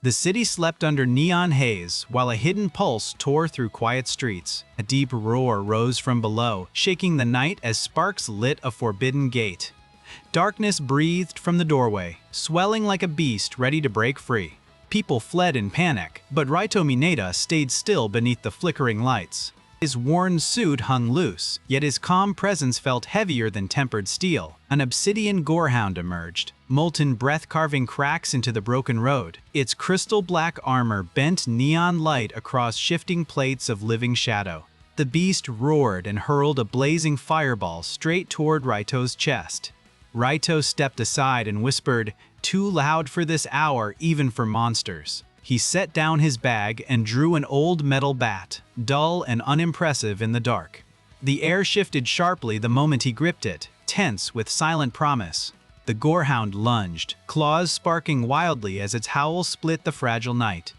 The city slept under neon haze, while a hidden pulse tore through quiet streets. A deep roar rose from below, shaking the night as sparks lit a forbidden gate. Darkness breathed from the doorway, swelling like a beast ready to break free. People fled in panic, but Raito Mineta stayed still beneath the flickering lights. His worn suit hung loose, yet his calm presence felt heavier than tempered steel. An obsidian gorehound emerged, molten breath carving cracks into the broken road. Its crystal black armor bent neon light across shifting plates of living shadow. The beast roared and hurled a blazing fireball straight toward Raito's chest. Raito stepped aside and whispered, "Too loud for this hour, even for monsters." He set down his bag and drew an old metal bat, dull and unimpressive in the dark. The air shifted sharply the moment he gripped it, tense with silent promise. The gorehound lunged, claws sparking wildly as its howl split the fragile night.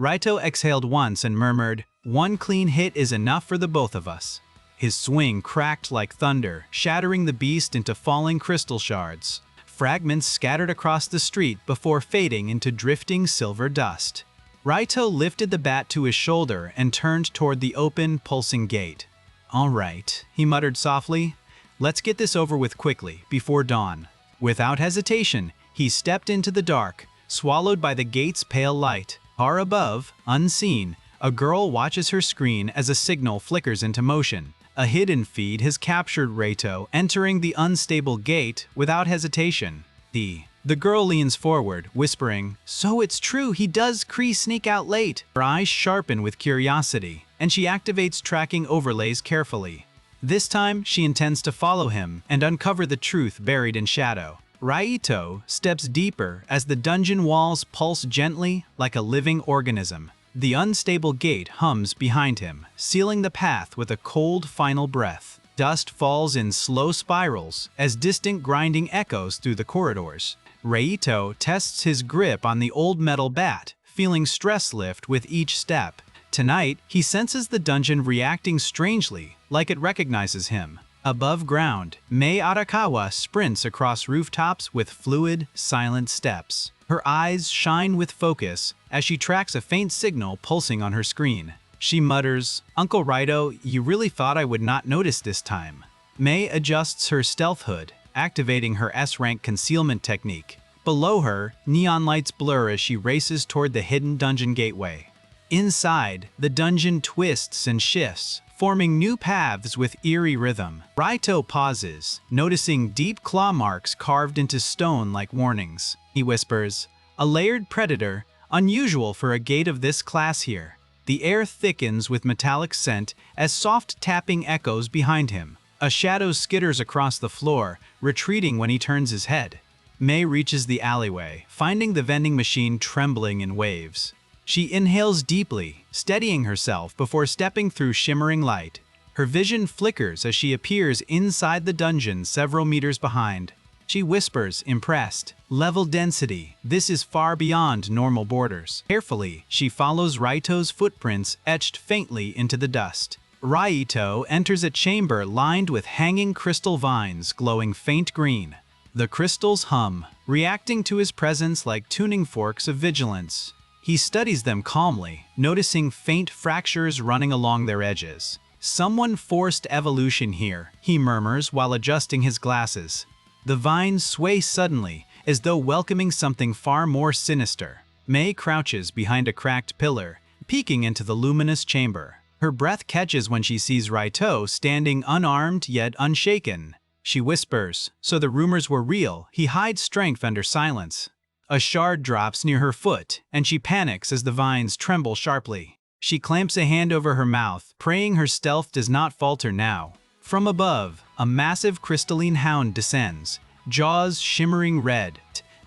Raito exhaled once and murmured, "One clean hit is enough for the both of us." His swing cracked like thunder, shattering the beast into falling crystal shards. Fragments scattered across the street before fading into drifting silver dust. Raito lifted the bat to his shoulder and turned toward the open, pulsing gate. "All right," he muttered softly. "Let's get this over with quickly, before dawn." Without hesitation, he stepped into the dark, swallowed by the gate's pale light. Far above, unseen, a girl watches her screen as a signal flickers into motion. A hidden feed has captured Raito entering the unstable gate without hesitation. The girl leans forward, whispering, "So it's true, he does sneak out late." Her eyes sharpen with curiosity, and she activates tracking overlays carefully. This time, she intends to follow him and uncover the truth buried in shadow. Raito steps deeper as the dungeon walls pulse gently like a living organism. The unstable gate hums behind him, sealing the path with a cold final breath. Dust falls in slow spirals as distant grinding echoes through the corridors. Raito tests his grip on the old metal bat, feeling stress lift with each step. Tonight, he senses the dungeon reacting strangely, like it recognizes him. Above ground, Mei Arakawa sprints across rooftops with fluid, silent steps. Her eyes shine with focus as she tracks a faint signal pulsing on her screen. She mutters, "Uncle Raito, you really thought I would not notice this time." Mei adjusts her stealth hood, activating her S-rank concealment technique. Below her, neon lights blur as she races toward the hidden dungeon gateway. Inside, the dungeon twists and shifts, forming new paths with eerie rhythm. Raito pauses, noticing deep claw marks carved into stone like warnings. He whispers, "A layered predator, unusual for a gate of this class here." The air thickens with metallic scent as soft tapping echoes behind him. A shadow skitters across the floor, retreating when he turns his head. Mei reaches the alleyway, finding the vending machine trembling in waves. She inhales deeply, steadying herself before stepping through shimmering light. Her vision flickers as she appears inside the dungeon several meters behind. She whispers, impressed, "Level density, this is far beyond normal borders." Carefully, she follows Raito's footprints etched faintly into the dust. Raito enters a chamber lined with hanging crystal vines glowing faint green. The crystals hum, reacting to his presence like tuning forks of vigilance. He studies them calmly, noticing faint fractures running along their edges. "Someone forced evolution here," he murmurs while adjusting his glasses. The vines sway suddenly, as though welcoming something far more sinister. Mei crouches behind a cracked pillar, peeking into the luminous chamber. Her breath catches when she sees Raito standing unarmed yet unshaken. She whispers, "So the rumors were real, he hides strength under silence." A shard drops near her foot, and she panics as the vines tremble sharply. She clamps a hand over her mouth, praying her stealth does not falter now. From above, a massive crystalline hound descends, jaws shimmering red.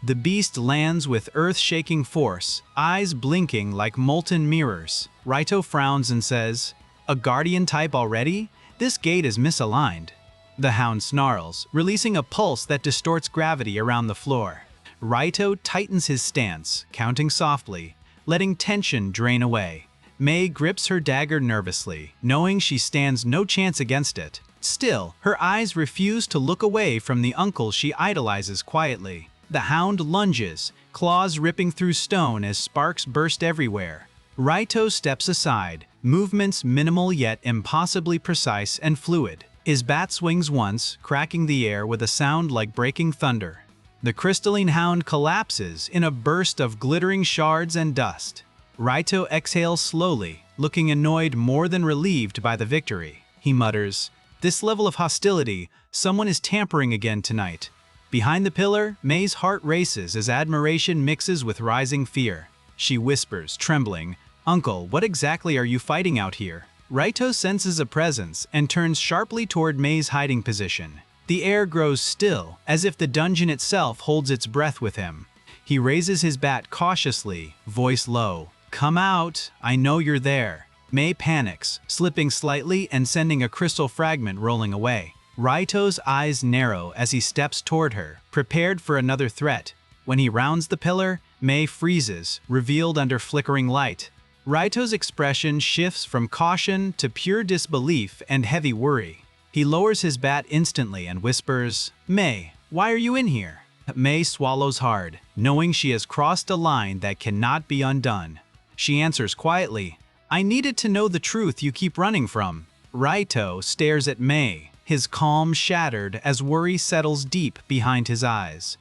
The beast lands with earth-shaking force, eyes blinking like molten mirrors. Raito frowns and says, "A guardian type already? This gate is misaligned." The hound snarls, releasing a pulse that distorts gravity around the floor. Raito tightens his stance, counting softly, letting tension drain away. Mei grips her dagger nervously, knowing she stands no chance against it. Still, her eyes refuse to look away from the uncle she idolizes quietly. The hound lunges, claws ripping through stone as sparks burst everywhere. Raito steps aside, movements minimal yet impossibly precise and fluid. His bat swings once, cracking the air with a sound like breaking thunder. The crystalline hound collapses in a burst of glittering shards and dust. Raito exhales slowly, looking annoyed more than relieved by the victory. He mutters, "This level of hostility, someone is tampering again tonight." Behind the pillar, Mei's heart races as admiration mixes with rising fear. She whispers, trembling, "Uncle, what exactly are you fighting out here?" Raito senses a presence and turns sharply toward Mei's hiding position. The air grows still, as if the dungeon itself holds its breath with him. He raises his bat cautiously, voice low. "Come out, I know you're there." Mei panics, slipping slightly and sending a crystal fragment rolling away. Raito's eyes narrow as he steps toward her, prepared for another threat. When he rounds the pillar, Mei freezes, revealed under flickering light. Raito's expression shifts from caution to pure disbelief and heavy worry. He lowers his bat instantly and whispers, "Mei, why are you in here?" Mei swallows hard, knowing she has crossed a line that cannot be undone. She answers quietly, "I needed to know the truth you keep running from." Raito stares at Mei, his calm shattered as worry settles deep behind his eyes.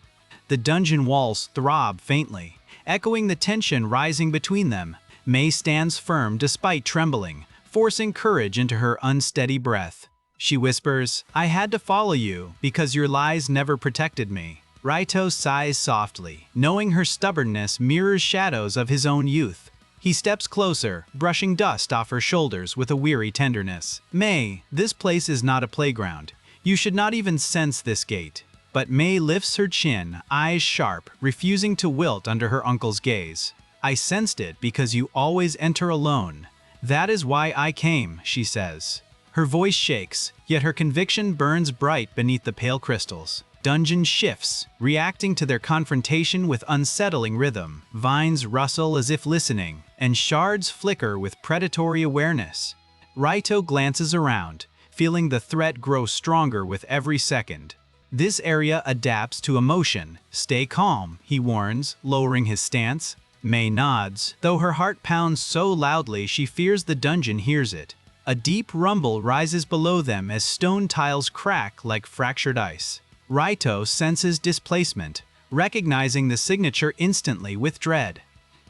The dungeon walls throb faintly, echoing the tension rising between them. Mei stands firm despite trembling, forcing courage into her unsteady breath. She whispers, "I had to follow you because your lies never protected me." Raito sighs softly, knowing her stubbornness mirrors shadows of his own youth. He steps closer, brushing dust off her shoulders with a weary tenderness. "Mei, this place is not a playground. You should not even sense this gate." But Mei lifts her chin, eyes sharp, refusing to wilt under her uncle's gaze. "I sensed it because you always enter alone. That is why I came," she says. Her voice shakes, yet her conviction burns bright beneath the pale crystals. Dungeon shifts, reacting to their confrontation with unsettling rhythm. Vines rustle as if listening, and shards flicker with predatory awareness. Raito glances around, feeling the threat grow stronger with every second. This area adapts to emotion. "Stay calm," he warns, lowering his stance. Mei nods, though her heart pounds so loudly she fears the dungeon hears it. A deep rumble rises below them as stone tiles crack like fractured ice. Raito senses displacement, recognizing the signature instantly with dread.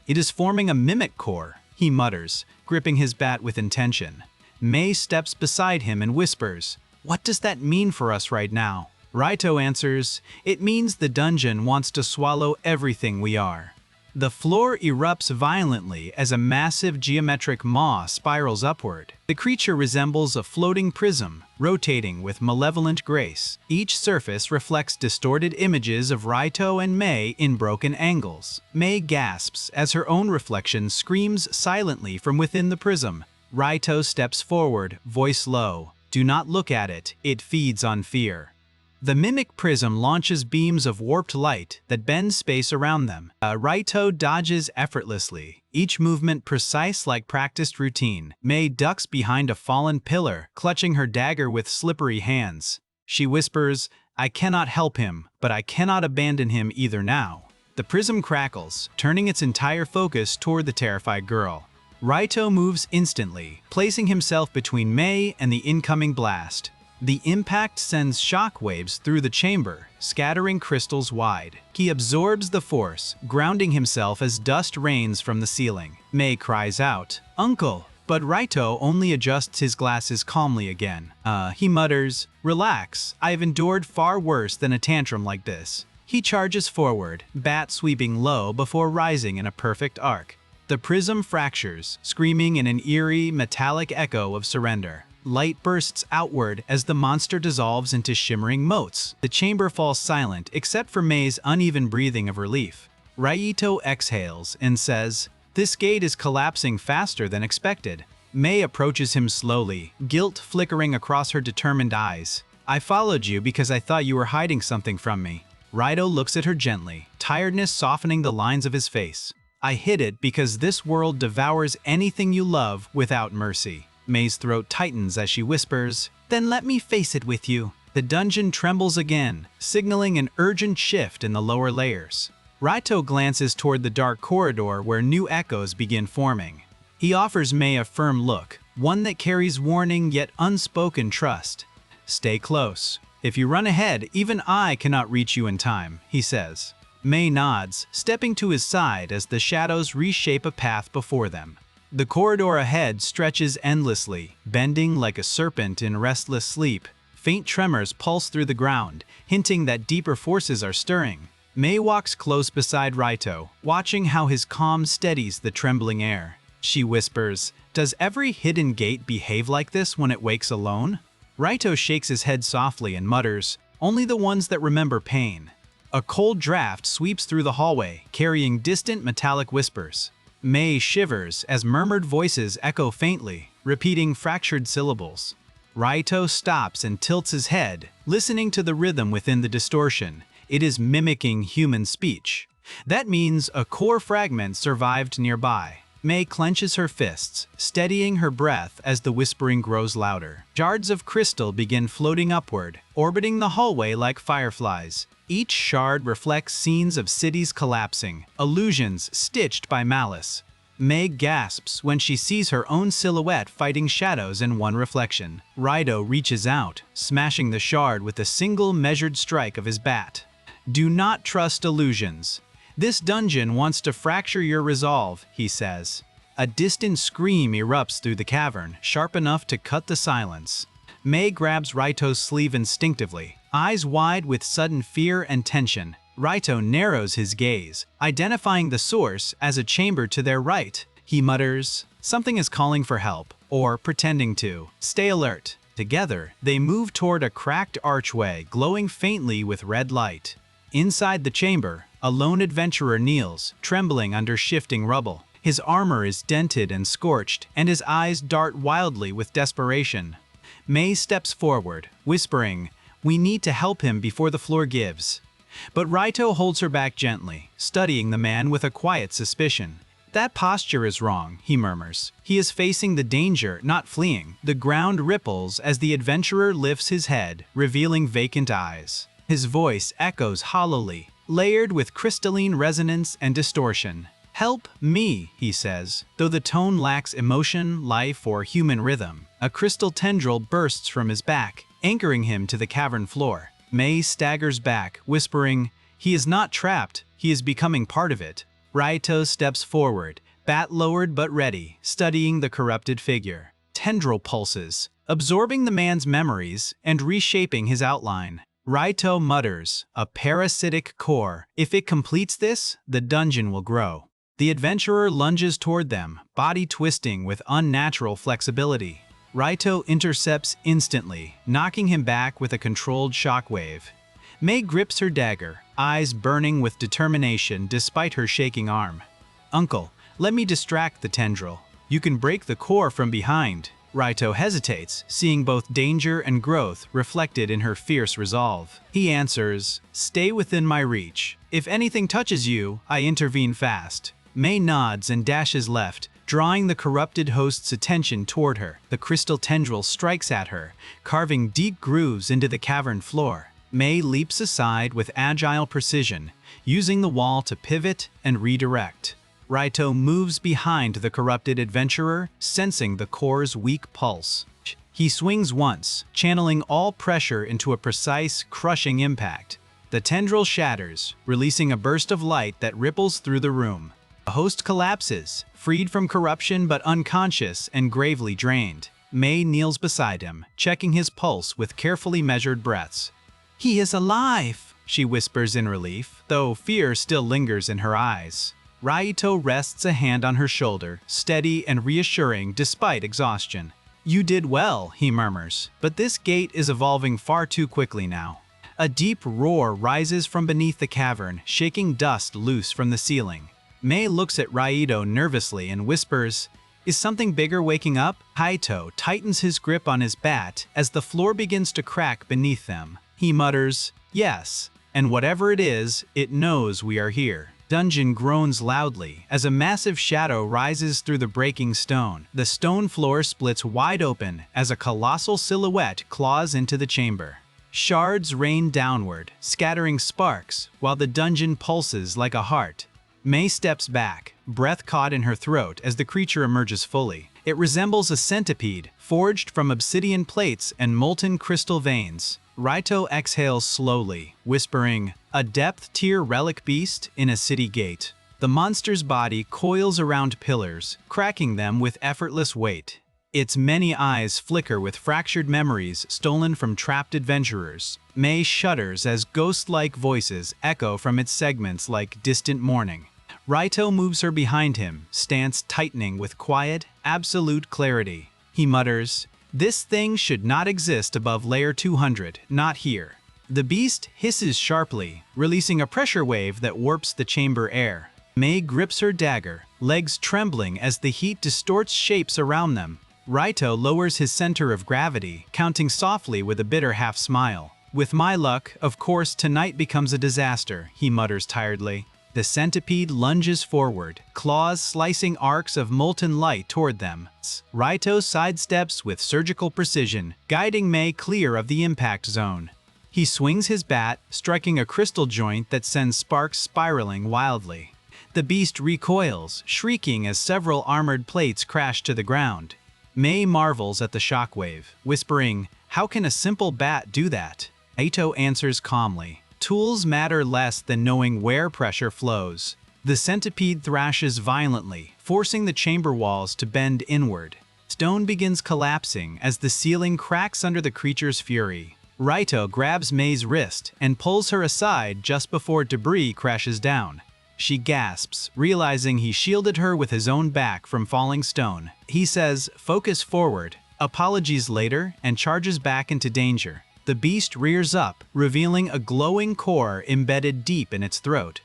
"It is forming a mimic core," he mutters, gripping his bat with intention. Mei steps beside him and whispers, "What does that mean for us right now?" Raito answers, "It means the dungeon wants to swallow everything we are." The floor erupts violently as a massive geometric maw spirals upward. The creature resembles a floating prism, rotating with malevolent grace. Each surface reflects distorted images of Raito and Mei in broken angles. Mei gasps as her own reflection screams silently from within the prism. Raito steps forward, voice low. "Do not look at it, it feeds on fear." The mimic prism launches beams of warped light that bend space around them. Raito dodges effortlessly, each movement precise like practiced routine. Mei ducks behind a fallen pillar, clutching her dagger with slippery hands. She whispers, "I cannot help him, but I cannot abandon him either now." The prism crackles, turning its entire focus toward the terrified girl. Raito moves instantly, placing himself between Mei and the incoming blast. The impact sends shockwaves through the chamber, scattering crystals wide. He absorbs the force, grounding himself as dust rains from the ceiling. Mei cries out, "Uncle!" But Raito only adjusts his glasses calmly again. He mutters, "Relax, I have endured far worse than a tantrum like this." He charges forward, bat sweeping low before rising in a perfect arc. The prism fractures, screaming in an eerie, metallic echo of surrender. Light bursts outward as the monster dissolves into shimmering motes. The chamber falls silent except for Mei's uneven breathing of relief. Raito exhales and says, "This gate is collapsing faster than expected." Mei approaches him slowly, guilt flickering across her determined eyes. "I followed you because I thought you were hiding something from me." Raito looks at her gently, tiredness softening the lines of his face. "I hid it because this world devours anything you love without mercy." Mei's throat tightens as she whispers, "Then let me face it with you." The dungeon trembles again, signaling an urgent shift in the lower layers. Raito glances toward the dark corridor where new echoes begin forming. He offers Mei a firm look, one that carries warning yet unspoken trust. "Stay close. If you run ahead, even I cannot reach you in time," he says. Mei nods, stepping to his side as the shadows reshape a path before them. The corridor ahead stretches endlessly, bending like a serpent in restless sleep. Faint tremors pulse through the ground, hinting that deeper forces are stirring. Mei walks close beside Raito, watching how his calm steadies the trembling air. She whispers, "Does every hidden gate behave like this when it wakes alone?" Raito shakes his head softly and mutters, "Only the ones that remember pain." A cold draft sweeps through the hallway, carrying distant metallic whispers. Mei shivers as murmured voices echo faintly, repeating fractured syllables. Raito stops and tilts his head, listening to the rhythm within the distortion. It is mimicking human speech. That means a core fragment survived nearby. Mei clenches her fists, steadying her breath as the whispering grows louder. Shards of crystal begin floating upward, orbiting the hallway like fireflies. Each shard reflects scenes of cities collapsing, illusions stitched by malice. Mei gasps when she sees her own silhouette fighting shadows in one reflection. Raito reaches out, smashing the shard with a single measured strike of his bat. "Do not trust illusions. This dungeon wants to fracture your resolve," he says. A distant scream erupts through the cavern, sharp enough to cut the silence. Mei grabs Raito's sleeve instinctively, eyes wide with sudden fear and tension. Raito narrows his gaze, identifying the source as a chamber to their right. He mutters, "Something is calling for help," or pretending to. "Stay alert." Together, they move toward a cracked archway glowing faintly with red light. Inside the chamber, a lone adventurer kneels, trembling under shifting rubble. His armor is dented and scorched, and his eyes dart wildly with desperation. Mei steps forward, whispering, "We need to help him before the floor gives." But Raito holds her back gently, studying the man with a quiet suspicion. "That posture is wrong," he murmurs. He is facing the danger, not fleeing. The ground ripples as the adventurer lifts his head, revealing vacant eyes. His voice echoes hollowly, layered with crystalline resonance and distortion. "Help me," he says, though the tone lacks emotion, life, or human rhythm. A crystal tendril bursts from his back, anchoring him to the cavern floor. Mei staggers back, whispering, "He is not trapped, he is becoming part of it." Raito steps forward, bat lowered but ready, studying the corrupted figure. Tendril pulses, absorbing the man's memories and reshaping his outline. Raito mutters, "A parasitic core. If it completes this, the dungeon will grow." The adventurer lunges toward them, body twisting with unnatural flexibility. Raito intercepts instantly, knocking him back with a controlled shockwave. Mei grips her dagger, eyes burning with determination despite her shaking arm. "Uncle, let me distract the tendril. You can break the core from behind." Raito hesitates, seeing both danger and growth reflected in her fierce resolve. He answers, "Stay within my reach. If anything touches you, I intervene fast." Mei nods and dashes left, drawing the corrupted host's attention toward her. The crystal tendril strikes at her, carving deep grooves into the cavern floor. Mei leaps aside with agile precision, using the wall to pivot and redirect. Raito moves behind the corrupted adventurer, sensing the core's weak pulse. He swings once, channeling all pressure into a precise, crushing impact. The tendril shatters, releasing a burst of light that ripples through the room. The host collapses, freed from corruption but unconscious and gravely drained. Mei kneels beside him, checking his pulse with carefully measured breaths. "He is alive," she whispers in relief, though fear still lingers in her eyes. Raito rests a hand on her shoulder, steady and reassuring despite exhaustion. "You did well," he murmurs, "but this gate is evolving far too quickly now." A deep roar rises from beneath the cavern, shaking dust loose from the ceiling. Mei looks at Raito nervously and whispers, "Is something bigger waking up?" Raito tightens his grip on his bat as the floor begins to crack beneath them. He mutters, "Yes, and whatever it is, it knows we are here." Dungeon groans loudly as a massive shadow rises through the breaking stone. The stone floor splits wide open as a colossal silhouette claws into the chamber. Shards rain downward, scattering sparks, while the dungeon pulses like a heart. Mei steps back, breath caught in her throat as the creature emerges fully. It resembles a centipede, forged from obsidian plates and molten crystal veins. Raito exhales slowly, whispering, "A depth-tier relic beast in a city gate." The monster's body coils around pillars, cracking them with effortless weight. Its many eyes flicker with fractured memories stolen from trapped adventurers. Mei shudders as ghost-like voices echo from its segments like distant mourning. Raito moves her behind him, stance tightening with quiet, absolute clarity. He mutters, "This thing should not exist above layer 200, not here." The beast hisses sharply, releasing a pressure wave that warps the chamber air. Mei grips her dagger, legs trembling as the heat distorts shapes around them. Raito lowers his center of gravity, counting softly with a bitter half-smile. "With my luck, of course tonight becomes a disaster," he mutters tiredly. The centipede lunges forward, claws slicing arcs of molten light toward them. Raito sidesteps with surgical precision, guiding Mei clear of the impact zone. He swings his bat, striking a crystal joint that sends sparks spiraling wildly. The beast recoils, shrieking as several armored plates crash to the ground. Mei marvels at the shockwave, whispering, "How can a simple bat do that?" Raito answers calmly, "Tools matter less than knowing where pressure flows." The centipede thrashes violently, forcing the chamber walls to bend inward. Stone begins collapsing as the ceiling cracks under the creature's fury. Raito grabs Mei's wrist and pulls her aside just before debris crashes down. She gasps, realizing he shielded her with his own back from falling stone. He says, "Focus forward," apologies later, and charges back into danger. The beast rears up, revealing a glowing core embedded deep in its throat.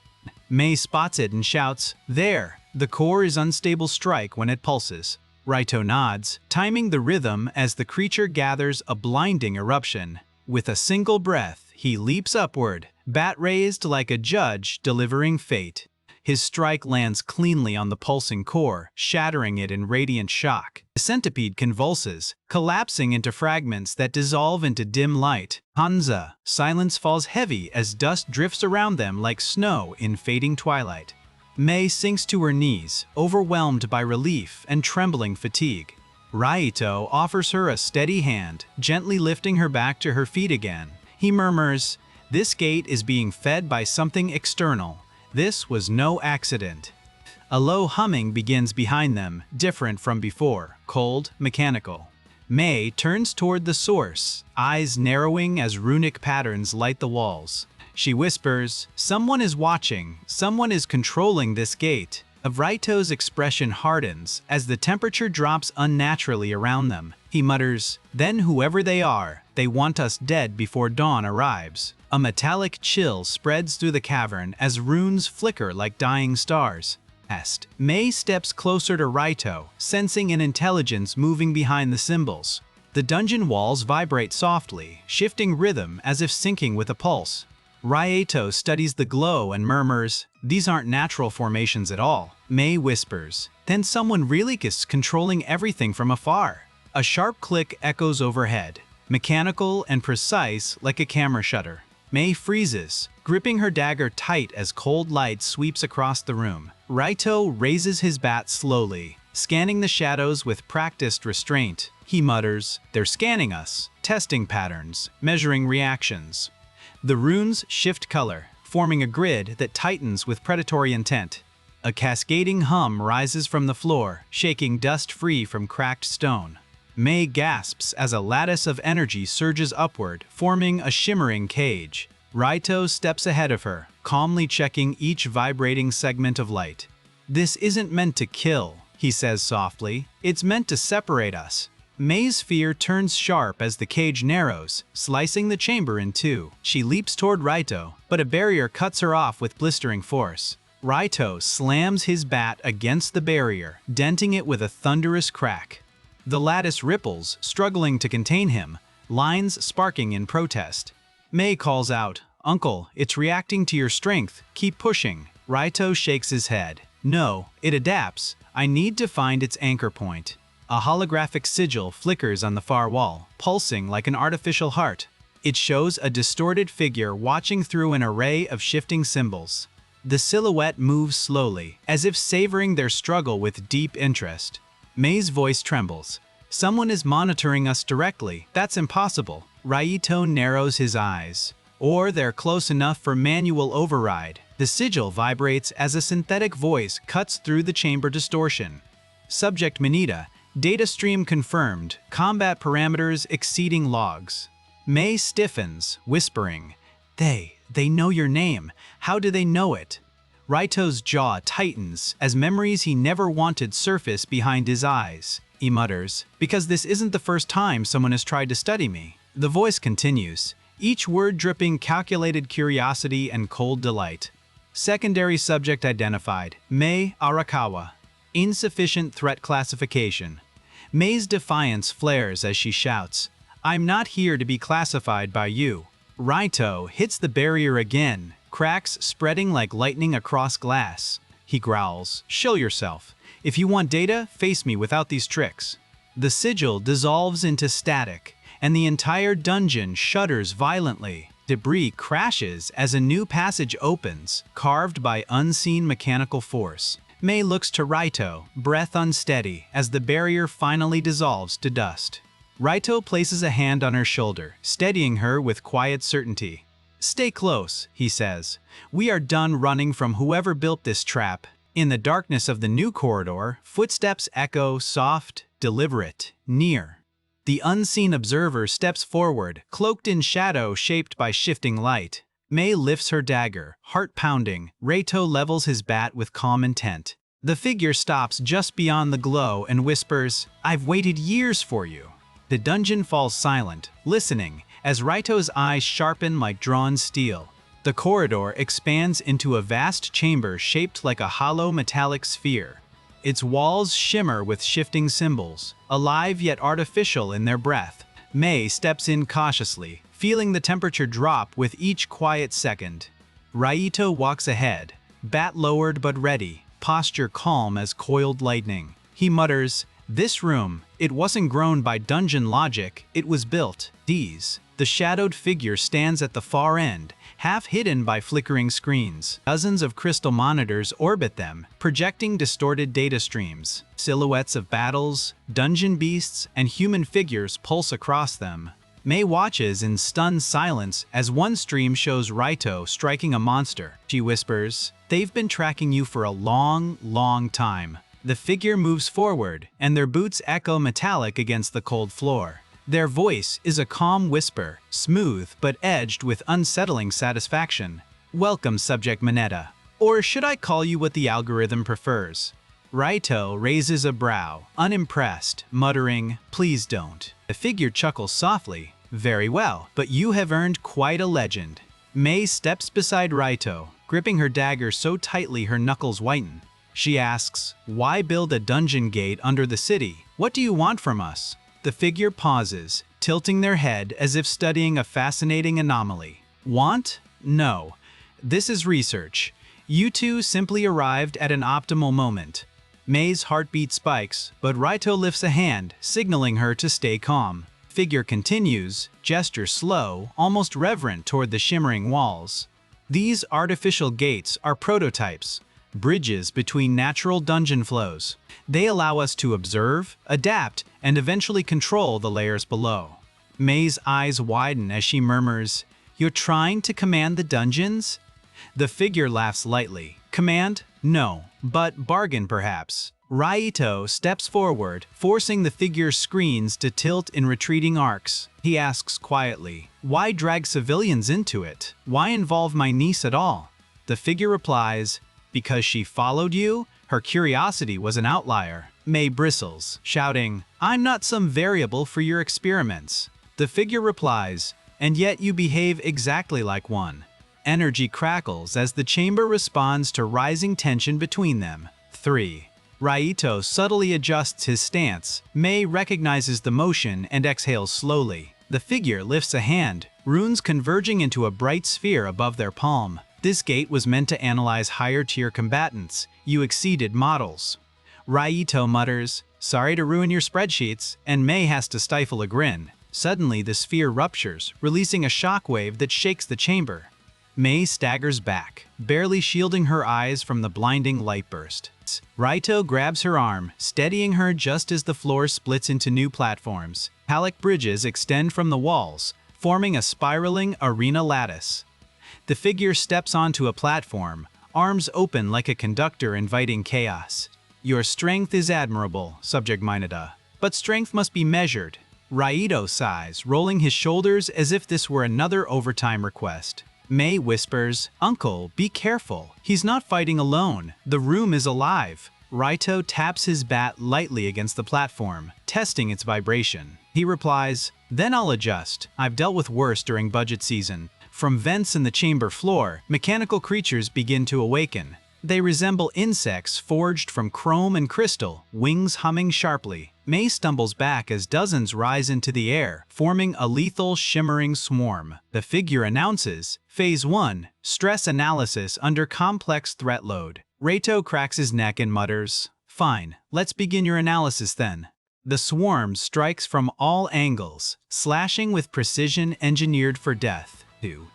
Mei spots it and shouts, "There!" The core is unstable strike when it pulses. Raito nods, timing the rhythm as the creature gathers a blinding eruption. With a single breath, he leaps upward, bat raised like a judge delivering fate. His strike lands cleanly on the pulsing core, shattering it in radiant shock. The centipede convulses, collapsing into fragments that dissolve into dim light. Hanza, silence falls heavy as dust drifts around them like snow in fading twilight. Mei sinks to her knees, overwhelmed by relief and trembling fatigue. Raito offers her a steady hand, gently lifting her back to her feet again. He murmurs, "This gate is being fed by something external. This was no accident." A low humming begins behind them, different from before, cold, mechanical. Mei turns toward the source, eyes narrowing as runic patterns light the walls. She whispers, "Someone is watching, someone is controlling this gate." Raito's expression hardens as the temperature drops unnaturally around them. He mutters, "Then whoever they are, they want us dead before dawn arrives." A metallic chill spreads through the cavern as runes flicker like dying stars. Mei steps closer to Raito, sensing an intelligence moving behind the symbols. The dungeon walls vibrate softly, shifting rhythm as if syncing with a pulse. Raito studies the glow and murmurs, "These aren't natural formations at all." Mei whispers, "Then someone really is controlling everything from afar." A sharp click echoes overhead, mechanical and precise like a camera shutter. Mei freezes, gripping her dagger tight as cold light sweeps across the room. Raito raises his bat slowly, scanning the shadows with practiced restraint. He mutters, "They're scanning us, testing patterns, measuring reactions." The runes shift color, forming a grid that tightens with predatory intent. A cascading hum rises from the floor, shaking dust free from cracked stone. Mei gasps as a lattice of energy surges upward, forming a shimmering cage. Raito steps ahead of her, calmly checking each vibrating segment of light. "This isn't meant to kill," he says softly. "It's meant to separate us." Mei's fear turns sharp as the cage narrows, slicing the chamber in two. She leaps toward Raito, but a barrier cuts her off with blistering force. Raito slams his bat against the barrier, denting it with a thunderous crack. The lattice ripples, struggling to contain him, lines sparking in protest. Mei calls out, "Uncle, it's reacting to your strength. Keep pushing." Raito shakes his head. "No, it adapts. I need to find its anchor point." A holographic sigil flickers on the far wall, pulsing like an artificial heart. It shows a distorted figure watching through an array of shifting symbols. The silhouette moves slowly, as if savoring their struggle with deep interest. Mei's voice trembles. Someone is monitoring us directly. That's impossible. Raito narrows his eyes. Or they're close enough for manual override. The sigil vibrates as a synthetic voice cuts through the chamber distortion. Subject Manita, data stream confirmed, combat parameters exceeding logs. Mei stiffens, whispering, They know your name. How do they know it? Raito's jaw tightens as memories he never wanted surface behind his eyes. He mutters, because this isn't the first time someone has tried to study me. The voice continues, each word dripping calculated curiosity and cold delight. Secondary subject identified, Mei Arakawa. Insufficient threat classification. Mei's defiance flares as she shouts, I'm not here to be classified by you. Raito hits the barrier again, cracks spreading like lightning across glass. He growls, show yourself. If you want data, face me without these tricks. The sigil dissolves into static, and the entire dungeon shudders violently. Debris crashes as a new passage opens, carved by unseen mechanical force. Mei looks to Raito, breath unsteady, as the barrier finally dissolves to dust. Raito places a hand on her shoulder, steadying her with quiet certainty. Stay close, he says. We are done running from whoever built this trap. In the darkness of the new corridor, footsteps echo soft, deliberate, near. The unseen observer steps forward, cloaked in shadow shaped by shifting light. Mei lifts her dagger, heart pounding. Raito levels his bat with calm intent. The figure stops just beyond the glow and whispers, I've waited years for you. The dungeon falls silent, listening, as Raito's eyes sharpen like drawn steel. The corridor expands into a vast chamber shaped like a hollow metallic sphere. Its walls shimmer with shifting symbols, alive yet artificial in their breath. Mei steps in cautiously, feeling the temperature drop with each quiet second. Raito walks ahead, bat lowered but ready, posture calm as coiled lightning. He mutters, this room, it wasn't grown by dungeon logic, it was built. The shadowed figure stands at the far end, half hidden by flickering screens. Dozens of crystal monitors orbit them, projecting distorted data streams. Silhouettes of battles, dungeon beasts, and human figures pulse across them. Mei watches in stunned silence as one stream shows Raito striking a monster. She whispers, they've been tracking you for a long, long time. The figure moves forward, and their boots echo metallic against the cold floor. Their voice is a calm whisper, smooth but edged with unsettling satisfaction. Welcome, Subject Manetta. Or should I call you what the algorithm prefers? Raito raises a brow, unimpressed, muttering, please don't. The figure chuckles softly. Very well, but you have earned quite a legend. Mei steps beside Raito, gripping her dagger so tightly her knuckles whiten. She asks, why build a dungeon gate under the city? What do you want from us? The figure pauses, tilting their head as if studying a fascinating anomaly. Want? No. This is research. You two simply arrived at an optimal moment. Mei's heartbeat spikes, but Raito lifts a hand, signaling her to stay calm. Figure continues, gesture slow, almost reverent toward the shimmering walls. These artificial gates are prototypes, bridges between natural dungeon flows. They allow us to observe, adapt, and eventually control the layers below. Mei's eyes widen as she murmurs, you're trying to command the dungeons? The figure laughs lightly. Command? No, but bargain perhaps. Raito steps forward, forcing the figure's screens to tilt in retreating arcs. He asks quietly, why drag civilians into it? Why involve my niece at all? The figure replies, because she followed you? Her curiosity was an outlier. Mei bristles, shouting, I'm not some variable for your experiments. The figure replies, and yet you behave exactly like one. Energy crackles as the chamber responds to rising tension between them. 3. Raito subtly adjusts his stance. Mei recognizes the motion and exhales slowly. The figure lifts a hand, runes converging into a bright sphere above their palm. This gate was meant to analyze higher-tier combatants. You exceeded models. Raito mutters, sorry to ruin your spreadsheets, and Mei has to stifle a grin. Suddenly, the sphere ruptures, releasing a shockwave that shakes the chamber. Mei staggers back, barely shielding her eyes from the blinding light burst. Raito grabs her arm, steadying her just as the floor splits into new platforms. Metallic bridges extend from the walls, forming a spiraling arena lattice. The figure steps onto a platform, arms open like a conductor inviting chaos. Your strength is admirable, Subject Mineta, but strength must be measured. Raito sighs, rolling his shoulders as if this were another overtime request. Mei whispers, "Uncle, be careful. He's not fighting alone. The room is alive." Raito taps his bat lightly against the platform, testing its vibration. He replies, "Then I'll adjust. I've dealt with worse during budget season." From vents in the chamber floor, mechanical creatures begin to awaken. They resemble insects forged from chrome and crystal, wings humming sharply. Mei stumbles back as dozens rise into the air, forming a lethal, shimmering swarm. The figure announces, Phase 1, Stress Analysis under Complex Threat Load. Raito cracks his neck and mutters, "Fine, let's begin your analysis then." The swarm strikes from all angles, slashing with precision engineered for death.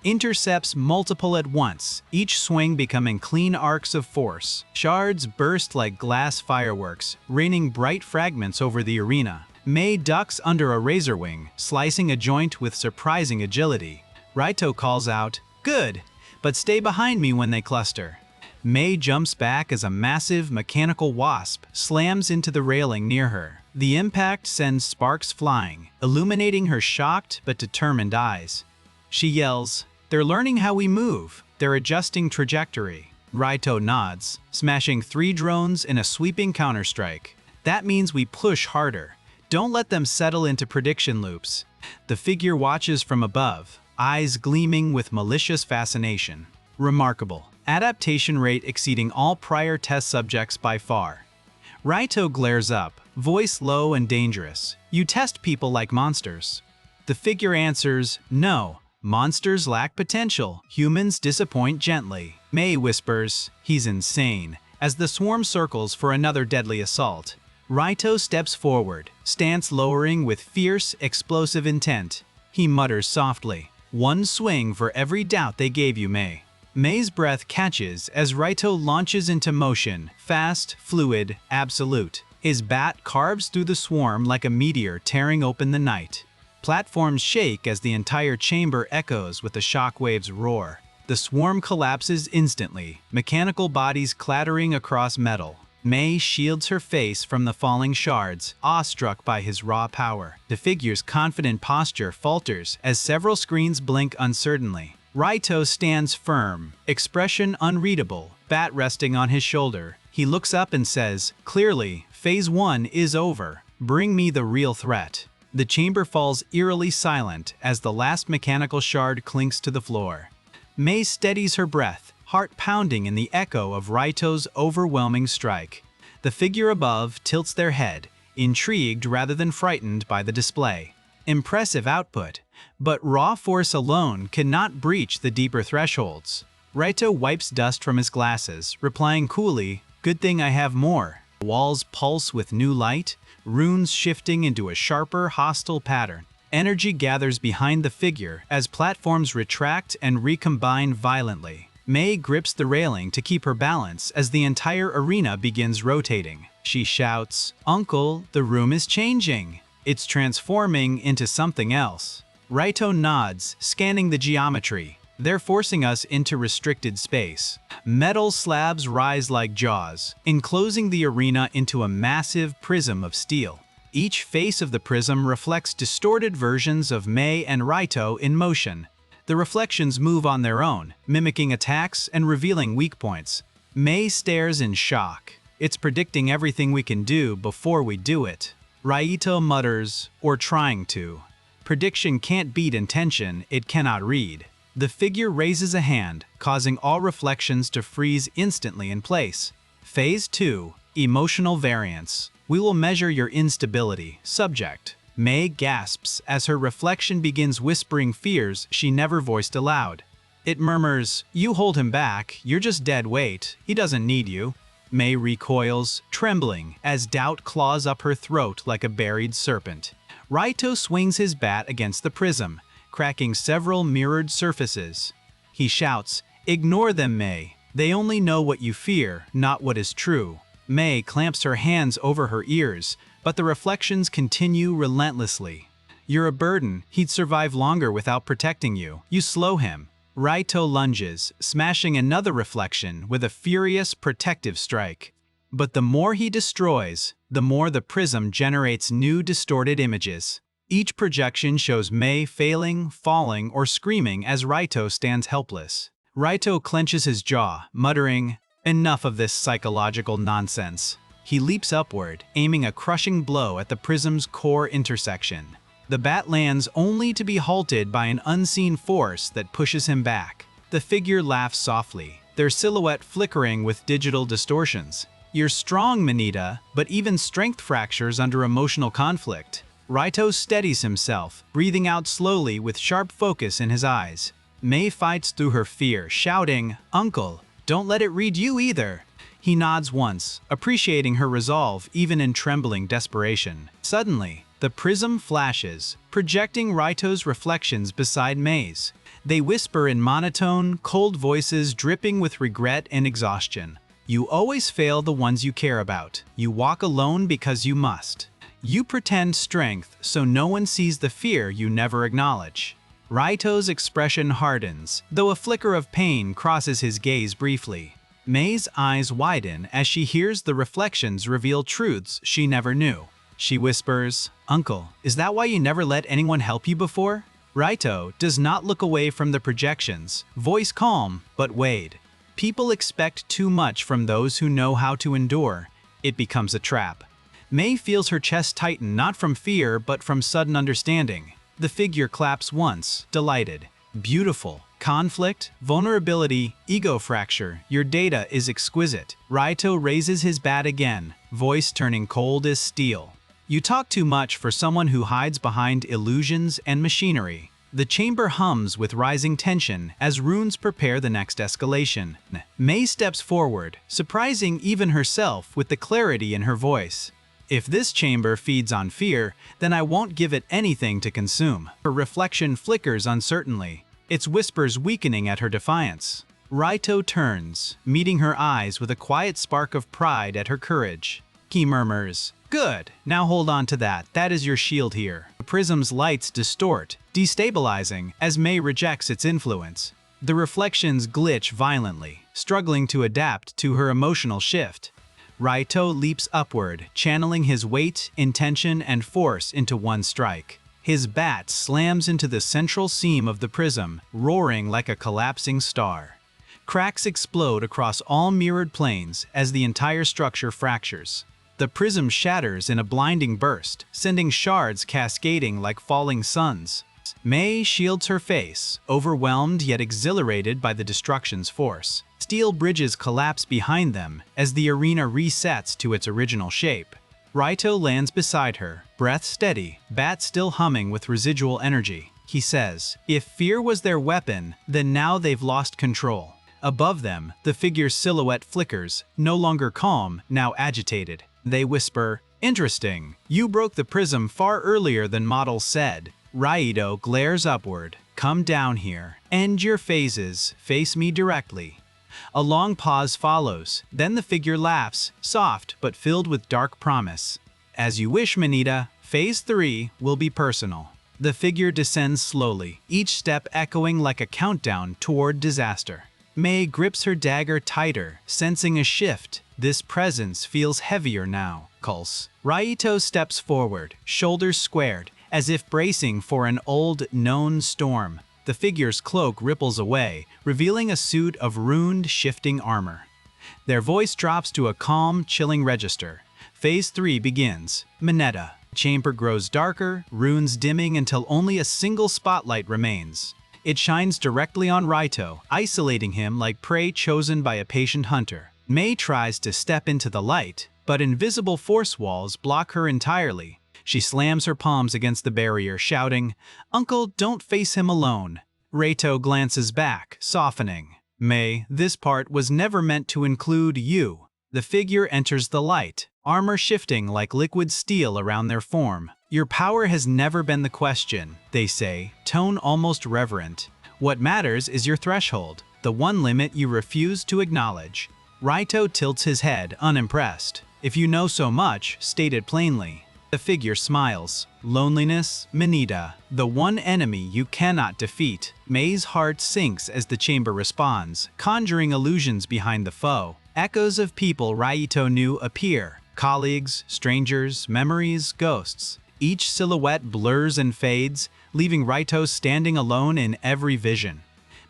Intercepts multiple at once, each swing becoming clean arcs of force. Shards burst like glass fireworks, raining bright fragments over the arena. Mei ducks under a razor wing, slicing a joint with surprising agility. Raito calls out, "Good, but stay behind me when they cluster." Mei jumps back as a massive mechanical wasp slams into the railing near her. The impact sends sparks flying, illuminating her shocked but determined eyes. She yells, "They're learning how we move. They're adjusting trajectory." Raito nods, smashing 3 drones in a sweeping counterstrike. "That means we push harder. Don't let them settle into prediction loops." The figure watches from above, eyes gleaming with malicious fascination. Remarkable. Adaptation rate exceeding all prior test subjects by far. Raito glares up, voice low and dangerous. "You test people like monsters." The figure answers, "No. Monsters lack potential. Humans disappoint gently." Mei whispers, "He's insane," as the swarm circles for another deadly assault. Raito steps forward, stance lowering with fierce, explosive intent. He mutters softly, "One swing for every doubt they gave you, Mei." Mei's breath catches as Raito launches into motion, fast, fluid, absolute. His bat carves through the swarm like a meteor tearing open the night. Platforms shake as the entire chamber echoes with the shockwave's roar. The swarm collapses instantly, mechanical bodies clattering across metal. Mei shields her face from the falling shards, awestruck by his raw power. The figure's confident posture falters as several screens blink uncertainly. Raito stands firm, expression unreadable, bat resting on his shoulder. He looks up and says, "Clearly, Phase 1 is over. Bring me the real threat." The chamber falls eerily silent as the last mechanical shard clinks to the floor. Mei steadies her breath, heart pounding in the echo of Raito's overwhelming strike. The figure above tilts their head, intrigued rather than frightened by the display. Impressive output, but raw force alone cannot breach the deeper thresholds. Raito wipes dust from his glasses, replying coolly, "Good thing I have more." Walls pulse with new light, runes shifting into a sharper, hostile pattern. Energy gathers behind the figure as platforms retract and recombine violently. Mei grips the railing to keep her balance as the entire arena begins rotating. She shouts, "Uncle, the room is changing. It's transforming into something else." Raito nods, scanning the geometry. "They're forcing us into restricted space." Metal slabs rise like jaws, enclosing the arena into a massive prism of steel. Each face of the prism reflects distorted versions of Mei and Raito in motion. The reflections move on their own, mimicking attacks and revealing weak points. Mei stares in shock. "It's predicting everything we can do before we do it." Raito mutters, "Or trying to." Prediction can't beat intention, it cannot read. The figure raises a hand, causing all reflections to freeze instantly in place. Phase 2, Emotional Variance. "We will measure your instability, subject." Mei gasps as her reflection begins whispering fears she never voiced aloud. It murmurs, "You hold him back, you're just dead weight, he doesn't need you." Mei recoils, trembling, as doubt claws up her throat like a buried serpent. Raito swings his bat against the prism, cracking several mirrored surfaces. He shouts, "Ignore them, Mei. They only know what you fear, not what is true." Mei clamps her hands over her ears, but the reflections continue relentlessly. "You're a burden. He'd survive longer without protecting you. You slow him." Raito lunges, smashing another reflection with a furious, protective strike. But the more he destroys, the more the prism generates new distorted images. Each projection shows Mei failing, falling, or screaming as Raito stands helpless. Raito clenches his jaw, muttering, "Enough of this psychological nonsense." He leaps upward, aiming a crushing blow at the prism's core intersection. The bat lands only to be halted by an unseen force that pushes him back. The figure laughs softly, their silhouette flickering with digital distortions. "You're strong, Manita, but even strength fractures under emotional conflict." Raito steadies himself, breathing out slowly with sharp focus in his eyes. Mei fights through her fear, shouting, "Uncle, don't let it read you either." He nods once, appreciating her resolve even in trembling desperation. Suddenly, the prism flashes, projecting Raito's reflections beside Mei's. They whisper in monotone, cold voices dripping with regret and exhaustion. "You always fail the ones you care about. You walk alone because you must. You pretend strength so no one sees the fear you never acknowledge." Raito's expression hardens, though a flicker of pain crosses his gaze briefly. Mei's eyes widen as she hears the reflections reveal truths she never knew. She whispers, "Uncle, is that why you never let anyone help you before?" Raito does not look away from the projections, voice calm but weighed. People expect too much from those who know how to endure. It becomes a trap. Mei feels her chest tighten not from fear but from sudden understanding. The figure claps once, delighted. "Beautiful. Conflict, vulnerability, ego fracture. Your data is exquisite." Raito raises his bat again, voice turning cold as steel. "You talk too much for someone who hides behind illusions and machinery." The chamber hums with rising tension as runes prepare the next escalation. Mei steps forward, surprising even herself with the clarity in her voice. "If this chamber feeds on fear, then I won't give it anything to consume." Her reflection flickers uncertainly, its whispers weakening at her defiance. Raito turns, meeting her eyes with a quiet spark of pride at her courage. He murmurs, "Good, now hold on to that. That is your shield here." The prism's lights distort, destabilizing as Mei rejects its influence. The reflections glitch violently, struggling to adapt to her emotional shift. Raito leaps upward, channeling his weight, intention, and force into one strike. His bat slams into the central seam of the prism, roaring like a collapsing star. Cracks explode across all mirrored planes as the entire structure fractures. The prism shatters in a blinding burst, sending shards cascading like falling suns. Mei shields her face, overwhelmed yet exhilarated by the destruction's force. Steel bridges collapse behind them as the arena resets to its original shape. Raito lands beside her, breath steady, bat still humming with residual energy. He says, "If fear was their weapon, then now they've lost control." Above them, the figure's silhouette flickers, no longer calm, now agitated. They whisper, "Interesting. You broke the prism far earlier than models said." Raito glares upward. "Come down here. End your phases. Face me directly." A long pause follows. Then the figure laughs, soft but filled with dark promise. "As you wish, Manita. Phase 3 will be personal." The figure descends slowly, each step echoing like a countdown toward disaster. Mei grips her dagger tighter, sensing a shift. This presence feels heavier now. Pulse. Raito steps forward, shoulders squared, as if bracing for an old, known storm. The figure's cloak ripples away, revealing a suit of runed, shifting armor. Their voice drops to a calm, chilling register. Phase 3 begins. Mineta. The chamber grows darker, runes dimming until only a single spotlight remains. It shines directly on Raito, isolating him like prey chosen by a patient hunter. Mei tries to step into the light, but invisible force walls block her entirely. She slams her palms against the barrier, shouting, "Uncle, don't face him alone." Raito glances back, softening. "Mei, this part was never meant to include you." The figure enters the light, armor shifting like liquid steel around their form. Your power has never been the question, they say, tone almost reverent. What matters is your threshold, the one limit you refuse to acknowledge. Raito tilts his head, unimpressed. If you know so much, state it plainly. The figure smiles. Loneliness, Manita, the one enemy you cannot defeat. Mei's heart sinks as the chamber responds, conjuring illusions behind the foe. Echoes of people Raito knew appear. Colleagues, strangers, memories, ghosts. Each silhouette blurs and fades, leaving Raito standing alone in every vision.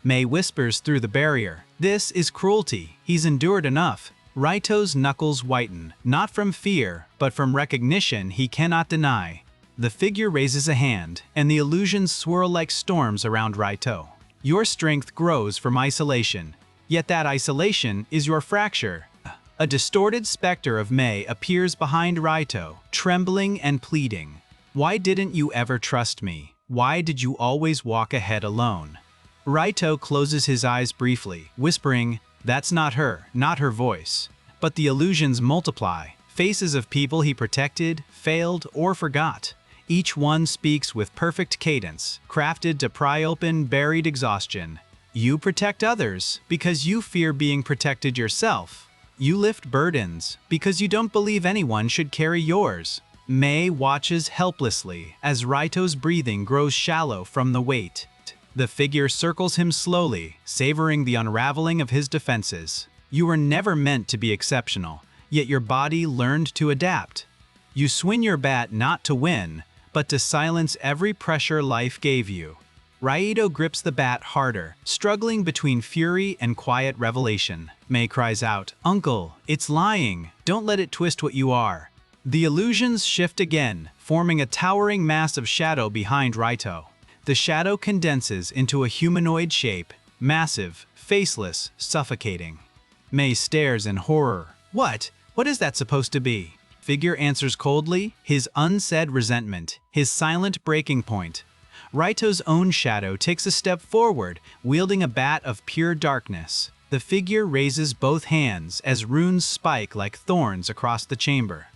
Mei whispers through the barrier, "This is cruelty. He's endured enough." Raito's knuckles whiten, not from fear, but from recognition he cannot deny. The figure raises a hand, and the illusions swirl like storms around Raito. Your strength grows from isolation, yet that isolation is your fracture. A distorted specter of Mei appears behind Raito, trembling and pleading. "Why didn't you ever trust me? Why did you always walk ahead alone?" Raito closes his eyes briefly, whispering, "That's not her voice." But the illusions multiply, faces of people he protected, failed, or forgot. Each one speaks with perfect cadence, crafted to pry open buried exhaustion. You protect others because you fear being protected yourself. You lift burdens because you don't believe anyone should carry yours. Mei watches helplessly as Raito's breathing grows shallow from the weight. The figure circles him slowly, savoring the unraveling of his defenses. You were never meant to be exceptional, yet your body learned to adapt. You swing your bat not to win, but to silence every pressure life gave you. Raito grips the bat harder, struggling between fury and quiet revelation. Mei cries out, "Uncle, it's lying. Don't let it twist what you are." The illusions shift again, forming a towering mass of shadow behind Raito. The shadow condenses into a humanoid shape, massive, faceless, suffocating. Mei stares in horror. What? What is that supposed to be?" Figure answers coldly, his unsaid resentment, his silent breaking point. Raito's own shadow takes a step forward, wielding a bat of pure darkness. The figure raises both hands as runes spike like thorns across the chamber.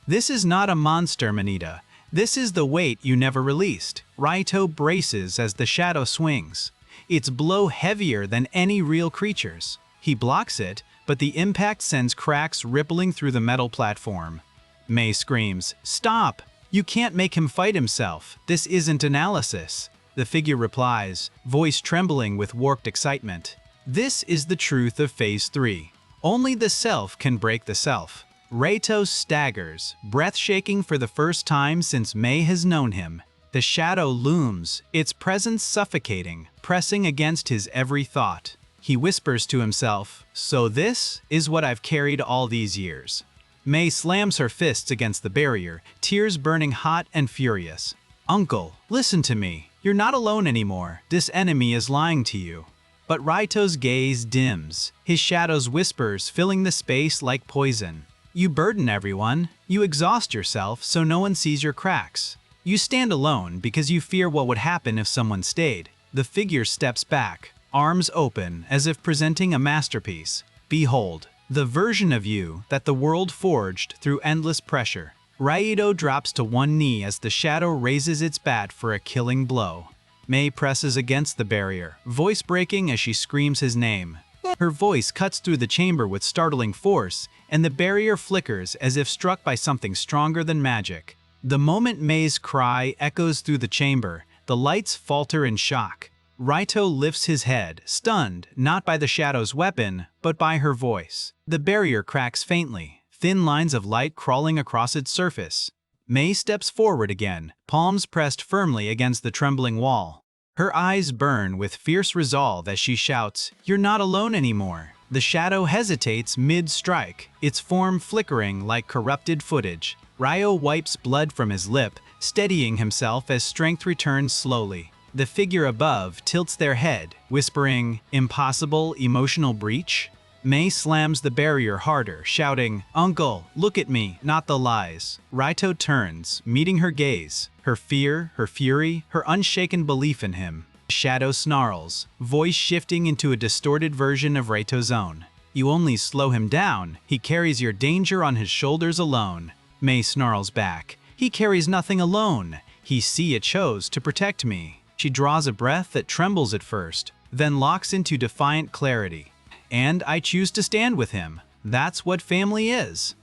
"This is not a monster, Manita. This is the weight you never released." Raito braces as the shadow swings. Its blow heavier than any real creature's. He blocks it, but the impact sends cracks rippling through the metal platform. Mei screams, "Stop! You can't make him fight himself. This isn't analysis." The figure replies, voice trembling with warped excitement. "This is the truth of Phase 3. Only the self can break the self." Raito staggers, breath shaking for the first time since Mei has known him. The shadow looms, its presence suffocating, pressing against his every thought. He whispers to himself, "So this is what I've carried all these years." Mei slams her fists against the barrier, tears burning hot and furious. "Uncle, listen to me. You're not alone anymore. This enemy is lying to you." But Raito's gaze dims, his shadows whispers filling the space like poison. "You burden everyone. You exhaust yourself so no one sees your cracks. You stand alone because you fear what would happen if someone stayed." The figure steps back, arms open as if presenting a masterpiece. "Behold, the version of you that the world forged through endless pressure." Raito drops to one knee as the shadow raises its bat for a killing blow. Mei presses against the barrier, voice breaking as she screams his name. Her voice cuts through the chamber with startling force, and the barrier flickers as if struck by something stronger than magic. The moment Mei's cry echoes through the chamber, the lights falter in shock. Raito lifts his head, stunned not by the shadow's weapon, but by her voice. The barrier cracks faintly, thin lines of light crawling across its surface. Mei steps forward again, palms pressed firmly against the trembling wall. Her eyes burn with fierce resolve as she shouts, "You're not alone anymore." The shadow hesitates mid-strike, its form flickering like corrupted footage. Ryo wipes blood from his lip, steadying himself as strength returns slowly. The figure above tilts their head, whispering, "Impossible emotional breach?" Mei slams the barrier harder, shouting, "Uncle, look at me, not the lies." Raito turns, meeting her gaze, her fear, her fury, her unshaken belief in him. The shadow snarls, voice shifting into a distorted version of Raito's own. You only slow him down. He carries your danger on his shoulders alone. Mei snarls back. He carries nothing alone. It chose to protect me. She draws a breath that trembles at first, then locks into defiant clarity. And I choose to stand with him. That's what family is.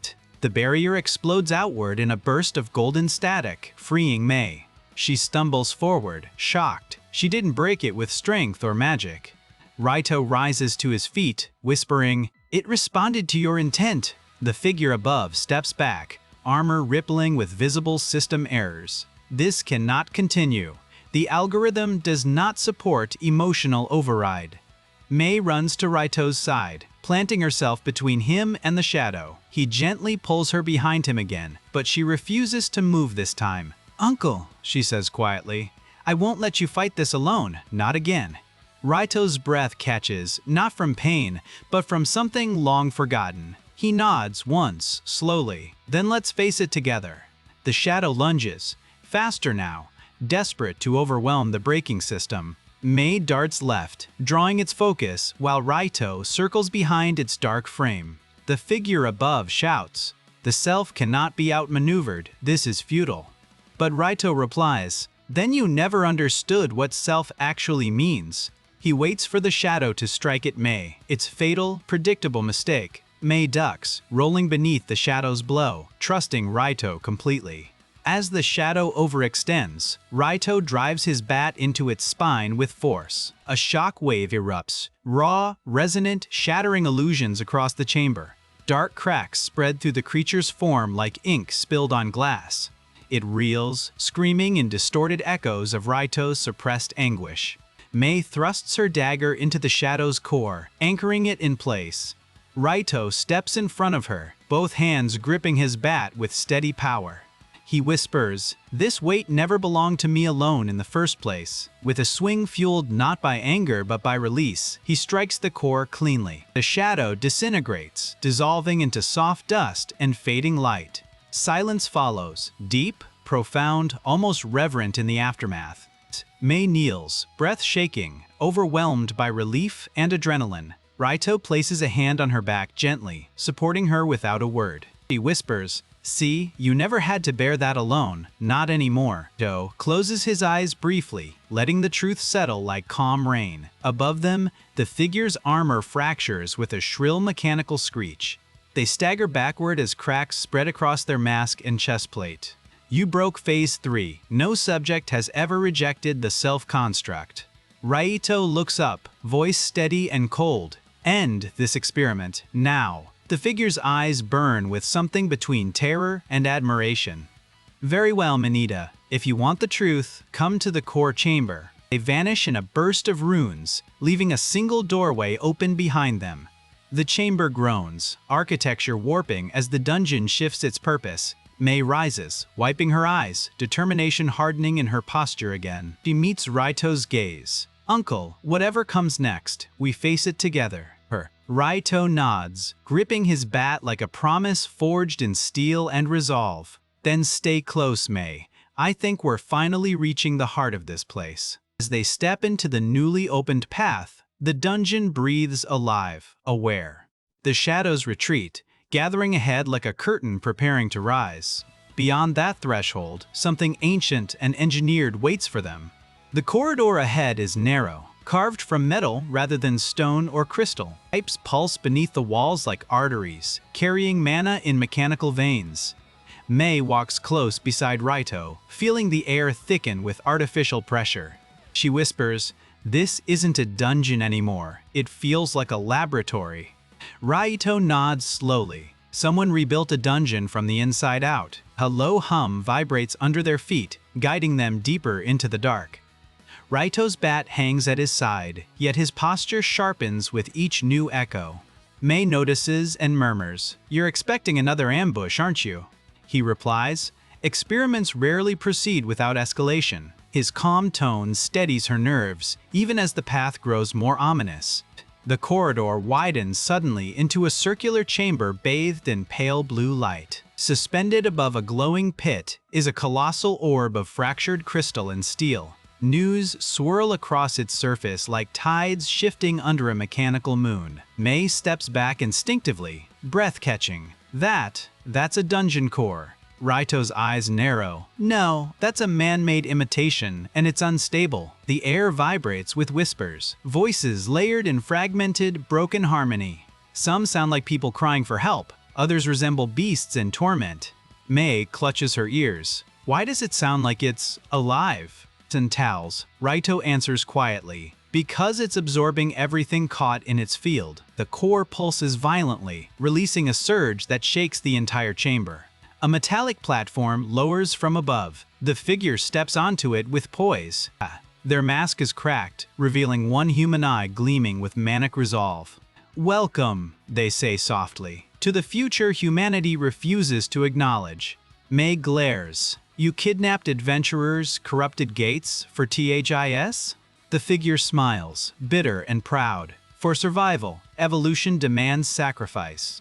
The barrier explodes outward in a burst of golden static, freeing Mei. She stumbles forward, shocked. She didn't break it with strength or magic. Raito rises to his feet, whispering, "It responded to your intent." The figure above steps back, armor rippling with visible system errors. This cannot continue. The algorithm does not support emotional override. Mei runs to Raito's side, planting herself between him and the shadow. He gently pulls her behind him again, but she refuses to move this time. "Uncle," she says quietly, "I won't let you fight this alone, not again." Raito's breath catches, not from pain, but from something long forgotten. He nods once, slowly. "Then let's face it together." The shadow lunges, faster now, desperate to overwhelm the braking system. Mei darts left, drawing its focus, while Raito circles behind its dark frame. The figure above shouts, "The self cannot be outmaneuvered, this is futile." But Raito replies, "Then you never understood what self actually means." He waits for the shadow to strike at Mei. Its fatal, predictable mistake. Mei ducks, rolling beneath the shadow's blow, trusting Raito completely. As the shadow overextends, Raito drives his bat into its spine with force. A shock wave erupts, raw, resonant, shattering illusions across the chamber. Dark cracks spread through the creature's form like ink spilled on glass. It reels, screaming in distorted echoes of Raito's suppressed anguish. Mei thrusts her dagger into the shadow's core, anchoring it in place. Raito steps in front of her, both hands gripping his bat with steady power. He whispers, "This weight never belonged to me alone in the first place." With a swing fueled not by anger but by release, he strikes the core cleanly. The shadow disintegrates, dissolving into soft dust and fading light. Silence follows, deep, profound, almost reverent in the aftermath. Mei kneels, breath shaking, overwhelmed by relief and adrenaline. Raito places a hand on her back gently, supporting her without a word. He whispers, "See, you never had to bear that alone, not anymore." Raito closes his eyes briefly, letting the truth settle like calm rain. Above them, the figure's armor fractures with a shrill mechanical screech. They stagger backward as cracks spread across their mask and chestplate. You broke Phase 3. No subject has ever rejected the self-construct. Raito looks up, voice steady and cold. End this experiment, now. The figure's eyes burn with something between terror and admiration. Very well, Manita. If you want the truth, come to the core chamber. They vanish in a burst of runes, leaving a single doorway open behind them. The chamber groans, architecture warping as the dungeon shifts its purpose. Mei rises, wiping her eyes, determination hardening in her posture again. She meets Raito's gaze. "Uncle, whatever comes next, we face it together." Raito nods, gripping his bat like a promise forged in steel and resolve. "Then stay close, Mei. I think we're finally reaching the heart of this place." As they step into the newly opened path, the dungeon breathes alive, aware. The shadows retreat, gathering ahead like a curtain preparing to rise. Beyond that threshold, something ancient and engineered waits for them. The corridor ahead is narrow, carved from metal rather than stone or crystal. Pipes pulse beneath the walls like arteries, carrying mana in mechanical veins. Mei walks close beside Raito, feeling the air thicken with artificial pressure. She whispers, "This isn't a dungeon anymore. It feels like a laboratory." Raito nods slowly. Someone rebuilt a dungeon from the inside out. A low hum vibrates under their feet, guiding them deeper into the dark. Raito's bat hangs at his side, yet his posture sharpens with each new echo. Mei notices and murmurs, "You're expecting another ambush, aren't you?" He replies, "Experiments rarely proceed without escalation." His calm tone steadies her nerves, even as the path grows more ominous. The corridor widens suddenly into a circular chamber bathed in pale blue light. Suspended above a glowing pit is a colossal orb of fractured crystal and steel. News swirl across its surface like tides shifting under a mechanical moon. Mei steps back instinctively, breath-catching. That's a dungeon core. Raito's eyes narrow. No, that's a man-made imitation, and it's unstable. The air vibrates with whispers, voices layered in fragmented, broken harmony. Some sound like people crying for help, others resemble beasts in torment. Mei clutches her ears. Why does it sound like it's alive? And towels, Raito answers quietly. Because it's absorbing everything caught in its field. The core pulses violently, releasing a surge that shakes the entire chamber. A metallic platform lowers from above. The figure steps onto it with poise. Their mask is cracked, revealing one human eye gleaming with manic resolve. "Welcome," they say softly, "to the future humanity refuses to acknowledge." Mei glares. "You kidnapped adventurers, corrupted gates, for THIS? The figure smiles, bitter and proud. For survival, evolution demands sacrifice.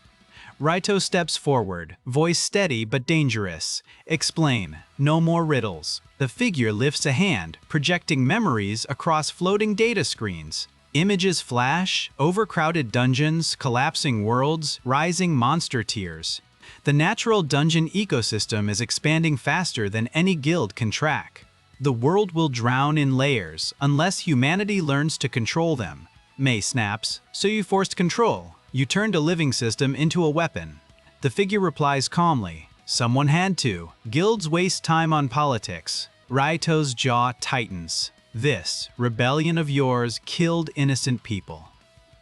Raito steps forward, voice steady but dangerous. "Explain. No more riddles." The figure lifts a hand, projecting memories across floating data screens. Images flash, overcrowded dungeons, collapsing worlds, rising monster tiers. The natural dungeon ecosystem is expanding faster than any guild can track. The world will drown in layers unless humanity learns to control them. Mei snaps. "So you forced control. You turned a living system into a weapon." The figure replies calmly. "Someone had to. Guilds waste time on politics." Raito's jaw tightens. "This rebellion of yours killed innocent people."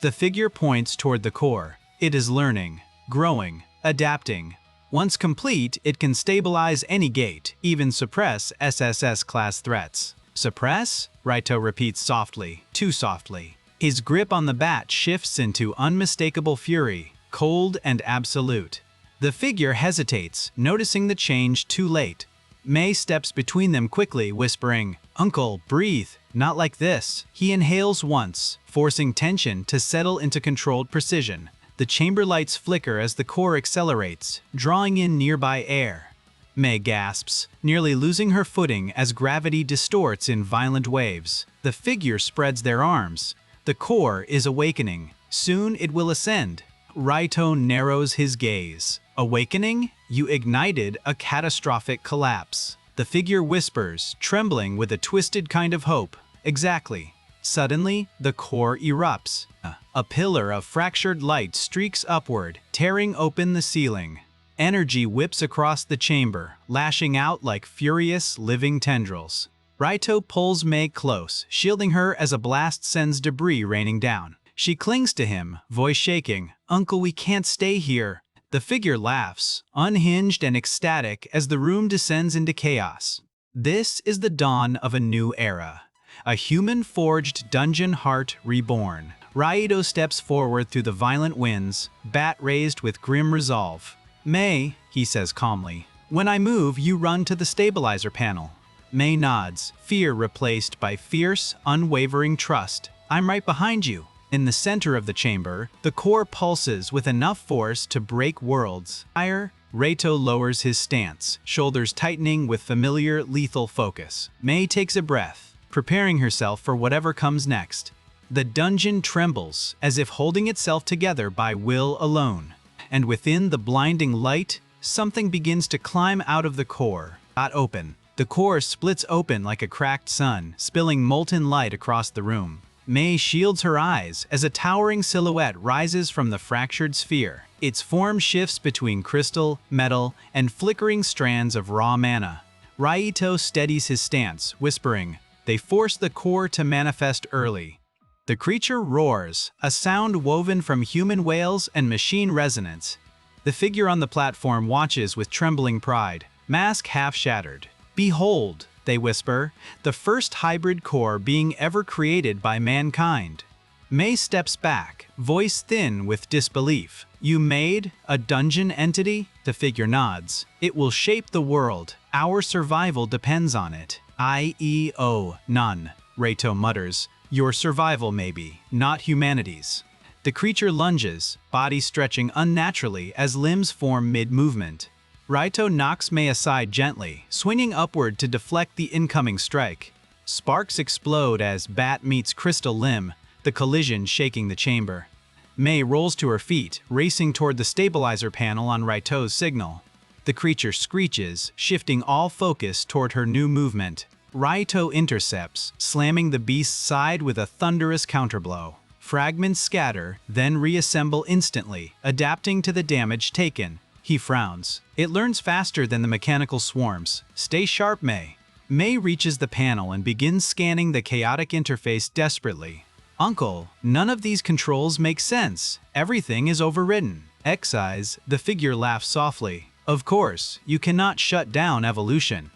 The figure points toward the core. It is learning, growing, adapting. Once complete, it can stabilize any gate, even suppress SSS-class threats. "Suppress?" Raito repeats softly, too softly. His grip on the bat shifts into unmistakable fury, cold and absolute. The figure hesitates, noticing the change too late. Mei steps between them quickly, whispering, "Uncle, breathe, not like this." He inhales once, forcing tension to settle into controlled precision. The chamber lights flicker as the core accelerates, drawing in nearby air. Mei gasps, nearly losing her footing as gravity distorts in violent waves. The figure spreads their arms. The core is awakening. Soon it will ascend. Raito narrows his gaze. "Awakening? You ignited a catastrophic collapse." The figure whispers, trembling with a twisted kind of hope. "Exactly." Suddenly, the core erupts. A pillar of fractured light streaks upward, tearing open the ceiling. Energy whips across the chamber, lashing out like furious, living tendrils. Raito pulls Mei close, shielding her as a blast sends debris raining down. She clings to him, voice shaking. "Uncle, we can't stay here." The figure laughs, unhinged and ecstatic as the room descends into chaos. This is the dawn of a new era. A human-forged dungeon heart reborn. Raito steps forward through the violent winds, bat raised with grim resolve. "Mei," he says calmly, "when I move, you run to the stabilizer panel." Mei nods, fear replaced by fierce, unwavering trust. "I'm right behind you." In the center of the chamber, the core pulses with enough force to break worlds. Higher, Raito lowers his stance, shoulders tightening with familiar, lethal focus. Mei takes a breath, preparing herself for whatever comes next. The dungeon trembles, as if holding itself together by will alone. And within the blinding light, something begins to climb out of the core. Open. The core splits open like a cracked sun, spilling molten light across the room. Mei shields her eyes as a towering silhouette rises from the fractured sphere. Its form shifts between crystal, metal, and flickering strands of raw mana. Raito steadies his stance, whispering, "They force the core to manifest early." The creature roars, a sound woven from human wails and machine resonance. The figure on the platform watches with trembling pride, mask half shattered. "Behold," they whisper, "the first hybrid core being ever created by mankind." Mei steps back, voice thin with disbelief. "You made a dungeon entity?" The figure nods. "It will shape the world. Our survival depends on it." None, Raito mutters. "Your survival maybe, not humanity's." The creature lunges, body stretching unnaturally as limbs form mid-movement. Raito knocks Mei aside gently, swinging upward to deflect the incoming strike. Sparks explode as bat meets crystal limb, the collision shaking the chamber. Mei rolls to her feet, racing toward the stabilizer panel on Raito's signal. The creature screeches, shifting all focus toward her new movement. Raito intercepts, slamming the beast's side with a thunderous counterblow. Fragments scatter, then reassemble instantly, adapting to the damage taken. He frowns. It learns faster than the mechanical swarms. Stay sharp, Mei. Mei reaches the panel and begins scanning the chaotic interface desperately. Uncle, none of these controls make sense. Everything is overridden. Excise, the figure laughs softly. Of course, you cannot shut down evolution.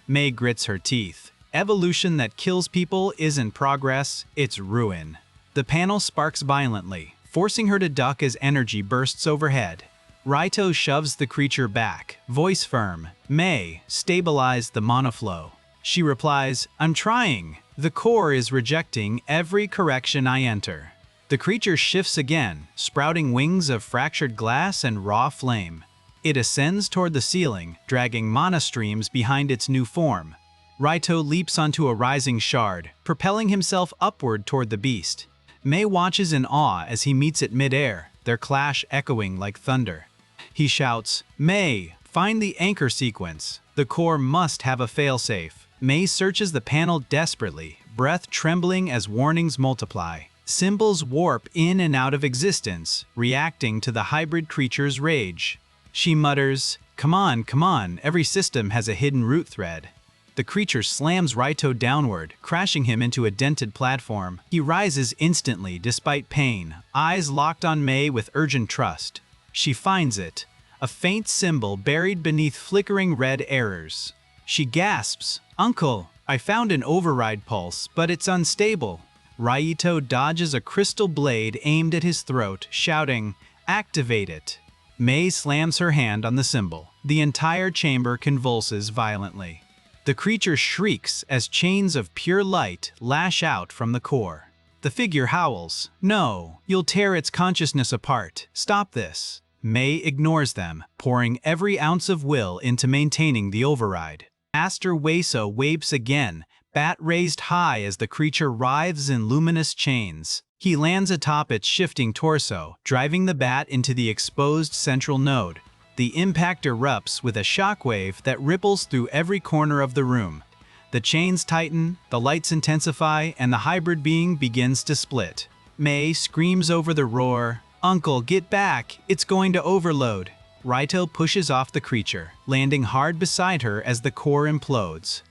Mei grits her teeth. Evolution that kills people isn't progress, it's ruin. The panel sparks violently, forcing her to duck as energy bursts overhead. Raito shoves the creature back, voice firm. Mei, stabilize the monoflow. She replies, I'm trying. The core is rejecting every correction I enter. The creature shifts again, sprouting wings of fractured glass and raw flame. It ascends toward the ceiling, dragging mana streams behind its new form. Raito leaps onto a rising shard, propelling himself upward toward the beast. Mei watches in awe as he meets it mid-air, their clash echoing like thunder. He shouts, Mei, find the anchor sequence. The core must have a failsafe. Mei searches the panel desperately, breath trembling as warnings multiply. Symbols warp in and out of existence, reacting to the hybrid creature's rage. She mutters, come on, every system has a hidden root thread. The creature slams Raito downward, crashing him into a dented platform. He rises instantly despite pain, eyes locked on Mei with urgent trust. She finds it, a faint symbol buried beneath flickering red errors. She gasps, Uncle, I found an override pulse, but it's unstable. Raito dodges a crystal blade aimed at his throat, shouting, activate it. Mei slams her hand on the symbol. The entire chamber convulses violently. The creature shrieks as chains of pure light lash out from the core. The figure howls, no, you'll tear its consciousness apart. Stop this. Mei ignores them, pouring every ounce of will into maintaining the override. Aster Weso waves again, bat raised high as the creature writhes in luminous chains. He lands atop its shifting torso, driving the bat into the exposed central node. The impact erupts with a shockwave that ripples through every corner of the room. The chains tighten, the lights intensify, and the hybrid being begins to split. Mei screams over the roar, Uncle, get back! It's going to overload! Raito pushes off the creature, landing hard beside her as the core implodes.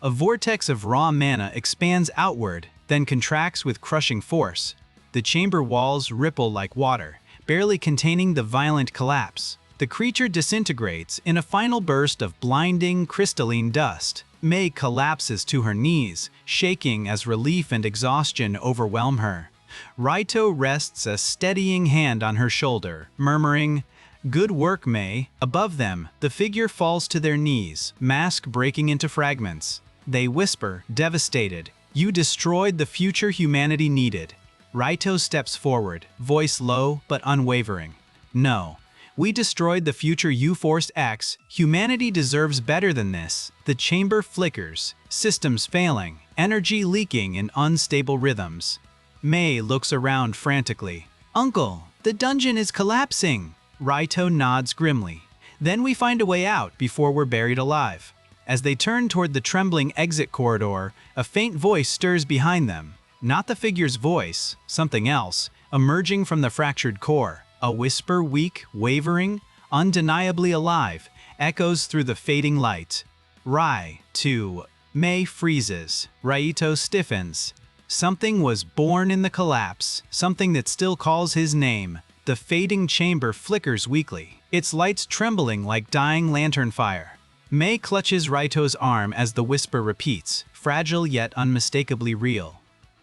A vortex of raw mana expands outward, then contracts with crushing force. The chamber walls ripple like water, barely containing the violent collapse. The creature disintegrates in a final burst of blinding, crystalline dust. Mei collapses to her knees, shaking as relief and exhaustion overwhelm her. Raito rests a steadying hand on her shoulder, murmuring, Good work, Mei. Above them, the figure falls to their knees, mask breaking into fragments. They whisper, devastated, You destroyed the future humanity needed. Raito steps forward, voice low but unwavering. No. We destroyed the future you forced X. Humanity deserves better than this. The chamber flickers, systems failing, energy leaking in unstable rhythms. Mei looks around frantically. Uncle, the dungeon is collapsing. Raito nods grimly. Then we find a way out before we're buried alive. As they turn toward the trembling exit corridor, a faint voice stirs behind them. Not the figure's voice, something else, emerging from the fractured core. A whisper, weak, wavering, undeniably alive, echoes through the fading light. Rai-to. Mei freezes. Raito stiffens. Something was born in the collapse, something that still calls his name. The fading chamber flickers weakly, its lights trembling like dying lantern fire. Mei clutches Raito's arm as the whisper repeats, fragile yet unmistakably real.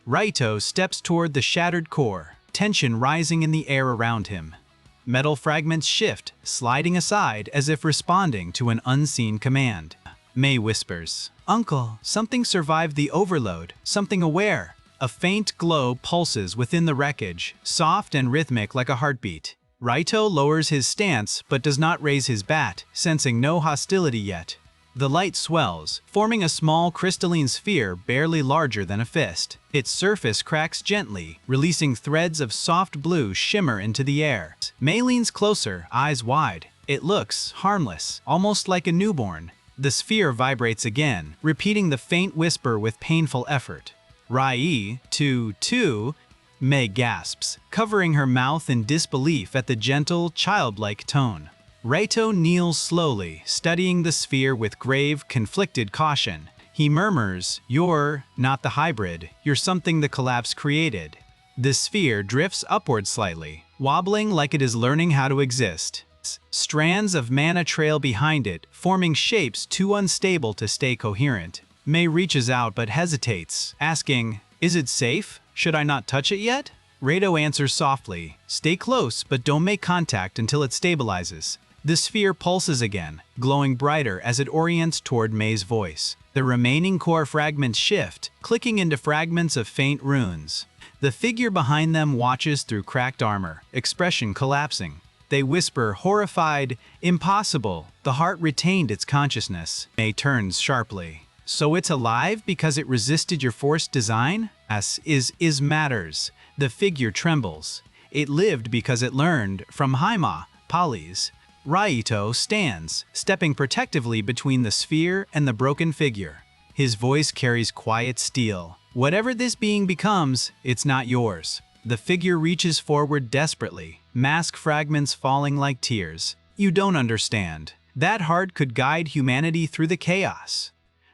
Raito steps toward the shattered core, tension rising in the air around him. Metal fragments shift, sliding aside as if responding to an unseen command. Mei whispers, Uncle, something survived the overload, something aware. A faint glow pulses within the wreckage, soft and rhythmic like a heartbeat. Raito lowers his stance but does not raise his bat, sensing no hostility yet. The light swells, forming a small crystalline sphere barely larger than a fist. Its surface cracks gently, releasing threads of soft blue shimmer into the air. Mei leans closer, eyes wide. It looks harmless, almost like a newborn. The sphere vibrates again, repeating the faint whisper with painful effort. Rai, two, Mei gasps, covering her mouth in disbelief at the gentle, childlike tone. Raito kneels slowly, studying the sphere with grave, conflicted caution. He murmurs, "You're not the hybrid, you're something the collapse created." The sphere drifts upward slightly, wobbling like it is learning how to exist. Strands of mana trail behind it, forming shapes too unstable to stay coherent. Mei reaches out but hesitates, asking, "Is it safe? Should I not touch it yet?" Raito answers softly, "Stay close, but don't make contact until it stabilizes." The sphere pulses again, glowing brighter as it orients toward Mei's voice. The remaining core fragments shift, clicking into fragments of faint runes. The figure behind them watches through cracked armor, expression collapsing. They whisper, horrified, "Impossible." The heart retained its consciousness. Mei turns sharply. "So it's alive because it resisted your forced design?" Is matters. The figure trembles. "It lived because it learned from Haima, Pali's." Raito stands, stepping protectively between the sphere and the broken figure. His voice carries quiet steel. "Whatever this being becomes, it's not yours." The figure reaches forward desperately, mask fragments falling like tears. "You don't understand. That heart could guide humanity through the chaos."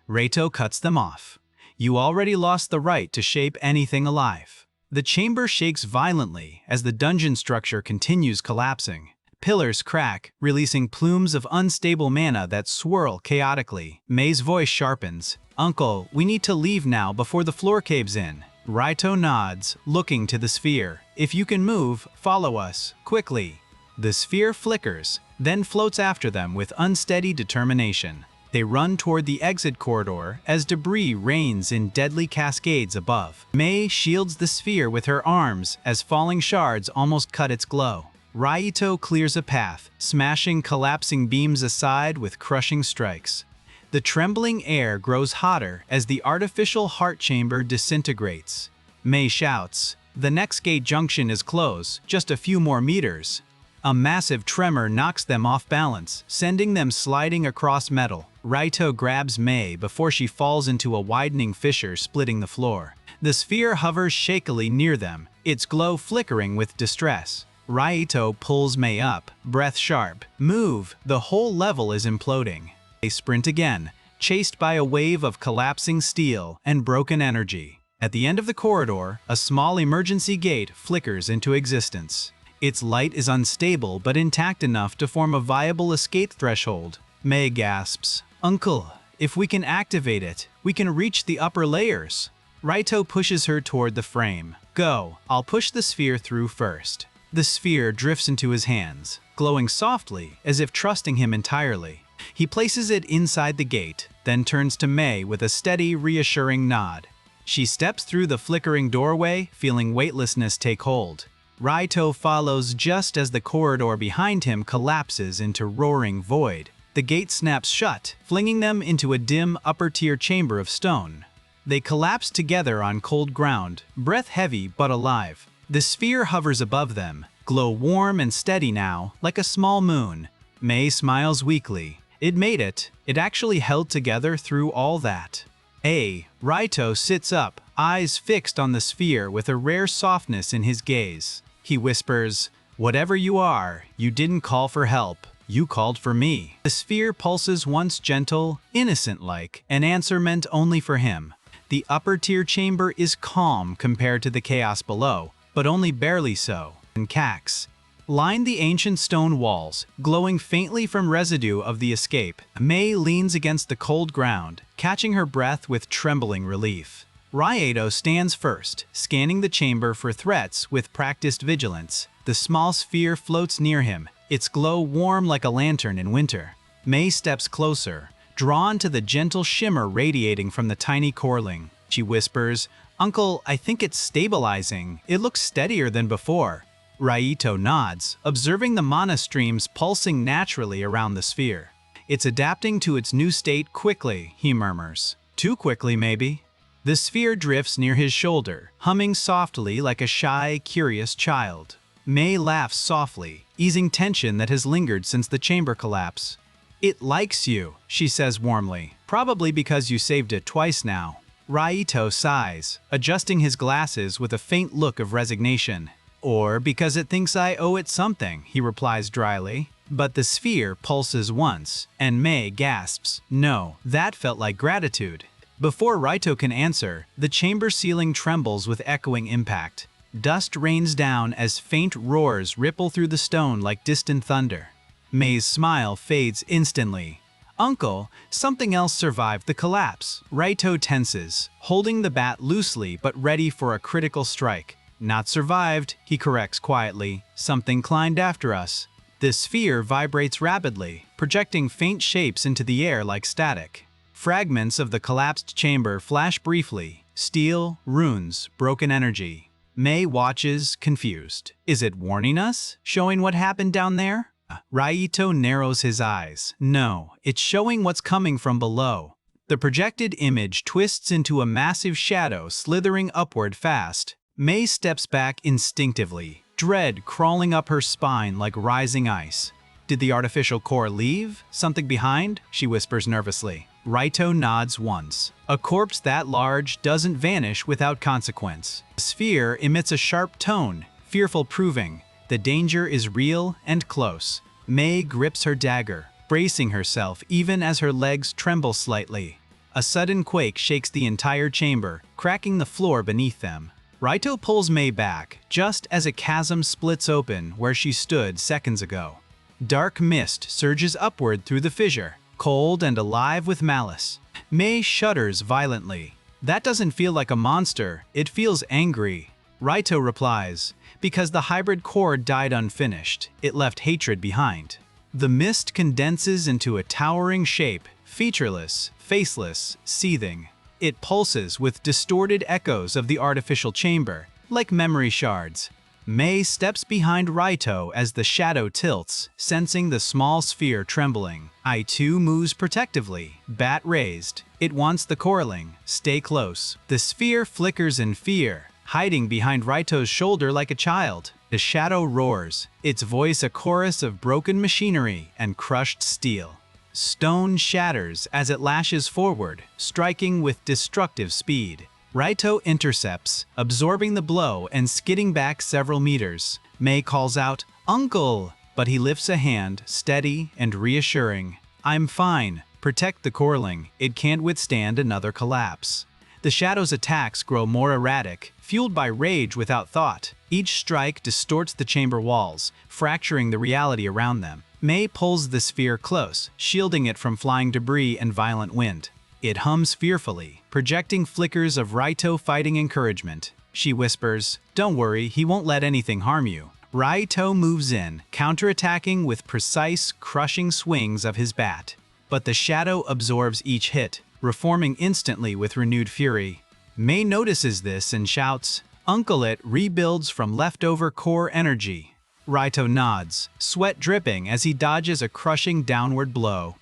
Raito cuts them off. "You already lost the right to shape anything alive." The chamber shakes violently as the dungeon structure continues collapsing. Pillars crack, releasing plumes of unstable mana that swirl chaotically. Mei's voice sharpens. "Uncle, we need to leave now before the floor caves in." Raito nods, looking to the sphere. "If you can move, follow us, quickly." The sphere flickers, then floats after them with unsteady determination. They run toward the exit corridor as debris rains in deadly cascades above. Mei shields the sphere with her arms as falling shards almost cut its glow. Raito clears a path, smashing collapsing beams aside with crushing strikes. The trembling air grows hotter as the artificial heart chamber disintegrates. Mei shouts, "The next gate junction is close, just a few more meters." A massive tremor knocks them off balance, sending them sliding across metal. Raito grabs Mei before she falls into a widening fissure splitting the floor. The sphere hovers shakily near them, its glow flickering with distress. Raito pulls Mei up, breath sharp. "Move, the whole level is imploding." They sprint again, chased by a wave of collapsing steel and broken energy. At the end of the corridor, a small emergency gate flickers into existence. Its light is unstable but intact enough to form a viable escape threshold. Mei gasps, "Uncle, if we can activate it, we can reach the upper layers." Raito pushes her toward the frame. "Go, I'll push the sphere through first." The sphere drifts into his hands, glowing softly as if trusting him entirely. He places it inside the gate, then turns to Mei with a steady, reassuring nod. She steps through the flickering doorway, feeling weightlessness take hold. Raito follows just as the corridor behind him collapses into roaring void. The gate snaps shut, flinging them into a dim upper-tier chamber of stone. They collapse together on cold ground, breath heavy but alive. The sphere hovers above them, glow warm and steady now, like a small moon. Mei smiles weakly. It made it. It actually held together through all that. Raito sits up, eyes fixed on the sphere with a rare softness in his gaze. He whispers, "Whatever you are, you didn't call for help. You called for me." The sphere pulses once gentle, innocent-like, an answer meant only for him. The upper-tier chamber is calm compared to the chaos below, but only barely so. And Cax line the ancient stone walls, glowing faintly from residue of the escape. Mei leans against the cold ground, catching her breath with trembling relief. Raito stands first, scanning the chamber for threats with practiced vigilance. The small sphere floats near him, its glow warm like a lantern in winter. Mei steps closer, drawn to the gentle shimmer radiating from the tiny coreling. She whispers, "Uncle, I think it's stabilizing. It looks steadier than before." Raito nods, observing the mana streams pulsing naturally around the sphere. It's adapting to its new state quickly, he murmurs. Too quickly, maybe. The sphere drifts near his shoulder, humming softly like a shy, curious child. Mei laughs softly, easing tension that has lingered since the chamber collapse. It likes you, she says warmly, probably because you saved it twice now. Raito sighs, adjusting his glasses with a faint look of resignation. Or because it thinks I owe it something, he replies dryly. But the sphere pulses once, and Mei gasps. No, that felt like gratitude. Before Raito can answer, the chamber ceiling trembles with echoing impact. Dust rains down as faint roars ripple through the stone like distant thunder. Mei's smile fades instantly. Uncle, something else survived the collapse. Raito tenses, holding the bat loosely but ready for a critical strike. Not survived, he corrects quietly. Something climbed after us. The sphere vibrates rapidly, projecting faint shapes into the air like static. Fragments of the collapsed chamber flash briefly. Steel, runes, broken energy. Mei watches, confused. Is it warning us? Showing what happened down there? Raito narrows his eyes. No, it's showing what's coming from below. The projected image twists into a massive shadow slithering upward fast. Mei steps back instinctively, dread crawling up her spine like rising ice. Did the artificial core leave? Something behind? She whispers nervously. Raito nods once. A corpse that large doesn't vanish without consequence. The sphere emits a sharp tone, fearful proving. The danger is real and close. Mei grips her dagger, bracing herself even as her legs tremble slightly. A sudden quake shakes the entire chamber, cracking the floor beneath them. Raito pulls Mei back, just as a chasm splits open where she stood seconds ago. Dark mist surges upward through the fissure, cold and alive with malice. Mei shudders violently. That doesn't feel like a monster, it feels angry. Raito replies, because the hybrid core died unfinished, it left hatred behind. The mist condenses into a towering shape, featureless, faceless, seething. It pulses with distorted echoes of the artificial chamber, like memory shards. Mei steps behind Raito as the shadow tilts, sensing the small sphere trembling. I2 moves protectively, bat raised. It wants the coraling. Stay close. The sphere flickers in fear, hiding behind Raito's shoulder like a child. The shadow roars, its voice a chorus of broken machinery and crushed steel. Stone shatters as it lashes forward, striking with destructive speed. Raito intercepts, absorbing the blow and skidding back several meters. Mei calls out, "Uncle!" But he lifts a hand, steady and reassuring. "I'm fine. Protect the coraling. It can't withstand another collapse." The shadow's attacks grow more erratic, fueled by rage without thought. Each strike distorts the chamber walls, fracturing the reality around them. Mei pulls the sphere close, shielding it from flying debris and violent wind. It hums fearfully, projecting flickers of Raito fighting encouragement. She whispers, "Don't worry, he won't let anything harm you." Raito moves in, counterattacking with precise, crushing swings of his bat. But the shadow absorbs each hit, reforming instantly with renewed fury. Mei notices this and shouts, "Uncle, it rebuilds from leftover core energy." Raito nods, sweat dripping as he dodges a crushing downward blow.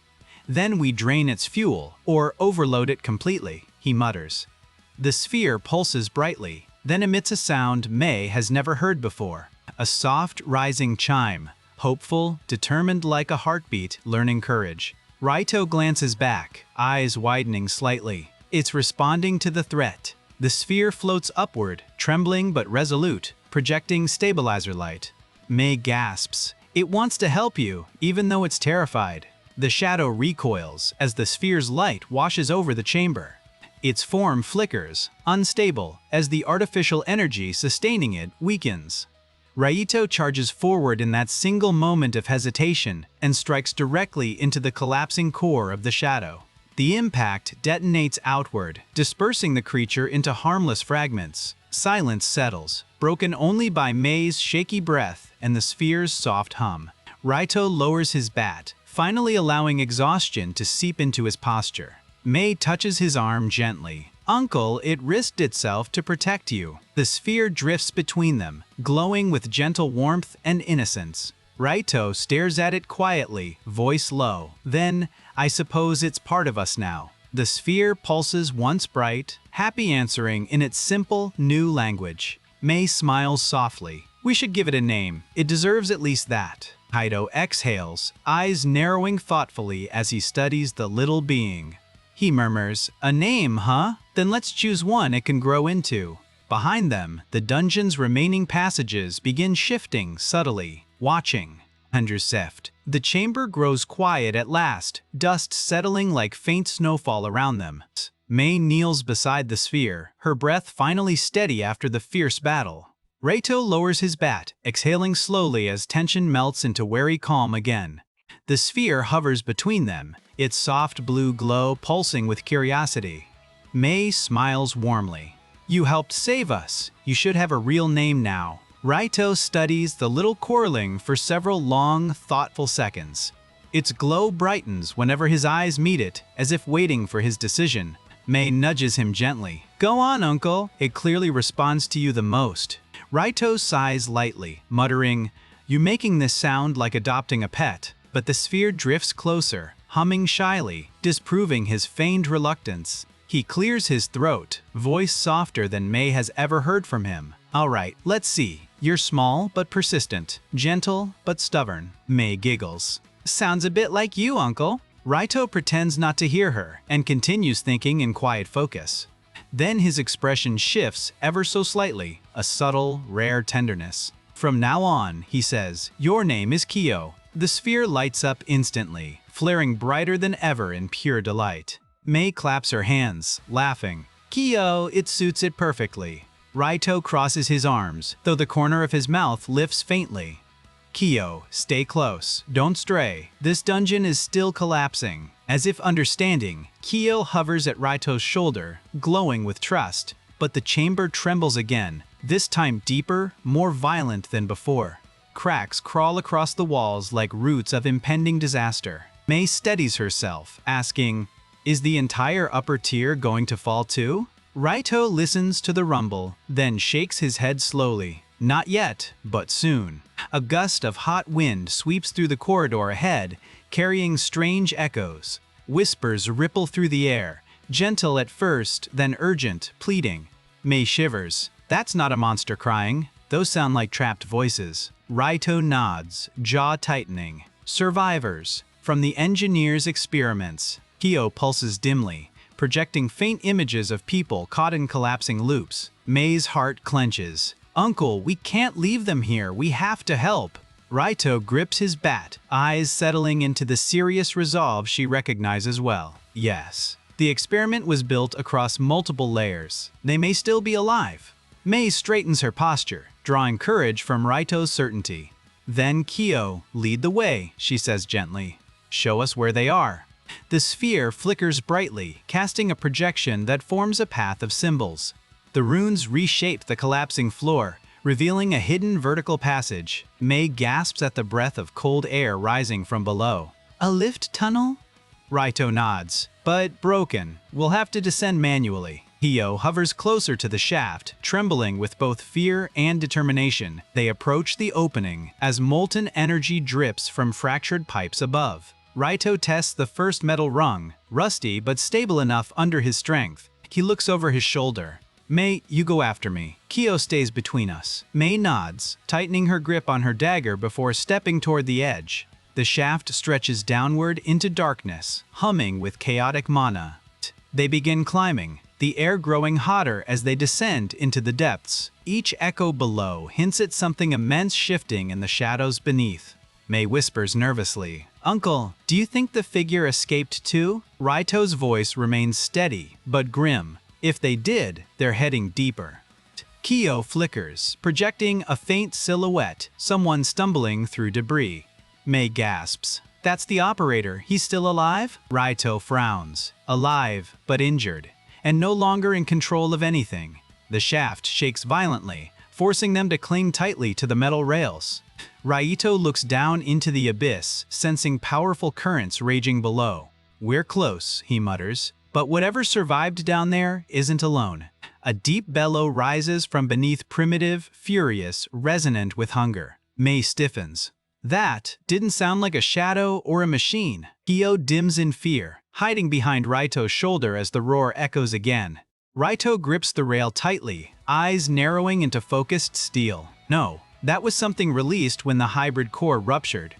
"Then we drain its fuel, or overload it completely," he mutters. The sphere pulses brightly, then emits a sound Mei has never heard before. A soft, rising chime, hopeful, determined like a heartbeat, learning courage. Raito glances back, eyes widening slightly. It's responding to the threat. The sphere floats upward, trembling but resolute, projecting stabilizer light. Mei gasps. It wants to help you, even though it's terrified. The shadow recoils as the sphere's light washes over the chamber. Its form flickers, unstable, as the artificial energy sustaining it weakens. Raito charges forward in that single moment of hesitation and strikes directly into the collapsing core of the shadow. The impact detonates outward, dispersing the creature into harmless fragments. Silence settles, broken only by Mei's shaky breath and the sphere's soft hum. Raito lowers his bat, finally allowing exhaustion to seep into his posture. Mei touches his arm gently. "Uncle, it risked itself to protect you." The sphere drifts between them, glowing with gentle warmth and innocence. Raito stares at it quietly, voice low. Then, I suppose it's part of us now. The sphere pulses once bright, happy answering in its simple, new language. Mei smiles softly. We should give it a name. It deserves at least that. Raito exhales, eyes narrowing thoughtfully as he studies the little being. He murmurs, a name, huh? Then let's choose one it can grow into. Behind them, the dungeon's remaining passages begin shifting subtly, watching. Undersift. The chamber grows quiet at last, dust settling like faint snowfall around them. Mei kneels beside the sphere, her breath finally steady after the fierce battle. Raito lowers his bat, exhaling slowly as tension melts into wary calm again. The sphere hovers between them, its soft blue glow pulsing with curiosity. Mei smiles warmly. You helped save us. You should have a real name now. Raito studies the little coralling for several long, thoughtful seconds. Its glow brightens whenever his eyes meet it, as if waiting for his decision. Mei nudges him gently. Go on, uncle. It clearly responds to you the most. Raito sighs lightly, muttering, You making this sound like adopting a pet. But the sphere drifts closer, humming shyly, disproving his feigned reluctance. He clears his throat, voice softer than Mei has ever heard from him. All right, let's see. You're small but persistent, gentle but stubborn. Mei giggles. Sounds a bit like you, uncle. Raito pretends not to hear her and continues thinking in quiet focus. Then his expression shifts ever so slightly, a subtle, rare tenderness. From now on, he says, your name is Kyo. The sphere lights up instantly, flaring brighter than ever in pure delight. Mei claps her hands, laughing. Kyo, it suits it perfectly. Raito crosses his arms, though the corner of his mouth lifts faintly. Kyo, stay close, don't stray. This dungeon is still collapsing. As if understanding, Kyo hovers at Raito's shoulder, glowing with trust. But the chamber trembles again, this time deeper, more violent than before. Cracks crawl across the walls like roots of impending disaster. Mei steadies herself, asking, Is the entire upper tier going to fall too? Raito listens to the rumble, then shakes his head slowly. Not yet, but soon. A gust of hot wind sweeps through the corridor ahead, carrying strange echoes. Whispers ripple through the air, gentle at first, then urgent, pleading. Mei shivers. That's not a monster crying. Those sound like trapped voices. Raito nods, jaw tightening. Survivors. From the engineer's experiments. Kyo pulses dimly, projecting faint images of people caught in collapsing loops. Mei's heart clenches. Uncle, we can't leave them here. We have to help. Raito grips his bat, eyes settling into the serious resolve she recognizes well. Yes. The experiment was built across multiple layers. They may still be alive. Mei straightens her posture, drawing courage from Raito's certainty. Then Kyo, lead the way, she says gently. Show us where they are. The sphere flickers brightly, casting a projection that forms a path of symbols. The runes reshape the collapsing floor, revealing a hidden vertical passage. Mei gasps at the breath of cold air rising from below. A lift tunnel? Raito nods. But broken. We'll have to descend manually. Kyo hovers closer to the shaft, trembling with both fear and determination. They approach the opening as molten energy drips from fractured pipes above. Raito tests the first metal rung, rusty but stable enough under his strength. He looks over his shoulder. Mei, you go after me. Kyo stays between us. Mei nods, tightening her grip on her dagger before stepping toward the edge. The shaft stretches downward into darkness, humming with chaotic mana. They begin climbing, the air growing hotter as they descend into the depths. Each echo below hints at something immense shifting in the shadows beneath. Mei whispers nervously, Uncle, do you think the figure escaped too? Raito's voice remains steady, but grim. If they did, they're heading deeper. Kyo flickers, projecting a faint silhouette, someone stumbling through debris. Mei gasps. That's the operator. He's still alive? Raito frowns. Alive, but injured, and no longer in control of anything. The shaft shakes violently, forcing them to cling tightly to the metal rails. Raito looks down into the abyss, sensing powerful currents raging below. We're close, he mutters. But whatever survived down there isn't alone. A deep bellow rises from beneath, primitive, furious, resonant with hunger. Mei stiffens. That didn't sound like a shadow or a machine. Kyo dims in fear, hiding behind Raito's shoulder as the roar echoes again. Raito grips the rail tightly, eyes narrowing into focused steel. No, that was something released when the hybrid core ruptured.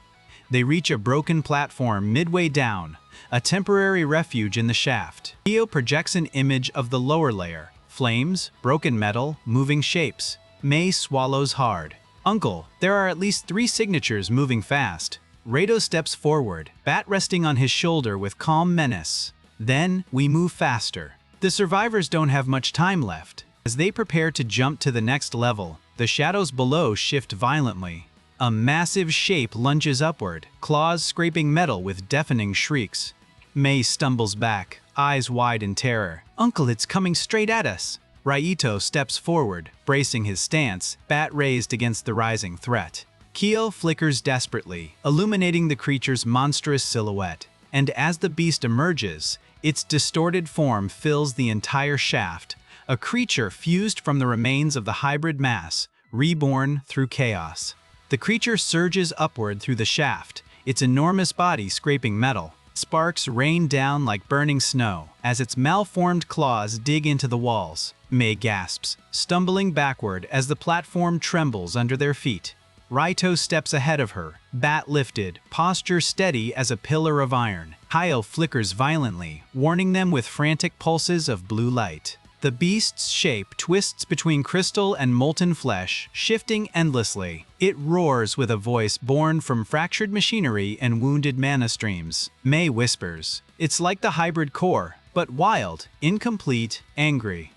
They reach a broken platform midway down, a temporary refuge in the shaft. Kyo projects an image of the lower layer. Flames, broken metal, moving shapes. Mei swallows hard. Uncle, there are at least 3 signatures moving fast. Raito steps forward, bat resting on his shoulder with calm menace. Then, we move faster. The survivors don't have much time left. As they prepare to jump to the next level, the shadows below shift violently. A massive shape lunges upward, claws scraping metal with deafening shrieks. Mei stumbles back, eyes wide in terror. Uncle, it's coming straight at us. Raito steps forward, bracing his stance, bat raised against the rising threat. Kyo flickers desperately, illuminating the creature's monstrous silhouette. And as the beast emerges, its distorted form fills the entire shaft, a creature fused from the remains of the hybrid mass, reborn through chaos. The creature surges upward through the shaft, its enormous body scraping metal. Sparks rain down like burning snow as its malformed claws dig into the walls. Mei gasps, stumbling backward as the platform trembles under their feet. Raito steps ahead of her, bat lifted, posture steady as a pillar of iron. Kyo flickers violently, warning them with frantic pulses of blue light. The beast's shape twists between crystal and molten flesh, shifting endlessly. It roars with a voice born from fractured machinery and wounded mana streams. Mei whispers, "It's like the hybrid core, but wild, incomplete, angry."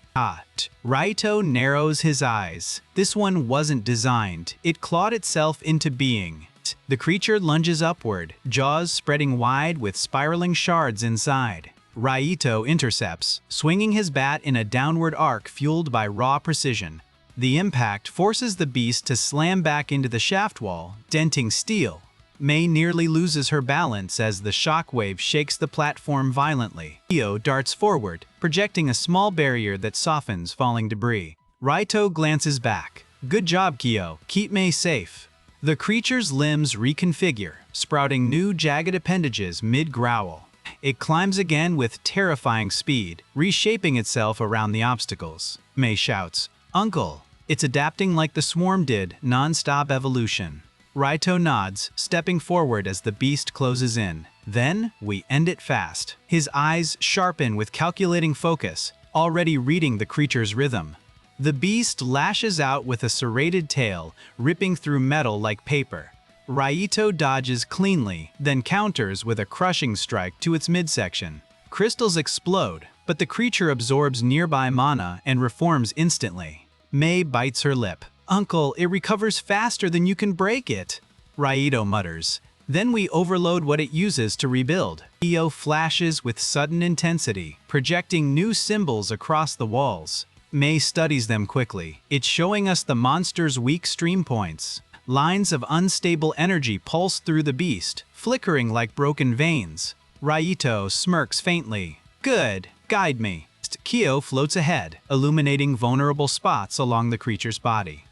Raito narrows his eyes. This one wasn't designed. It clawed itself into being. The creature lunges upward, jaws spreading wide with spiraling shards inside. Raito intercepts, swinging his bat in a downward arc fueled by raw precision. The impact forces the beast to slam back into the shaft wall, denting steel. Mei nearly loses her balance as the shockwave shakes the platform violently. Kyo darts forward, projecting a small barrier that softens falling debris. Raito glances back. "Good job, Kyo. Keep Mei safe." The creature's limbs reconfigure, sprouting new jagged appendages mid-growl. It climbs again with terrifying speed, reshaping itself around the obstacles. Mei shouts, "Uncle, it's adapting like the swarm did, non-stop evolution." Raito nods, stepping forward as the beast closes in. Then, we end it fast. His eyes sharpen with calculating focus, already reading the creature's rhythm. The beast lashes out with a serrated tail, ripping through metal like paper. Raito dodges cleanly, then counters with a crushing strike to its midsection. Crystals explode, but the creature absorbs nearby mana and reforms instantly. Mei bites her lip. "Uncle, it recovers faster than you can break it." Raito mutters. "Then we overload what it uses to rebuild." Kyo flashes with sudden intensity, projecting new symbols across the walls. Mei studies them quickly. It's showing us the monster's weak stream points. Lines of unstable energy pulse through the beast, flickering like broken veins. Raito smirks faintly. "Good, guide me." Kyo floats ahead, illuminating vulnerable spots along the creature's body.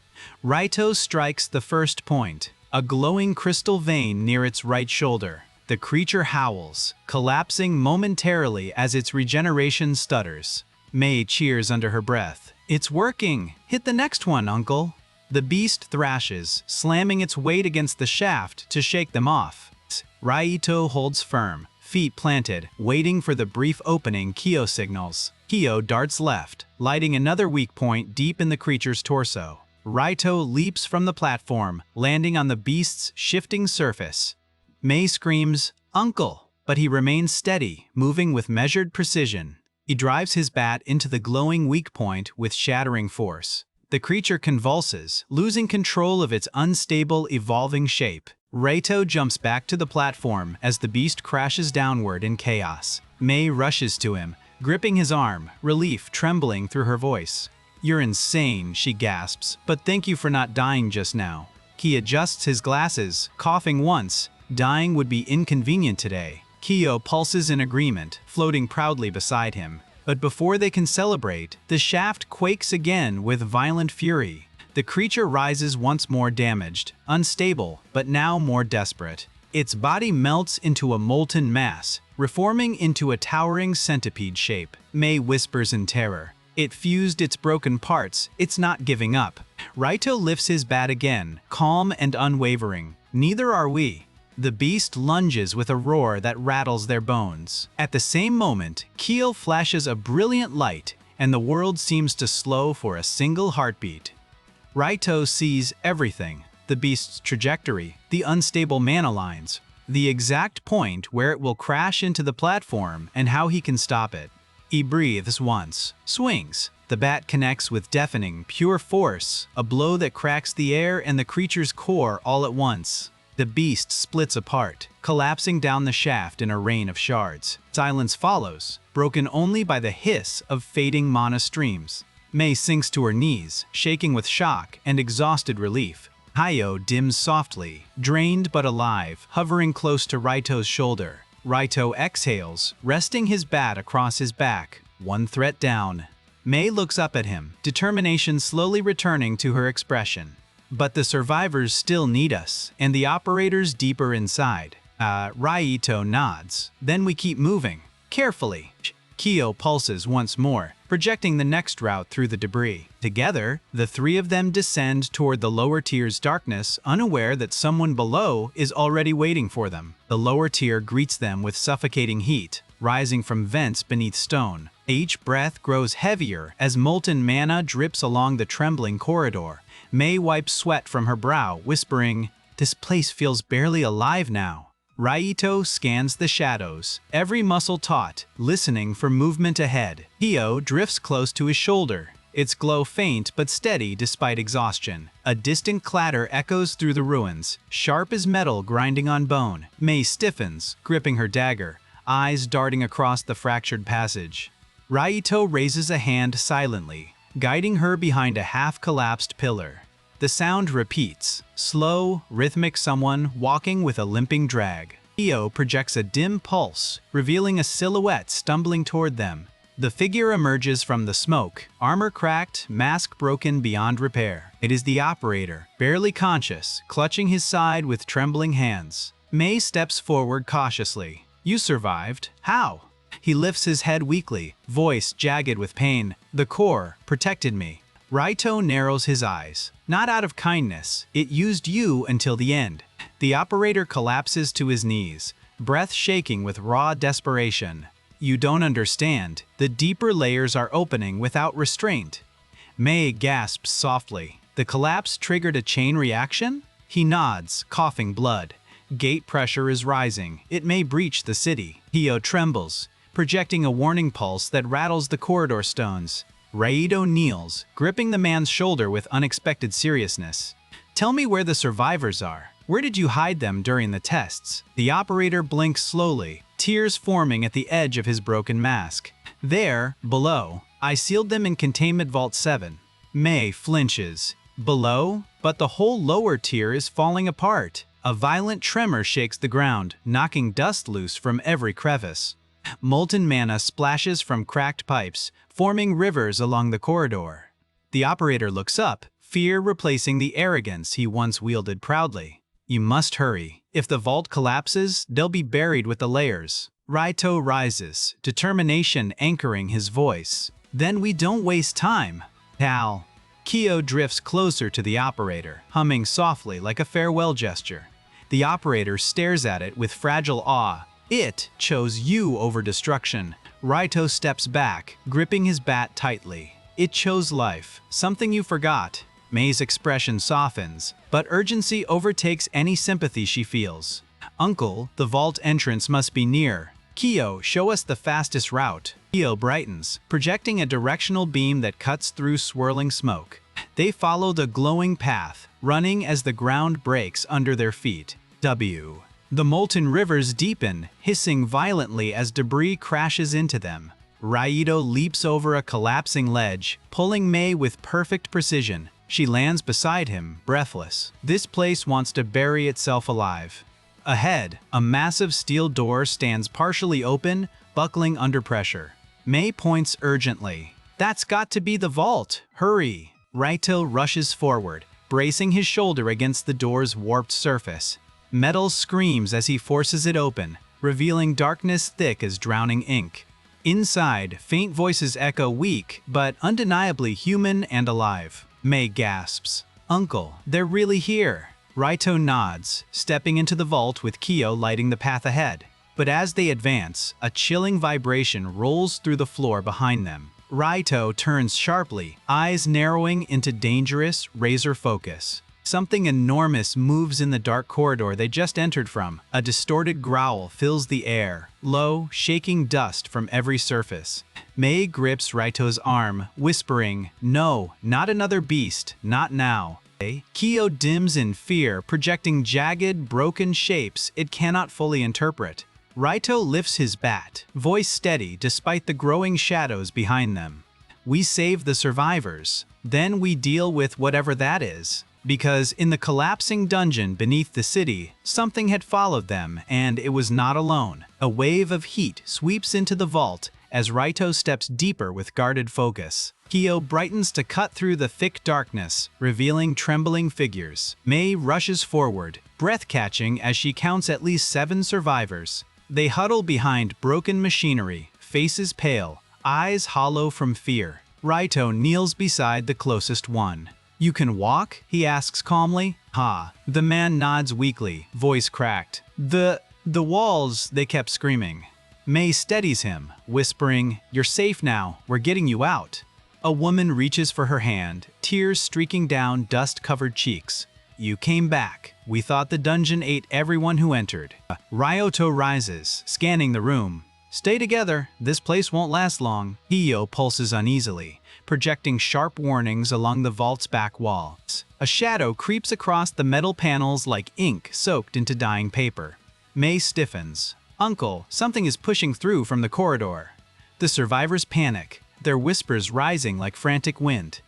Raito strikes the first point, a glowing crystal vein near its right shoulder. The creature howls, collapsing momentarily as its regeneration stutters. Mei cheers under her breath. "It's working! Hit the next one, Uncle!" The beast thrashes, slamming its weight against the shaft to shake them off. Raito holds firm, feet planted, waiting for the brief opening Kyo signals. Kyo darts left, lighting another weak point deep in the creature's torso. Raito leaps from the platform, landing on the beast's shifting surface. Mei screams, "Uncle!" but he remains steady, moving with measured precision. He drives his bat into the glowing weak point with shattering force. The creature convulses, losing control of its unstable, evolving shape. Raito jumps back to the platform as the beast crashes downward in chaos. Mei rushes to him, gripping his arm, relief trembling through her voice. "You're insane," she gasps, "but thank you for not dying just now." He adjusts his glasses, coughing once. Dying would be inconvenient today. Kyo pulses in agreement, floating proudly beside him. But before they can celebrate, the shaft quakes again with violent fury. The creature rises once more damaged, unstable, but now more desperate. Its body melts into a molten mass, reforming into a towering centipede shape. Mei whispers in terror. It fused its broken parts, it's not giving up. Raito lifts his bat again, calm and unwavering. Neither are we. The beast lunges with a roar that rattles their bones. At the same moment, Kyo flashes a brilliant light, and the world seems to slow for a single heartbeat. Raito sees everything: the beast's trajectory, the unstable mana lines, the exact point where it will crash into the platform, and how he can stop it. He breathes once, swings. The bat connects with deafening, pure force, a blow that cracks the air and the creature's core all at once. The beast splits apart, collapsing down the shaft in a rain of shards. Silence follows, broken only by the hiss of fading mana streams. Mei sinks to her knees, shaking with shock and exhausted relief. Hayo dims softly, drained but alive, hovering close to Raito's shoulder. Raito exhales, resting his bat across his back, one threat down. Mei looks up at him, determination slowly returning to her expression. But the survivors still need us, and the operators deeper inside. Raito nods. Then we keep moving. Carefully. Kyo pulses once more, projecting the next route through the debris. Together, the three of them descend toward the lower tier's darkness, unaware that someone below is already waiting for them. The lower tier greets them with suffocating heat, rising from vents beneath stone. Each breath grows heavier as molten mana drips along the trembling corridor. Mei wipes sweat from her brow, whispering, "This place feels barely alive now." Raito scans the shadows, every muscle taut, listening for movement ahead. Kyo drifts close to his shoulder, its glow faint but steady despite exhaustion. A distant clatter echoes through the ruins, sharp as metal grinding on bone. Mei stiffens, gripping her dagger, eyes darting across the fractured passage. Raito raises a hand silently, guiding her behind a half-collapsed pillar. The sound repeats, slow, rhythmic, someone walking with a limping drag. Kyo projects a dim pulse, revealing a silhouette stumbling toward them. The figure emerges from the smoke, armor cracked, mask broken beyond repair. It is the operator, barely conscious, clutching his side with trembling hands. Mei steps forward cautiously. "You survived. How?" He lifts his head weakly, voice jagged with pain. "The core protected me." Raito narrows his eyes. "Not out of kindness. It used you until the end." The operator collapses to his knees, breath shaking with raw desperation. "You don't understand. The deeper layers are opening without restraint." Mei gasps softly. "The collapse triggered a chain reaction?" He nods, coughing blood. "Gate pressure is rising. It may breach the city." Kyo trembles, projecting a warning pulse that rattles the corridor stones. Raito kneels, gripping the man's shoulder with unexpected seriousness. "Tell me where the survivors are. Where did you hide them during the tests?" The operator blinks slowly, tears forming at the edge of his broken mask. "There, below. I sealed them in Containment Vault 7. Mei flinches. "Below? But the whole lower tier is falling apart." A violent tremor shakes the ground, knocking dust loose from every crevice. Molten mana splashes from cracked pipes, forming rivers along the corridor. The operator looks up, fear replacing the arrogance he once wielded proudly. "You must hurry. If the vault collapses, they'll be buried with the layers." Raito rises, determination anchoring his voice. "Then we don't waste time." "Pal." Kyo drifts closer to the operator, humming softly like a farewell gesture. The operator stares at it with fragile awe. "It chose you over destruction." Raito steps back, gripping his bat tightly. "It chose life, something you forgot." Mei's expression softens, but urgency overtakes any sympathy she feels. "Uncle, the vault entrance must be near. Kyo, show us the fastest route." Kyo brightens, projecting a directional beam that cuts through swirling smoke. They follow the glowing path, running as the ground breaks under their feet. The molten rivers deepen, hissing violently as debris crashes into them. Raito leaps over a collapsing ledge, pulling Mei with perfect precision. She lands beside him, breathless. This place wants to bury itself alive. Ahead, a massive steel door stands partially open, buckling under pressure. Mei points urgently. "That's got to be the vault. Hurry!" Raito rushes forward, bracing his shoulder against the door's warped surface. Metal screams as he forces it open, revealing darkness thick as drowning ink. Inside, faint voices echo, weak, but undeniably human and alive. Mei gasps, "Uncle, they're really here." Raito nods, stepping into the vault with Kyo lighting the path ahead. But as they advance, a chilling vibration rolls through the floor behind them. Raito turns sharply, eyes narrowing into dangerous, razor focus. Something enormous moves in the dark corridor they just entered from. A distorted growl fills the air, low, shaking dust from every surface. Mei grips Raito's arm, whispering, "No, not another beast, not now." Kyo dims in fear, projecting jagged, broken shapes it cannot fully interpret. Raito lifts his bat, voice steady despite the growing shadows behind them. "We save the survivors, then we deal with whatever that is." Because in the collapsing dungeon beneath the city, something had followed them, and it was not alone. A wave of heat sweeps into the vault as Raito steps deeper with guarded focus. Kyo brightens to cut through the thick darkness, revealing trembling figures. Mei rushes forward, breath-catching as she counts at least 7 survivors. They huddle behind broken machinery, faces pale, eyes hollow from fear. Raito kneels beside the closest one. "You can walk?" he asks calmly. "Ha." The man nods weakly, voice cracked. The walls," they kept screaming. Mei steadies him, whispering, "You're safe now, we're getting you out." A woman reaches for her hand, tears streaking down dust-covered cheeks. "You came back. We thought the dungeon ate everyone who entered." Raito rises, scanning the room. "Stay together, this place won't last long." Kyo pulses uneasily, projecting sharp warnings along the vault's back walls. A shadow creeps across the metal panels like ink soaked into dying paper. Mei stiffens. "Uncle, something is pushing through from the corridor." The survivors panic, their whispers rising like frantic wind.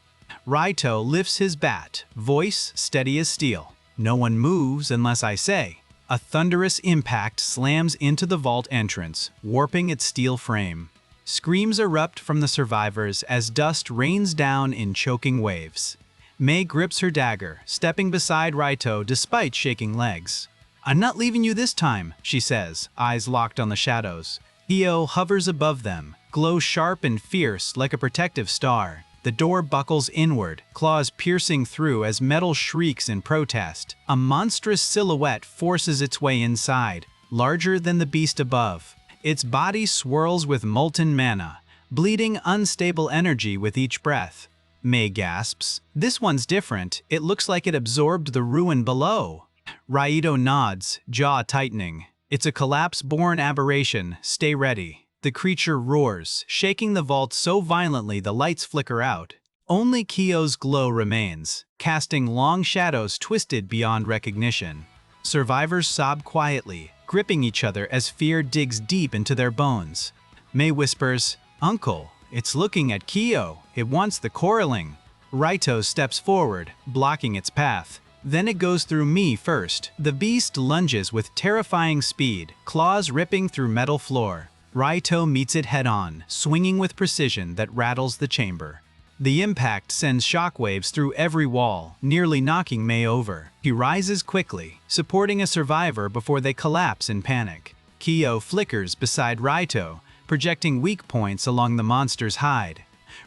Raito lifts his bat, voice steady as steel. "No one moves unless I say." A thunderous impact slams into the vault entrance, warping its steel frame. Screams erupt from the survivors as dust rains down in choking waves. Mei grips her dagger, stepping beside Raito despite shaking legs. "I'm not leaving you this time," she says, eyes locked on the shadows. Kyo hovers above them, glows sharp and fierce like a protective star. The door buckles inward, claws piercing through as metal shrieks in protest. A monstrous silhouette forces its way inside, larger than the beast above. Its body swirls with molten mana, bleeding unstable energy with each breath. Mei gasps, "This one's different. It looks like it absorbed the ruin below." Raito nods, jaw tightening. "It's a collapse-born aberration. Stay ready." The creature roars, shaking the vault so violently the lights flicker out. Only Kyo's glow remains, casting long shadows twisted beyond recognition. Survivors sob quietly, gripping each other as fear digs deep into their bones. Mei whispers, "Uncle, it's looking at Kyo. It wants the coraling." Raito steps forward, blocking its path. Then it goes through me first. The beast lunges with terrifying speed, claws ripping through metal floor. Raito meets it head-on, swinging with precision that rattles the chamber. The impact sends shockwaves through every wall, nearly knocking Mei over. He rises quickly, supporting a survivor before they collapse in panic. Kyo flickers beside Raito, projecting weak points along the monster's hide.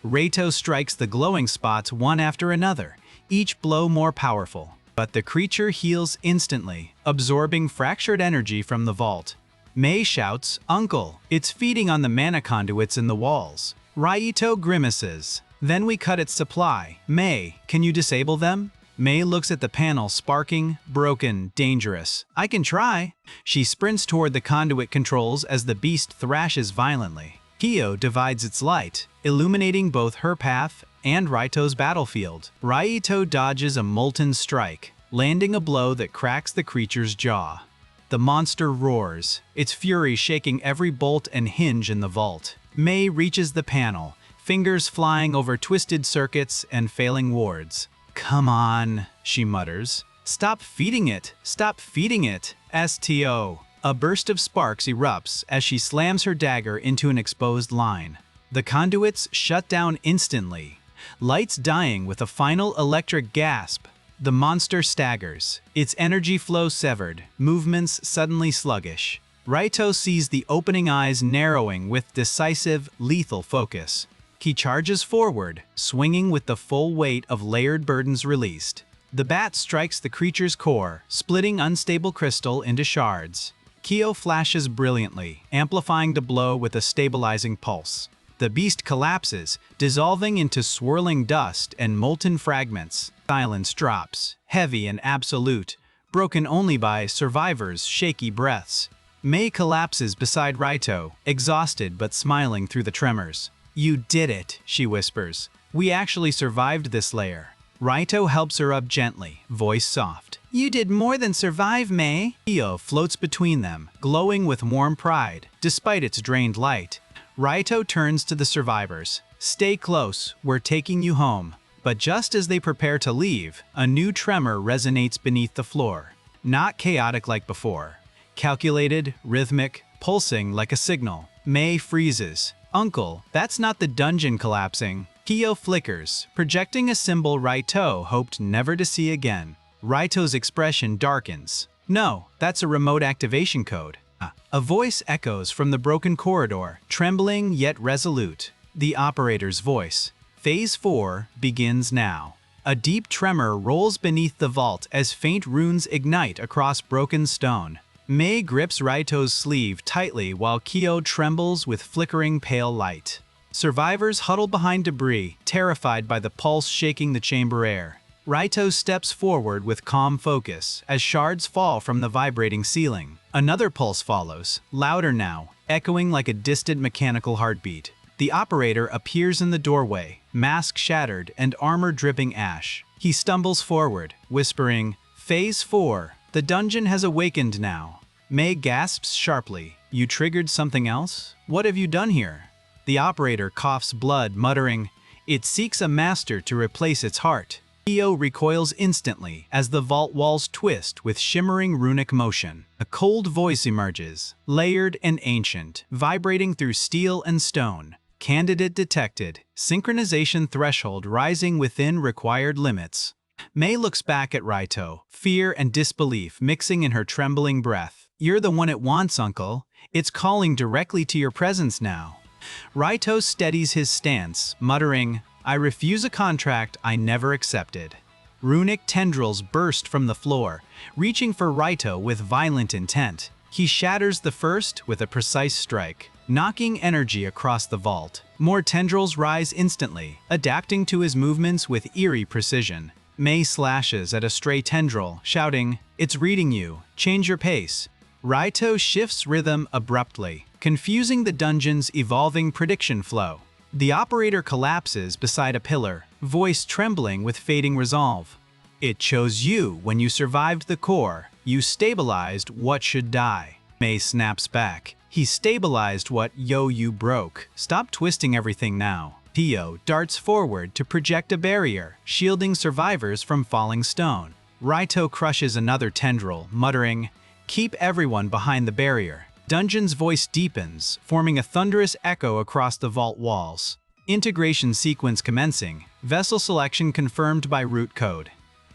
Raito strikes the glowing spots one after another, each blow more powerful. But the creature heals instantly, absorbing fractured energy from the vault. Mei shouts, "Uncle, it's feeding on the mana conduits in the walls." Raito grimaces. "Then we cut its supply. Mei, can you disable them?" Mei looks at the panel, sparking, broken, dangerous. "I can try." She sprints toward the conduit controls as the beast thrashes violently. Kyo divides its light, illuminating both her path and Raito's battlefield. Raito dodges a molten strike, landing a blow that cracks the creature's jaw. The monster roars, its fury shaking every bolt and hinge in the vault. Mei reaches the panel, fingers flying over twisted circuits and failing wards. "Come on," she mutters. "Stop feeding it! Stop feeding it! STO!" A burst of sparks erupts as she slams her dagger into an exposed line. The conduits shut down instantly. lights dying with a final electric gasp. The monster staggers, its energy flow severed, movements suddenly sluggish. Raito sees the opening eyes narrowing with decisive, lethal focus. He charges forward, swinging with the full weight of layered burdens released. The bat strikes the creature's core, splitting unstable crystal into shards. Kyo flashes brilliantly, amplifying the blow with a stabilizing pulse. The beast collapses, dissolving into swirling dust and molten fragments. Silence drops, heavy and absolute, broken only by survivors' shaky breaths. Mei collapses beside Raito, exhausted but smiling through the tremors. "You did it," she whispers. "We actually survived this layer." Raito helps her up gently, voice soft. "You did more than survive, Mei." Kyo floats between them, glowing with warm pride, despite its drained light. Raito turns to the survivors. "Stay close, we're taking you home." But just as they prepare to leave, a new tremor resonates beneath the floor. Not chaotic like before. Calculated, rhythmic, pulsing like a signal. Mei freezes. "Uncle, that's not the dungeon collapsing." Kyo flickers, projecting a symbol Raito hoped never to see again. Raito's expression darkens. "No, that's a remote activation code." A voice echoes from the broken corridor, trembling yet resolute. The operator's voice. Phase 4 begins now. A deep tremor rolls beneath the vault as faint runes ignite across broken stone. Mei grips Raito's sleeve tightly while Kyo trembles with flickering pale light. Survivors huddle behind debris, terrified by the pulse shaking the chamber air. Raito steps forward with calm focus as shards fall from the vibrating ceiling. Another pulse follows, louder now, echoing like a distant mechanical heartbeat. The operator appears in the doorway, mask shattered and armor dripping ash. He stumbles forward, whispering, "Phase 4, the dungeon has awakened now." Mei gasps sharply. "You triggered something else? What have you done here?" The operator coughs blood, muttering, "It seeks a master to replace its heart." Kyo recoils instantly as the vault walls twist with shimmering runic motion. A cold voice emerges, layered and ancient, vibrating through steel and stone. Candidate detected, synchronization threshold rising within required limits. Mei looks back at Raito, fear and disbelief mixing in her trembling breath. "You're the one it wants, uncle. It's calling directly to your presence now." Raito steadies his stance, muttering, "I refuse a contract I never accepted." Runic tendrils burst from the floor, reaching for Raito with violent intent. He shatters the first with a precise strike, knocking energy across the vault. More tendrils rise instantly, adapting to his movements with eerie precision. Mei slashes at a stray tendril, shouting, "It's reading you. Change your pace." Raito shifts rhythm abruptly, confusing the dungeon's evolving prediction flow. The operator collapses beside a pillar, voice trembling with fading resolve. "It chose you when you survived the core. You stabilized what should die." Mei snaps back. "He stabilized what you broke. Stop twisting everything now." Kyo darts forward to project a barrier, shielding survivors from falling stone. Raito crushes another tendril, muttering, "Keep everyone behind the barrier." Dungeon's voice deepens, forming a thunderous echo across the vault walls. Integration sequence commencing, vessel selection confirmed by root code.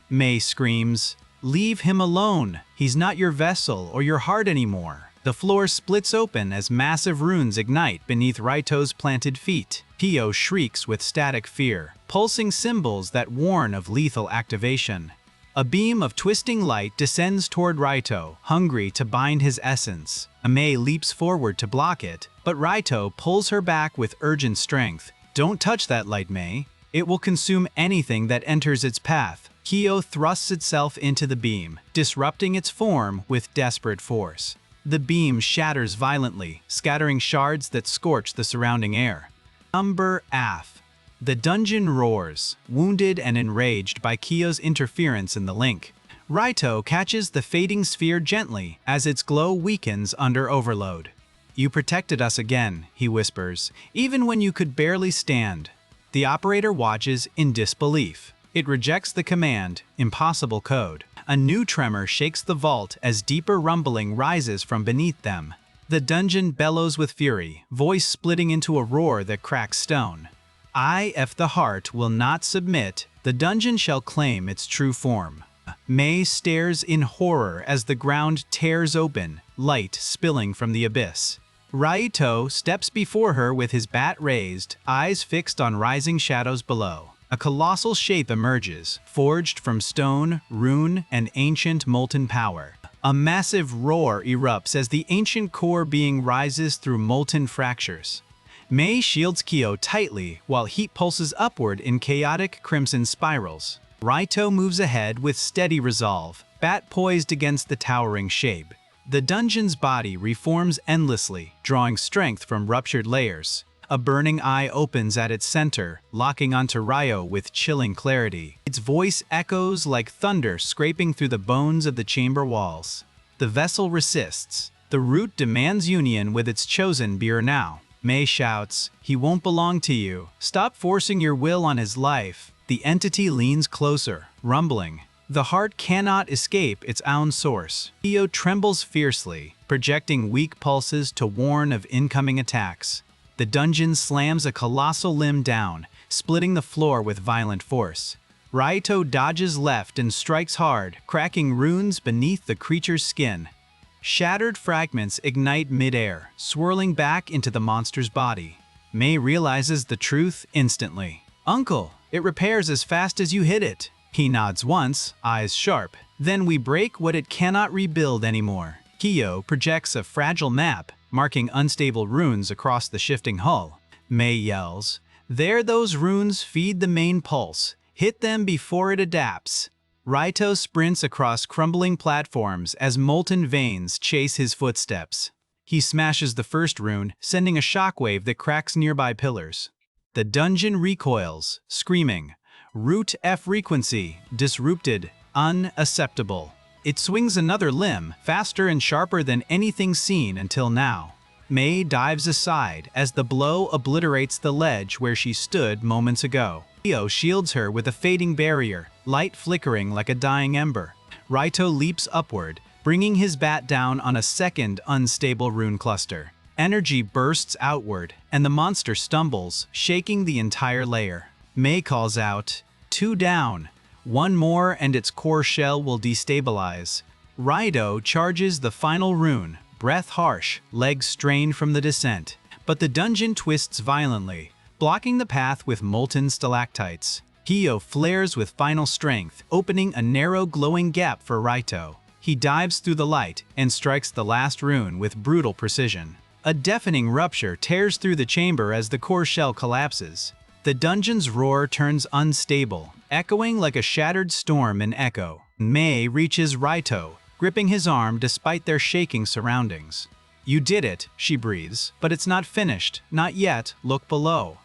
Mei screams, "Leave him alone! He's not your vessel or your heart anymore." The floor splits open as massive runes ignite beneath Raito's planted feet. Kyo shrieks with static fear, pulsing symbols that warn of lethal activation. A beam of twisting light descends toward Raito, hungry to bind his essence. Mei leaps forward to block it, but Raito pulls her back with urgent strength. "Don't touch that light, Mei. It will consume anything that enters its path." Kyo thrusts itself into the beam, disrupting its form with desperate force. The beam shatters violently, scattering shards that scorch the surrounding air. Number F. The dungeon roars, wounded and enraged by Kyo's interference in the link. Raito catches the fading sphere gently as its glow weakens under overload. "You protected us again," he whispers, "even when you could barely stand." The operator watches in disbelief. It rejects the command, impossible code. A new tremor shakes the vault as deeper rumbling rises from beneath them. The dungeon bellows with fury, voice splitting into a roar that cracks stone. If the heart will not submit, the dungeon shall claim its true form. Mei stares in horror as the ground tears open, light spilling from the abyss. Raito steps before her with his bat raised, eyes fixed on rising shadows below. A colossal shape emerges, forged from stone, rune, and ancient molten power. A massive roar erupts as the ancient core being rises through molten fractures. Mei shields Kyo tightly while heat pulses upward in chaotic crimson spirals. Raito moves ahead with steady resolve, bat poised against the towering shape. The dungeon's body reforms endlessly, drawing strength from ruptured layers. A burning eye opens at its center, locking onto Ryo with chilling clarity. Its voice echoes like thunder scraping through the bones of the chamber walls. The vessel resists. The root demands union with its chosen beer now. Mei shouts, "He won't belong to you. Stop forcing your will on his life." The entity leans closer, rumbling. The heart cannot escape its own source. Kyo trembles fiercely, projecting weak pulses to warn of incoming attacks. The dungeon slams a colossal limb down, splitting the floor with violent force. Raito dodges left and strikes hard, cracking runes beneath the creature's skin. Shattered fragments ignite midair, swirling back into the monster's body. Mei realizes the truth instantly. "Uncle, it repairs as fast as you hit it." He nods once, eyes sharp. "Then we break what it cannot rebuild anymore." Kyo projects a fragile map, marking unstable runes across the shifting hull. Mei yells, "There those runes feed the main pulse. Hit them before it adapts." Raito sprints across crumbling platforms as molten veins chase his footsteps. He smashes the first rune, sending a shockwave that cracks nearby pillars. The dungeon recoils, screaming, "Root F frequency, disrupted, unacceptable." It swings another limb, faster and sharper than anything seen until now. Mei dives aside as the blow obliterates the ledge where she stood moments ago. Kyo shields her with a fading barrier, light flickering like a dying ember. Raito leaps upward, bringing his bat down on a second unstable rune cluster. Energy bursts outward, and the monster stumbles, shaking the entire layer. Mei calls out, "Two down. One more and its core shell will destabilize." Raito charges the final rune, breath harsh, legs strained from the descent. But the dungeon twists violently, blocking the path with molten stalactites. Kyo flares with final strength, opening a narrow glowing gap for Raito. He dives through the light and strikes the last rune with brutal precision. A deafening rupture tears through the chamber as the core shell collapses. The dungeon's roar turns unstable, echoing like a shattered storm in echo. Mei reaches Raito, gripping his arm despite their shaking surroundings. "You did it," she breathes, "but it's not finished. Not yet. Look below."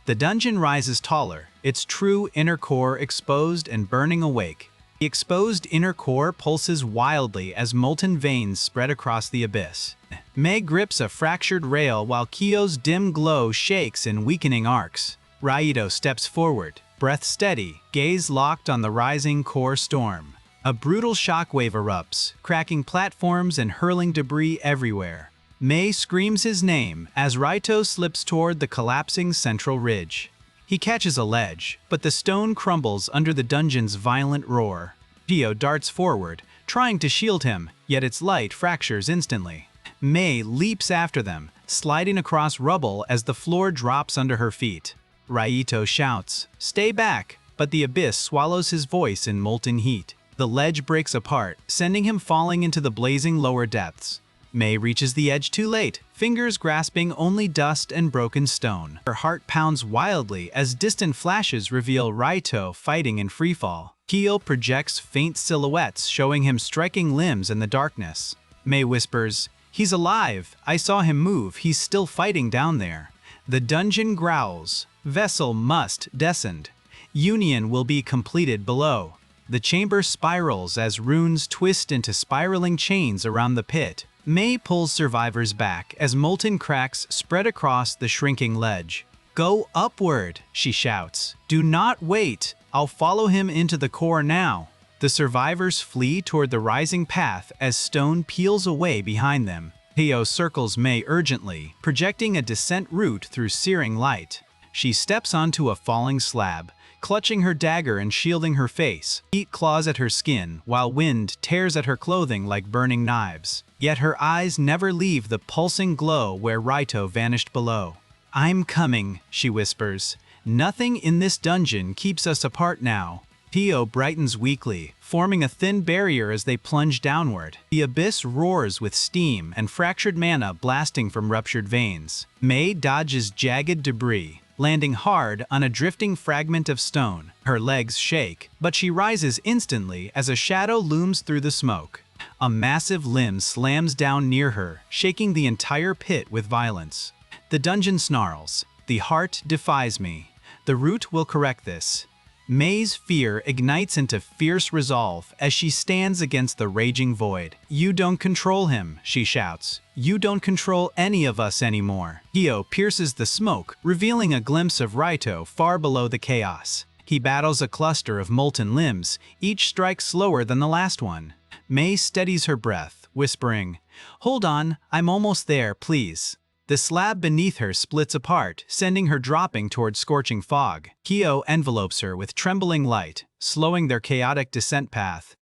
The dungeon rises taller, its true inner core exposed and burning awake. The exposed inner core pulses wildly as molten veins spread across the abyss. Mei grips a fractured rail while Kyo's dim glow shakes in weakening arcs. Raito steps forward, breath steady, gaze locked on the rising core storm. A brutal shockwave erupts, cracking platforms and hurling debris everywhere. Mei screams his name as Raito slips toward the collapsing central ridge. He catches a ledge, but the stone crumbles under the dungeon's violent roar. Kyo darts forward, trying to shield him, yet its light fractures instantly. Mei leaps after them, sliding across rubble as the floor drops under her feet. Raito shouts, "Stay back," but the abyss swallows his voice in molten heat. The ledge breaks apart, sending him falling into the blazing lower depths. Mei reaches the edge too late, fingers grasping only dust and broken stone. Her heart pounds wildly as distant flashes reveal Raito fighting in freefall. Kyo projects faint silhouettes showing him striking limbs in the darkness. Mei whispers, "He's alive. I saw him move. He's still fighting down there." The dungeon growls. Vessel must descend. Union will be completed below. The chamber spirals as runes twist into spiraling chains around the pit. Mei pulls survivors back as molten cracks spread across the shrinking ledge. "Go upward," she shouts. "Do not wait. I'll follow him into the core now." The survivors flee toward the rising path as stone peels away behind them. Kyo circles Mei urgently, projecting a descent route through searing light. She steps onto a falling slab, clutching her dagger and shielding her face. Heat claws at her skin, while wind tears at her clothing like burning knives. Yet her eyes never leave the pulsing glow where Raito vanished below. "I'm coming," she whispers. "Nothing in this dungeon keeps us apart now." Pio brightens weakly, forming a thin barrier as they plunge downward. The abyss roars with steam and fractured mana blasting from ruptured veins. Mei dodges jagged debris, landing hard on a drifting fragment of stone. Her legs shake, but she rises instantly as a shadow looms through the smoke. A massive limb slams down near her, shaking the entire pit with violence. The dungeon snarls. "The heart defies me. The root will correct this." Mei's fear ignites into fierce resolve as she stands against the raging void. "You don't control him," she shouts. "You don't control any of us anymore." Hio pierces the smoke, revealing a glimpse of Raito far below the chaos. He battles a cluster of molten limbs, each strike slower than the last one. Mei steadies her breath, whispering, "Hold on, I'm almost there, please." The slab beneath her splits apart, sending her dropping toward scorching fog. Hio envelopes her with trembling light, slowing their chaotic descent path.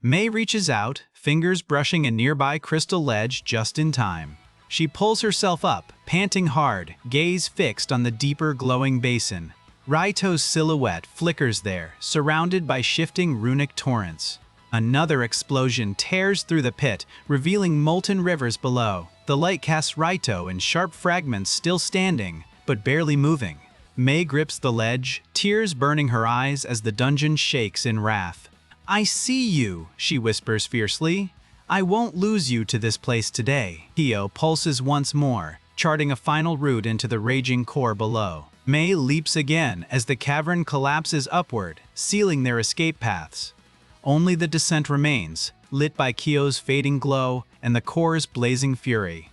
Mei reaches out, fingers brushing a nearby crystal ledge just in time. She pulls herself up, panting hard, gaze fixed on the deeper glowing basin. Raito's silhouette flickers there, surrounded by shifting runic torrents. Another explosion tears through the pit, revealing molten rivers below. The light casts Raito in sharp fragments, still standing, but barely moving. Mei grips the ledge, tears burning her eyes as the dungeon shakes in wrath. "I see you," she whispers fiercely. "I won't lose you to this place today." Hio pulses once more, charting a final route into the raging core below. Mei leaps again as the cavern collapses upward, sealing their escape paths. Only the descent remains, lit by Kyo's fading glow and the core's blazing fury.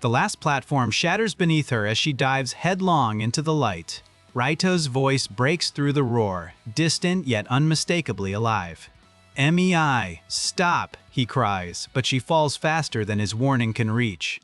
The last platform shatters beneath her as she dives headlong into the light. Raito's voice breaks through the roar, distant yet unmistakably alive. "Mei, stop," he cries, but she falls faster than his warning can reach.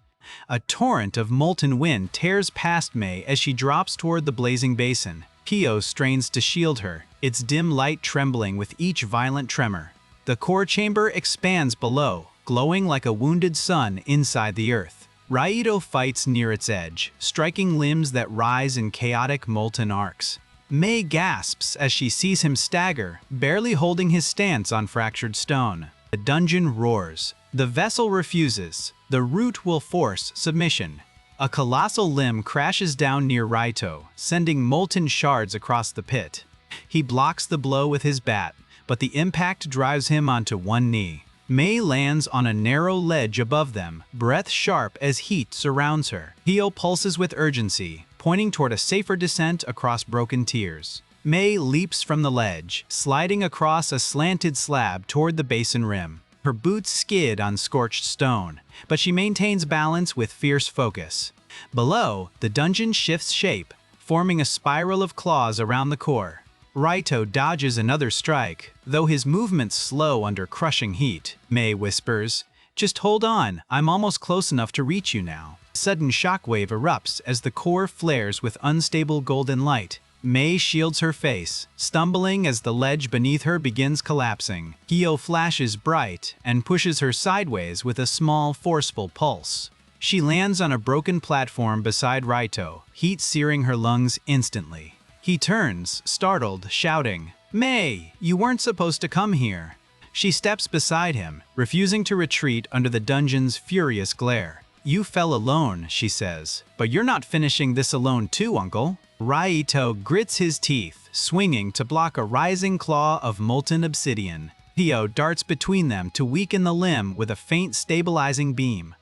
A torrent of molten wind tears past Mei as she drops toward the blazing basin. Hio strains to shield her, its dim light trembling with each violent tremor. The core chamber expands below, glowing like a wounded sun inside the earth. Raito fights near its edge, striking limbs that rise in chaotic molten arcs. Mei gasps as she sees him stagger, barely holding his stance on fractured stone. The dungeon roars. The vessel refuses. The root will force submission. A colossal limb crashes down near Raito, sending molten shards across the pit. He blocks the blow with his bat, but the impact drives him onto one knee. Mei lands on a narrow ledge above them, breath sharp as heat surrounds her. Hio pulses with urgency, pointing toward a safer descent across broken tiers. Mei leaps from the ledge, sliding across a slanted slab toward the basin rim. Her boots skid on scorched stone, but she maintains balance with fierce focus. Below, the dungeon shifts shape, forming a spiral of claws around the core. Raito dodges another strike, though his movements slow under crushing heat. Mei whispers, "Just hold on, I'm almost close enough to reach you now." A sudden shockwave erupts as the core flares with unstable golden light. Mei shields her face, stumbling as the ledge beneath her begins collapsing. Hio flashes bright and pushes her sideways with a small, forceful pulse. She lands on a broken platform beside Raito, heat searing her lungs instantly. He turns, startled, shouting, "Mei, you weren't supposed to come here." She steps beside him, refusing to retreat under the dungeon's furious glare. "You fell alone," she says, "but you're not finishing this alone too, uncle." Raito grits his teeth, swinging to block a rising claw of molten obsidian. Hio darts between them to weaken the limb with a faint stabilizing beam.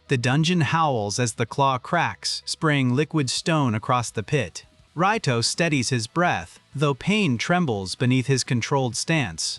The dungeon howls as the claw cracks, spraying liquid stone across the pit. Raito steadies his breath, though pain trembles beneath his controlled stance.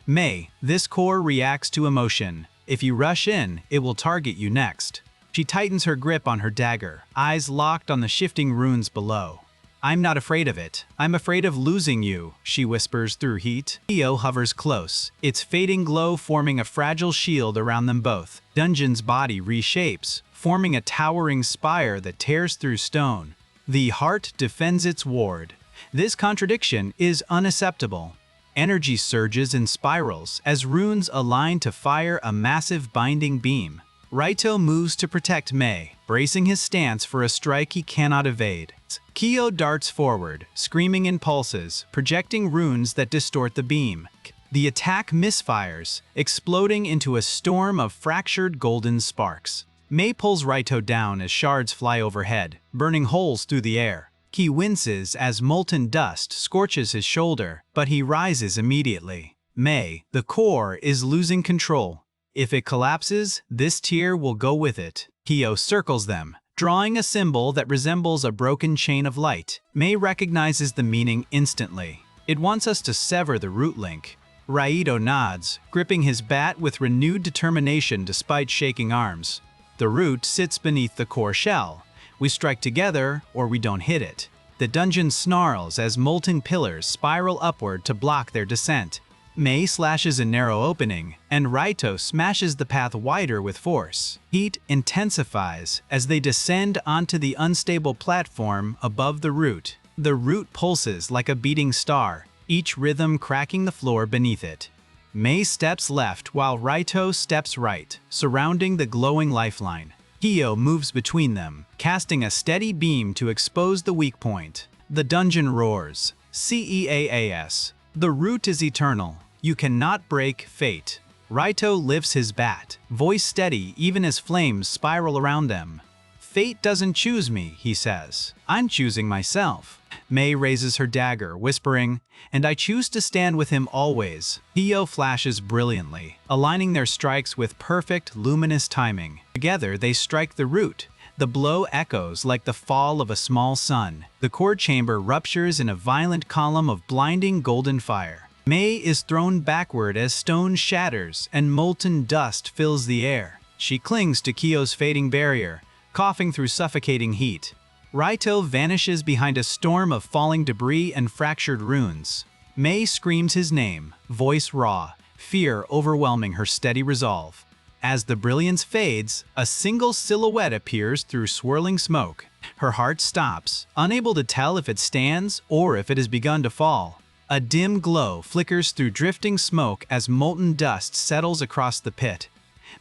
"Mei, this core reacts to emotion. If you rush in, it will target you next." She tightens her grip on her dagger, eyes locked on the shifting runes below. "I'm not afraid of it. I'm afraid of losing you," she whispers through heat. Hio hovers close, its fading glow forming a fragile shield around them both. Dungeon's body reshapes, forming a towering spire that tears through stone. The heart defends its ward. This contradiction is unacceptable. Energy surges and spirals as runes align to fire a massive binding beam. Raito moves to protect Mei, bracing his stance for a strike he cannot evade. Kyo darts forward, screaming in pulses, projecting runes that distort the beam. The attack misfires, exploding into a storm of fractured golden sparks. Mei pulls Raito down as shards fly overhead, burning holes through the air. He winces as molten dust scorches his shoulder, but he rises immediately. Mei, the core, is losing control. If it collapses, this tier will go with it. Kyo circles them, drawing a symbol that resembles a broken chain of light. Mei recognizes the meaning instantly. It wants us to sever the root link. Raito nods, gripping his bat with renewed determination despite shaking arms. The root sits beneath the core shell. We strike together, or we don't hit it. The dungeon snarls as molten pillars spiral upward to block their descent. Mei slashes a narrow opening, and Raito smashes the path wider with force. Heat intensifies as they descend onto the unstable platform above the root. The root pulses like a beating star, each rhythm cracking the floor beneath it. Mei steps left while Raito steps right, surrounding the glowing lifeline. Kyo moves between them, casting a steady beam to expose the weak point. The dungeon roars. CEAAS. The root is eternal. You cannot break fate. Raito lifts his bat, voice steady even as flames spiral around them. Fate doesn't choose me, he says. I'm choosing myself. Mei raises her dagger, whispering, and I choose to stand with him always. Kyo flashes brilliantly, aligning their strikes with perfect, luminous timing. Together, they strike the root. The blow echoes like the fall of a small sun. The core chamber ruptures in a violent column of blinding golden fire. Mei is thrown backward as stone shatters and molten dust fills the air. She clings to Kyo's fading barrier, coughing through suffocating heat. Raito vanishes behind a storm of falling debris and fractured runes. Mei screams his name, voice raw, fear overwhelming her steady resolve. As the brilliance fades, a single silhouette appears through swirling smoke. Her heart stops, unable to tell if it stands or if it has begun to fall. A dim glow flickers through drifting smoke as molten dust settles across the pit.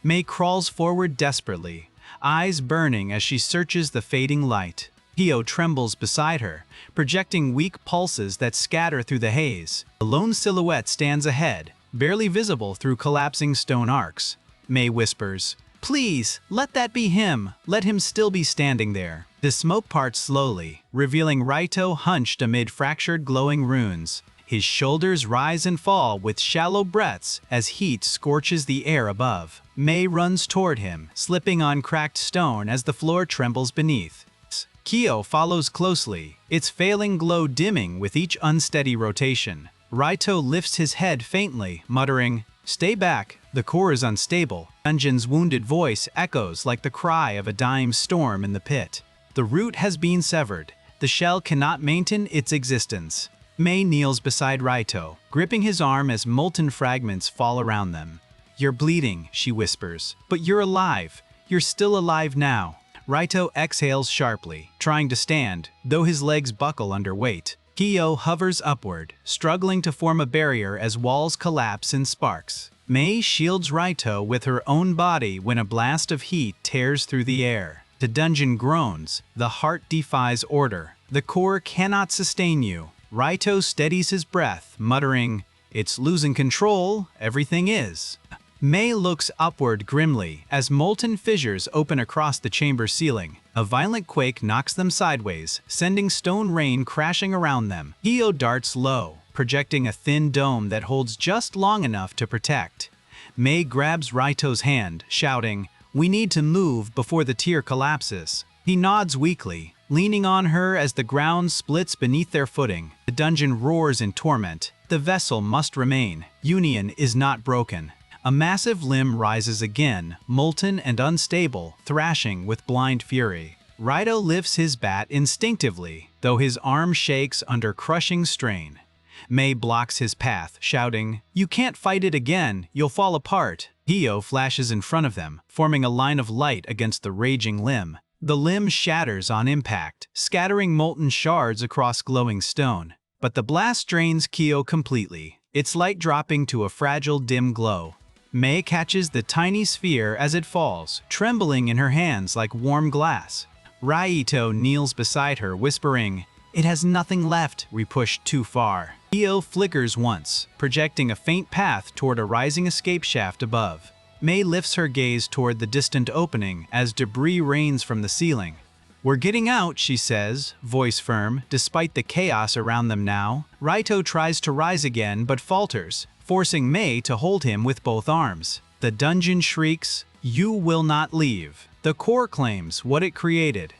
Mei crawls forward desperately, eyes burning as she searches the fading light. Kyo trembles beside her, projecting weak pulses that scatter through the haze. A lone silhouette stands ahead, barely visible through collapsing stone arcs. Mei whispers, "Please, let that be him. Let him still be standing there." The smoke parts slowly, revealing Raito hunched amid fractured glowing runes. His shoulders rise and fall with shallow breaths as heat scorches the air above. Mei runs toward him, slipping on cracked stone as the floor trembles beneath. Kyo follows closely, its failing glow dimming with each unsteady rotation. Raito lifts his head faintly, muttering, "Stay back, the core is unstable." Dungeon's wounded voice echoes like the cry of a dying storm in the pit. The root has been severed. The shell cannot maintain its existence. Mei kneels beside Raito, gripping his arm as molten fragments fall around them. "You're bleeding," she whispers, "but you're alive. You're still alive now." Raito exhales sharply, trying to stand, though his legs buckle under weight. Kyo hovers upward, struggling to form a barrier as walls collapse in sparks. Mei shields Raito with her own body when a blast of heat tears through the air. The dungeon groans, the heart defies order. The core cannot sustain you. Raito steadies his breath, muttering, "It's losing control, everything is." Mei looks upward grimly as molten fissures open across the chamber ceiling. A violent quake knocks them sideways, sending stone rain crashing around them. Kyo darts low, projecting a thin dome that holds just long enough to protect. Mei grabs Raito's hand, shouting, "We need to move before the tier collapses." He nods weakly, leaning on her as the ground splits beneath their footing. The dungeon roars in torment. The vessel must remain. Union is not broken. A massive limb rises again, molten and unstable, thrashing with blind fury. Raito lifts his bat instinctively, though his arm shakes under crushing strain. Mei blocks his path, shouting, "You can't fight it again, you'll fall apart." Kyo flashes in front of them, forming a line of light against the raging limb. The limb shatters on impact, scattering molten shards across glowing stone. But the blast drains Kyo completely, its light dropping to a fragile, dim glow. Mei catches the tiny sphere as it falls, trembling in her hands like warm glass. Raito kneels beside her, whispering, "It has nothing left, we pushed too far." Kyo flickers once, projecting a faint path toward a rising escape shaft above. Mei lifts her gaze toward the distant opening as debris rains from the ceiling. "We're getting out," she says, voice firm, despite the chaos around them now. Raito tries to rise again but falters, forcing Mei to hold him with both arms. The dungeon shrieks, "You will not leave." The core claims what it created.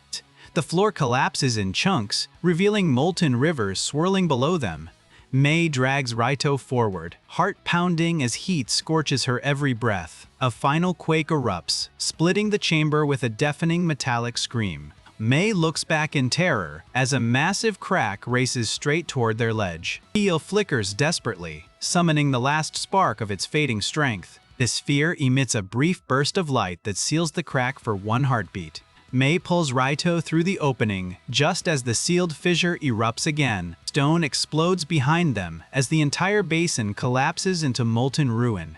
The floor collapses in chunks, revealing molten rivers swirling below them. Mei drags Raito forward, heart pounding as heat scorches her every breath. A final quake erupts, splitting the chamber with a deafening metallic scream. Mei looks back in terror as a massive crack races straight toward their ledge. Kyo flickers desperately, summoning the last spark of its fading strength. The sphere emits a brief burst of light that seals the crack for one heartbeat. Mei pulls Raito through the opening just as the sealed fissure erupts again. Stone explodes behind them as the entire basin collapses into molten ruin.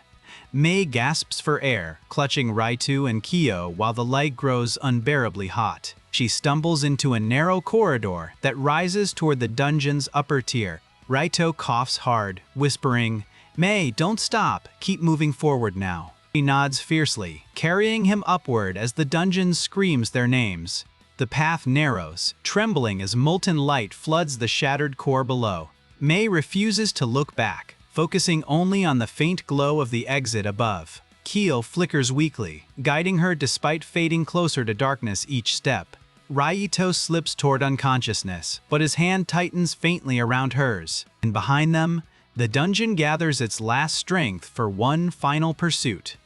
Mei gasps for air, clutching Raito and Kyo while the light grows unbearably hot. She stumbles into a narrow corridor that rises toward the dungeon's upper tier. Raito coughs hard, whispering, "Mei, don't stop, keep moving forward now." He nods fiercely, carrying him upward as the dungeon screams their names. The path narrows, trembling as molten light floods the shattered core below. Mei refuses to look back, focusing only on the faint glow of the exit above. Kyo flickers weakly, guiding her despite fading closer to darkness each step. Raito slips toward unconsciousness, but his hand tightens faintly around hers, and behind them, the dungeon gathers its last strength for one final pursuit.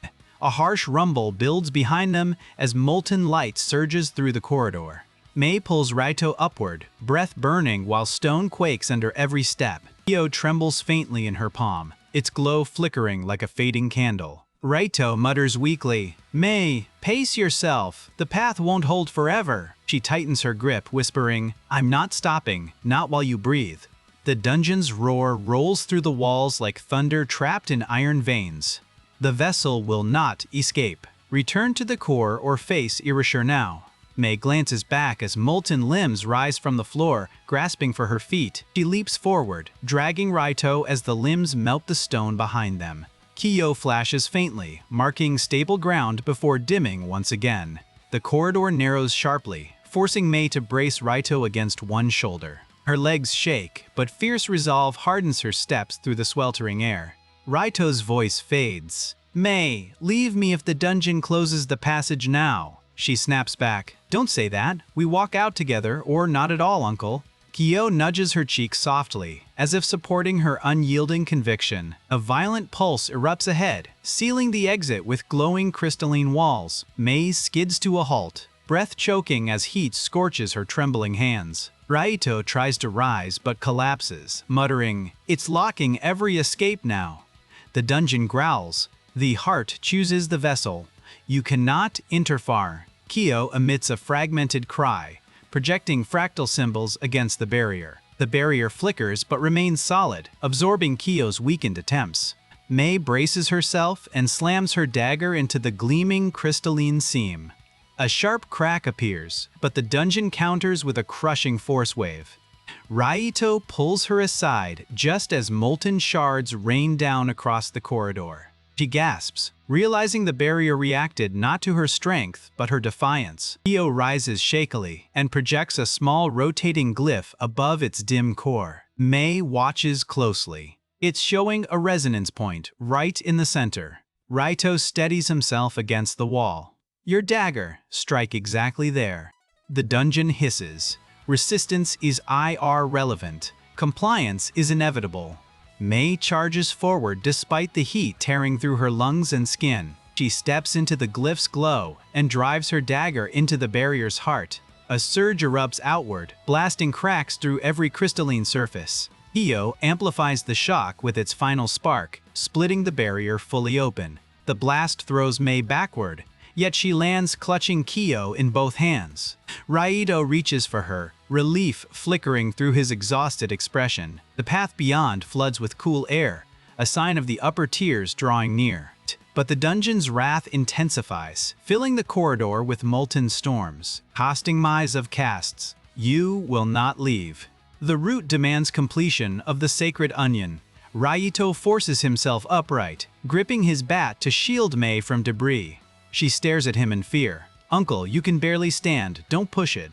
A harsh rumble builds behind them as molten light surges through the corridor. Mei pulls Raito upward, breath burning while stone quakes under every step. Kyo trembles faintly in her palm, its glow flickering like a fading candle. Raito mutters weakly, "Mei, pace yourself, the path won't hold forever." She tightens her grip, whispering, "I'm not stopping, not while you breathe." The dungeon's roar rolls through the walls like thunder trapped in iron veins. The vessel will not escape. Return to the core or face erasure now. Mei glances back as molten limbs rise from the floor, grasping for her feet. She leaps forward, dragging Raito as the limbs melt the stone behind them. Kyo flashes faintly, marking stable ground before dimming once again. The corridor narrows sharply, forcing Mei to brace Raito against one shoulder. Her legs shake, but fierce resolve hardens her steps through the sweltering air. Raito's voice fades. "Mei, leave me if the dungeon closes the passage now." She snaps back, "Don't say that. We walk out together, or not at all, uncle." Kyo nudges her cheek softly, as if supporting her unyielding conviction. A violent pulse erupts ahead, sealing the exit with glowing crystalline walls. Mei skids to a halt, breath choking as heat scorches her trembling hands. Raito tries to rise but collapses, muttering, "It's locking every escape now." The dungeon growls. The heart chooses the vessel. "You cannot interfere." Kyo emits a fragmented cry, projecting fractal symbols against the barrier. The barrier flickers but remains solid, absorbing Kyo's weakened attempts. Mei braces herself and slams her dagger into the gleaming crystalline seam. A sharp crack appears, but the dungeon counters with a crushing force wave. Raito pulls her aside just as molten shards rain down across the corridor. She gasps, realizing the barrier reacted not to her strength but her defiance. Kyo rises shakily and projects a small rotating glyph above its dim core. Mei watches closely. It's showing a resonance point right in the center. Raito steadies himself against the wall. "Your dagger, strike exactly there." The dungeon hisses. Resistance is IR relevant. Compliance is inevitable. Mei charges forward despite the heat tearing through her lungs and skin. She steps into the glyph's glow and drives her dagger into the barrier's heart. A surge erupts outward, blasting cracks through every crystalline surface. Kyo amplifies the shock with its final spark, splitting the barrier fully open. The blast throws Mei backward, yet she lands clutching Kyo in both hands. Raito reaches for her, relief flickering through his exhausted expression. The path beyond floods with cool air, a sign of the upper tiers drawing near. But the dungeon's wrath intensifies, filling the corridor with molten storms, casting miles of casts. You will not leave. The route demands completion of the sacred onion. Raito forces himself upright, gripping his bat to shield Mei from debris. She stares at him in fear. Uncle, you can barely stand, don't push it.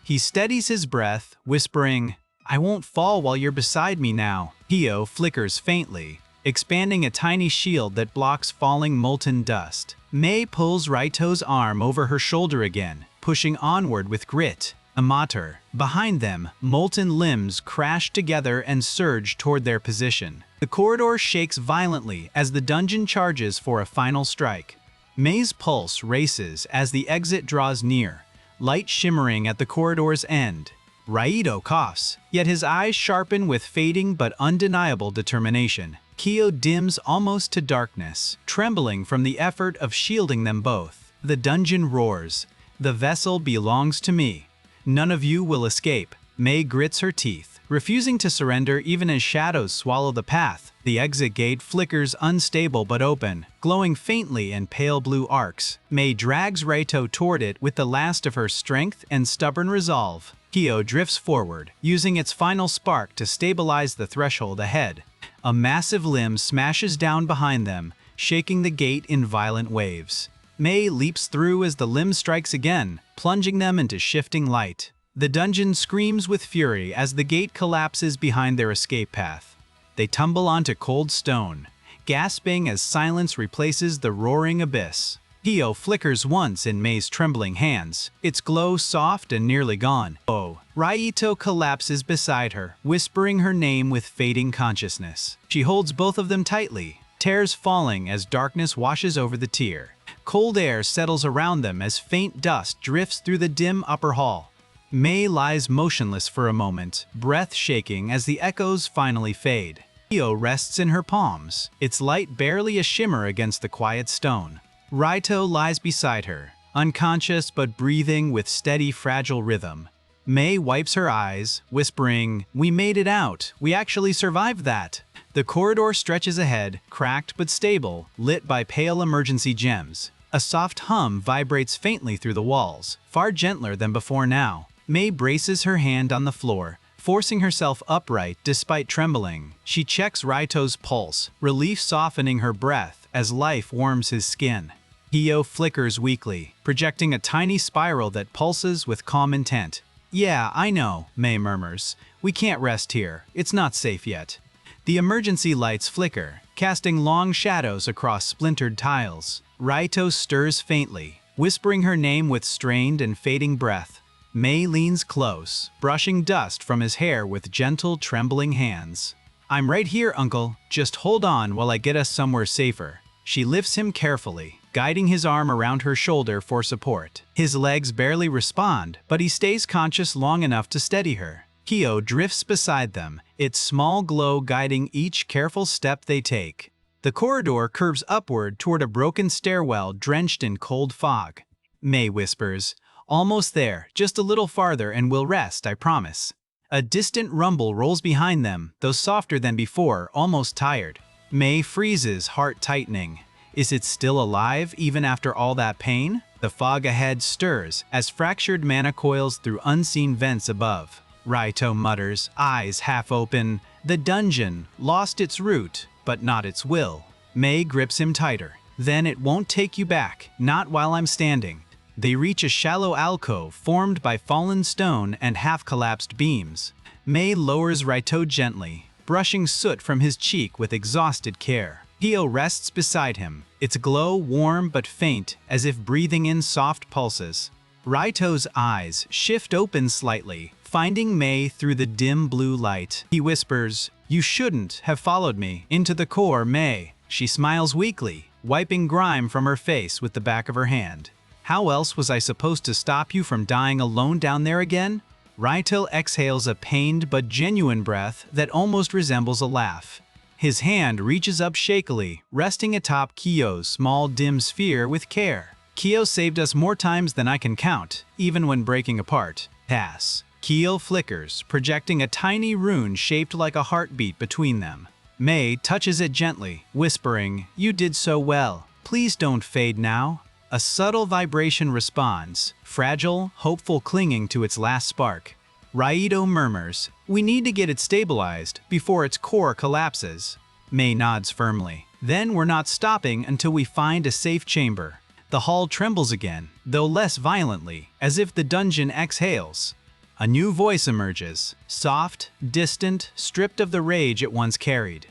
He steadies his breath, whispering, I won't fall while you're beside me now. Kyo flickers faintly, expanding a tiny shield that blocks falling molten dust. Mei pulls Raito's arm over her shoulder again, pushing onward with grit. Amateur. Behind them, molten limbs crash together and surge toward their position. The corridor shakes violently as the dungeon charges for a final strike. Mei's pulse races as the exit draws near, light shimmering at the corridor's end. Raito coughs, yet his eyes sharpen with fading but undeniable determination. Kyo dims almost to darkness, trembling from the effort of shielding them both. The dungeon roars. The vessel belongs to me. None of you will escape. Mei grits her teeth, refusing to surrender even as shadows swallow the path. The exit gate flickers unstable but open, glowing faintly in pale blue arcs. Mei drags Raito toward it with the last of her strength and stubborn resolve. Kyo drifts forward, using its final spark to stabilize the threshold ahead. A massive limb smashes down behind them, shaking the gate in violent waves. Mei leaps through as the limb strikes again, plunging them into shifting light. The dungeon screams with fury as the gate collapses behind their escape path. They tumble onto cold stone, gasping as silence replaces the roaring abyss. Kyo flickers once in Mei's trembling hands, its glow soft and nearly gone. Oh, Raito collapses beside her, whispering her name with fading consciousness. She holds both of them tightly, tears falling as darkness washes over the tier. Cold air settles around them as faint dust drifts through the dim upper hall. Mei lies motionless for a moment, breath shaking as the echoes finally fade. Kyo rests in her palms, its light barely a shimmer against the quiet stone. Raito lies beside her, unconscious but breathing with steady, fragile rhythm. Mei wipes her eyes, whispering, "We made it out. We actually survived that." The corridor stretches ahead, cracked but stable, lit by pale emergency gems. A soft hum vibrates faintly through the walls, far gentler than before now. Mei braces her hand on the floor, forcing herself upright despite trembling. She checks Raito's pulse, relief softening her breath as life warms his skin. Kyo flickers weakly, projecting a tiny spiral that pulses with calm intent. "Yeah, I know," Mei murmurs. "We can't rest here. It's not safe yet." The emergency lights flicker, casting long shadows across splintered tiles. Raito stirs faintly, whispering her name with strained and fading breath. Mei leans close, brushing dust from his hair with gentle, trembling hands. "I'm right here, Uncle. Just hold on while I get us somewhere safer." She lifts him carefully, guiding his arm around her shoulder for support. His legs barely respond, but he stays conscious long enough to steady her. Kyo drifts beside them, its small glow guiding each careful step they take. The corridor curves upward toward a broken stairwell drenched in cold fog. Mei whispers, "Almost there, just a little farther and we'll rest, I promise." A distant rumble rolls behind them, though softer than before, almost tired. Mei freezes, heart tightening. Is it still alive even after all that pain? The fog ahead stirs as fractured mana coils through unseen vents above. Raito mutters, eyes half open. The dungeon lost its root, but not its will. Mei grips him tighter. "Then it won't take you back, not while I'm standing." They reach a shallow alcove formed by fallen stone and half-collapsed beams. Mei lowers Raito gently, brushing soot from his cheek with exhausted care. Kyo rests beside him, its glow warm but faint, as if breathing in soft pulses. Raito's eyes shift open slightly, finding Mei through the dim blue light. He whispers, "You shouldn't have followed me into the core, Mei." She smiles weakly, wiping grime from her face with the back of her hand. "How else was I supposed to stop you from dying alone down there again?" Raito exhales a pained but genuine breath that almost resembles a laugh. His hand reaches up shakily, resting atop Kyo's small dim sphere with care. Kyo saved us more times than I can count, even when breaking apart. Pass. Kyo flickers, projecting a tiny rune shaped like a heartbeat between them. Mei touches it gently, whispering, "You did so well. Please don't fade now." A subtle vibration responds, fragile, hopeful, clinging to its last spark. Raito murmurs, "We need to get it stabilized before its core collapses." Mei nods firmly. "Then we're not stopping until we find a safe chamber." The hall trembles again, though less violently, as if the dungeon exhales. A new voice emerges, soft, distant, stripped of the rage it once carried.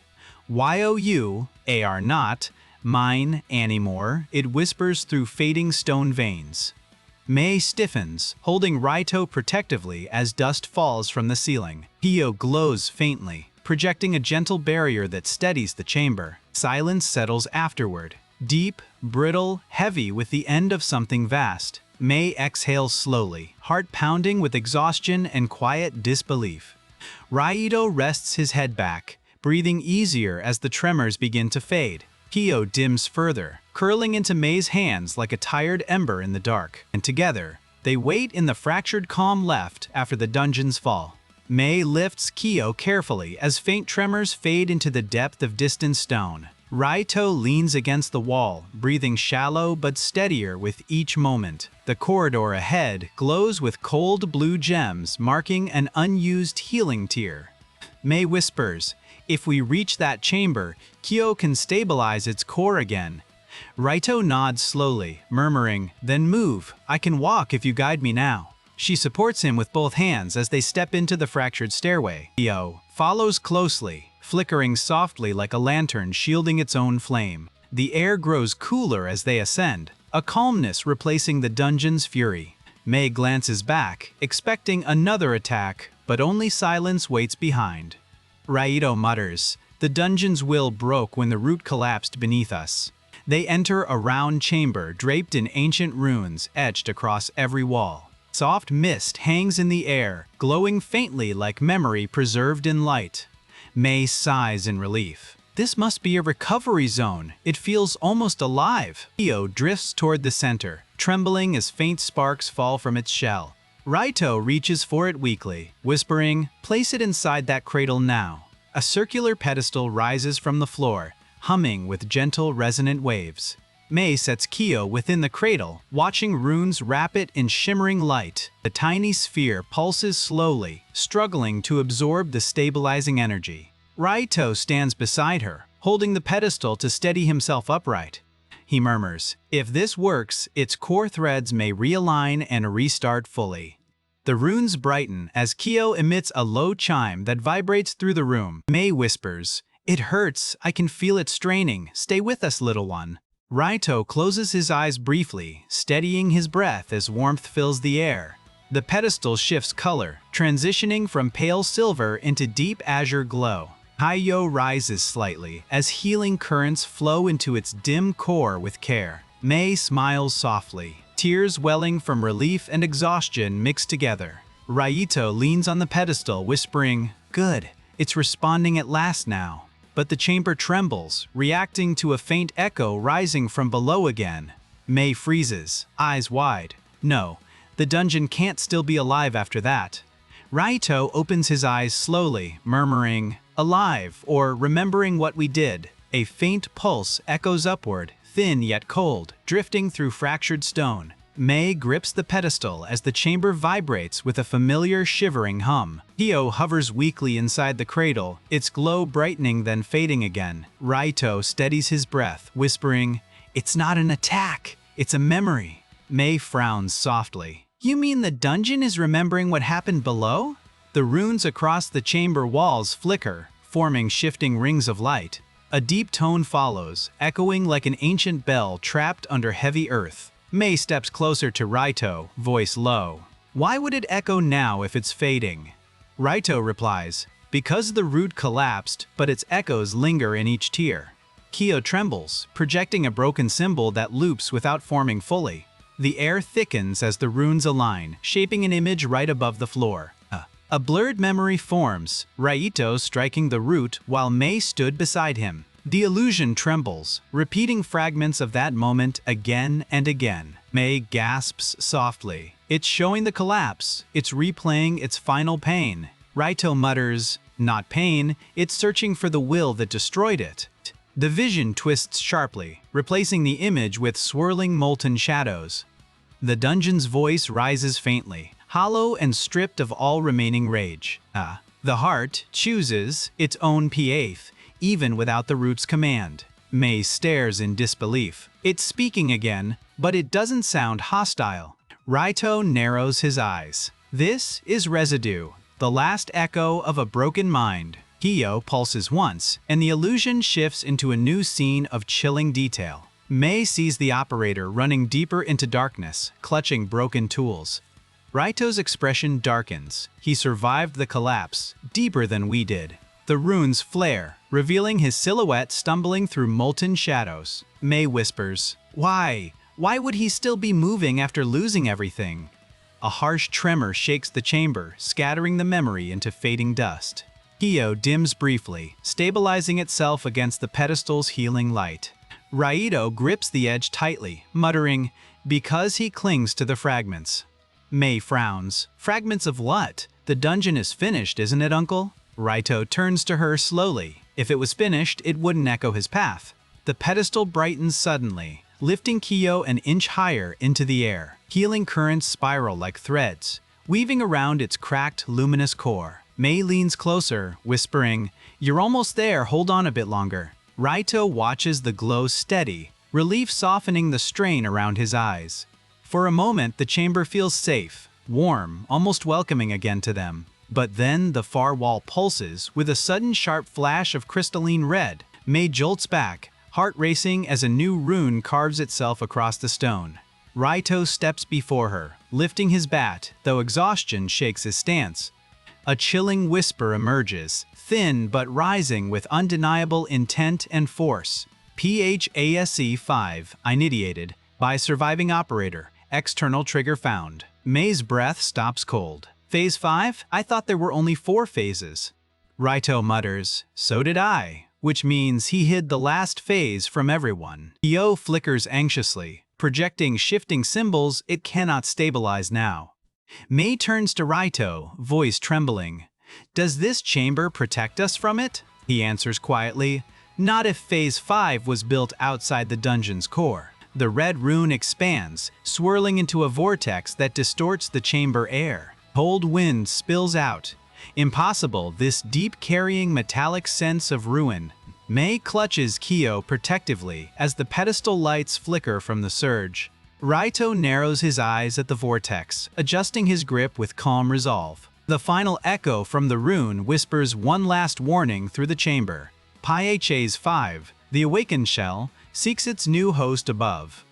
"You, are not mine anymore," it whispers through fading stone veins. Mei stiffens, holding Raito protectively as dust falls from the ceiling. Kyo glows faintly, projecting a gentle barrier that steadies the chamber. Silence settles afterward, deep, brittle, heavy with the end of something vast. Mei exhales slowly, heart pounding with exhaustion and quiet disbelief. Raito rests his head back, breathing easier as the tremors begin to fade. Kyo dims further, curling into Mei's hands like a tired ember in the dark. And together, they wait in the fractured calm left after the dungeon's fall. Mei lifts Kyo carefully as faint tremors fade into the depth of distant stone. Raito leans against the wall, breathing shallow but steadier with each moment. The corridor ahead glows with cold blue gems, marking an unused healing tier. Mei whispers, "If we reach that chamber, Kyo can stabilize its core again." Raito nods slowly, murmuring, "Then move. I can walk if you guide me now." She supports him with both hands as they step into the fractured stairway. Kyo follows closely, flickering softly like a lantern shielding its own flame. The air grows cooler as they ascend, a calmness replacing the dungeon's fury. Mei glances back, expecting another attack, but only silence waits behind. Raito mutters, "The dungeon's will broke when the root collapsed beneath us." They enter a round chamber draped in ancient runes etched across every wall. Soft mist hangs in the air, glowing faintly like memory preserved in light. Mei sighs in relief. This must be a recovery zone. It feels almost alive. Kyo drifts toward the center, trembling as faint sparks fall from its shell. Raito reaches for it weakly, whispering, "Place it inside that cradle now." A circular pedestal rises from the floor, humming with gentle, resonant waves. Mei sets Kyo within the cradle, watching runes wrap it in shimmering light. The tiny sphere pulses slowly, struggling to absorb the stabilizing energy. Raito stands beside her, holding the pedestal to steady himself upright. He murmurs, "If this works, its core threads may realign and restart fully." The runes brighten as Kyo emits a low chime that vibrates through the room. Mei whispers, "It hurts. I can feel it straining. Stay with us, little one." Raito closes his eyes briefly, steadying his breath as warmth fills the air. The pedestal shifts color, transitioning from pale silver into deep azure glow. Kyo rises slightly as healing currents flow into its dim core with care. Mei smiles softly, tears welling from relief and exhaustion mixed together. Raito leans on the pedestal, whispering, "Good, it's responding at last now." But the chamber trembles, reacting to a faint echo rising from below again. Mei freezes, eyes wide. No, the dungeon can't still be alive after that. Raito opens his eyes slowly, murmuring, "Alive," or "Remembering what we did." A faint pulse echoes upward, thin yet cold, drifting through fractured stone. Mei grips the pedestal as the chamber vibrates with a familiar shivering hum. Kyo hovers weakly inside the cradle, its glow brightening then fading again. Raito steadies his breath, whispering, "It's not an attack, it's a memory." Mei frowns softly. "You mean the dungeon is remembering what happened below?" The runes across the chamber walls flicker, forming shifting rings of light. A deep tone follows, echoing like an ancient bell trapped under heavy earth. Mei steps closer to Raito, voice low. "Why would it echo now if it's fading?" Raito replies, "Because the root collapsed, but its echoes linger in each tier." Kyo trembles, projecting a broken symbol that loops without forming fully. The air thickens as the runes align, shaping an image right above the floor. A blurred memory forms, Raito striking the root while Mei stood beside him. The illusion trembles, repeating fragments of that moment again and again. Mei gasps softly. It's showing the collapse. It's replaying its final pain. Raito mutters, "Not pain, it's searching for the will that destroyed it." The vision twists sharply, replacing the image with swirling molten shadows. The dungeon's voice rises faintly, hollow and stripped of all remaining rage. The heart chooses its own path, even without the root's command. Mei stares in disbelief. It's speaking again, but it doesn't sound hostile. Raito narrows his eyes. This is residue, the last echo of a broken mind. Kiyo pulses once, and the illusion shifts into a new scene of chilling detail. Mei sees the operator running deeper into darkness, clutching broken tools. Raito's expression darkens. He survived the collapse, deeper than we did. The runes flare, revealing his silhouette stumbling through molten shadows. Mei whispers, "Why? Why would he still be moving after losing everything?" A harsh tremor shakes the chamber, scattering the memory into fading dust. Kiyo dims briefly, stabilizing itself against the pedestal's healing light. Raito grips the edge tightly, muttering, "Because he clings to the fragments." Mei frowns. "Fragments of what? The dungeon is finished, isn't it, Uncle?" Raito turns to her slowly. If it was finished, it wouldn't echo his path. The pedestal brightens suddenly, lifting Kiyo an inch higher into the air. Healing currents spiral like threads, weaving around its cracked, luminous core. Mei leans closer, whispering, "You're almost there, hold on a bit longer." Raito watches the glow steady, relief softening the strain around his eyes. For a moment, the chamber feels safe, warm, almost welcoming again to them. But then the far wall pulses with a sudden sharp flash of crystalline red. Mei jolts back, heart racing as a new rune carves itself across the stone. Raito steps before her, lifting his bat, though exhaustion shakes his stance. A chilling whisper emerges, thin but rising with undeniable intent and force. PHASE 5, initiated, by surviving operator, external trigger found. Mei's breath stops cold. Phase 5? I thought there were only 4 phases. Raito mutters, "So did I," which means he hid the last phase from everyone. Kiyo flickers anxiously, projecting shifting symbols it cannot stabilize now. Mei turns to Raito, voice trembling. "Does this chamber protect us from it?" He answers quietly, "Not if Phase 5 was built outside the dungeon's core." The red rune expands, swirling into a vortex that distorts the chamber air. Cold wind spills out. Impossible, this deep-carrying metallic sense of ruin. Mei clutches Kiyo protectively as the pedestal lights flicker from the surge. Raito narrows his eyes at the vortex, adjusting his grip with calm resolve. The final echo from the rune whispers one last warning through the chamber. PHASE 5, the awakened shell, seeks its new host above.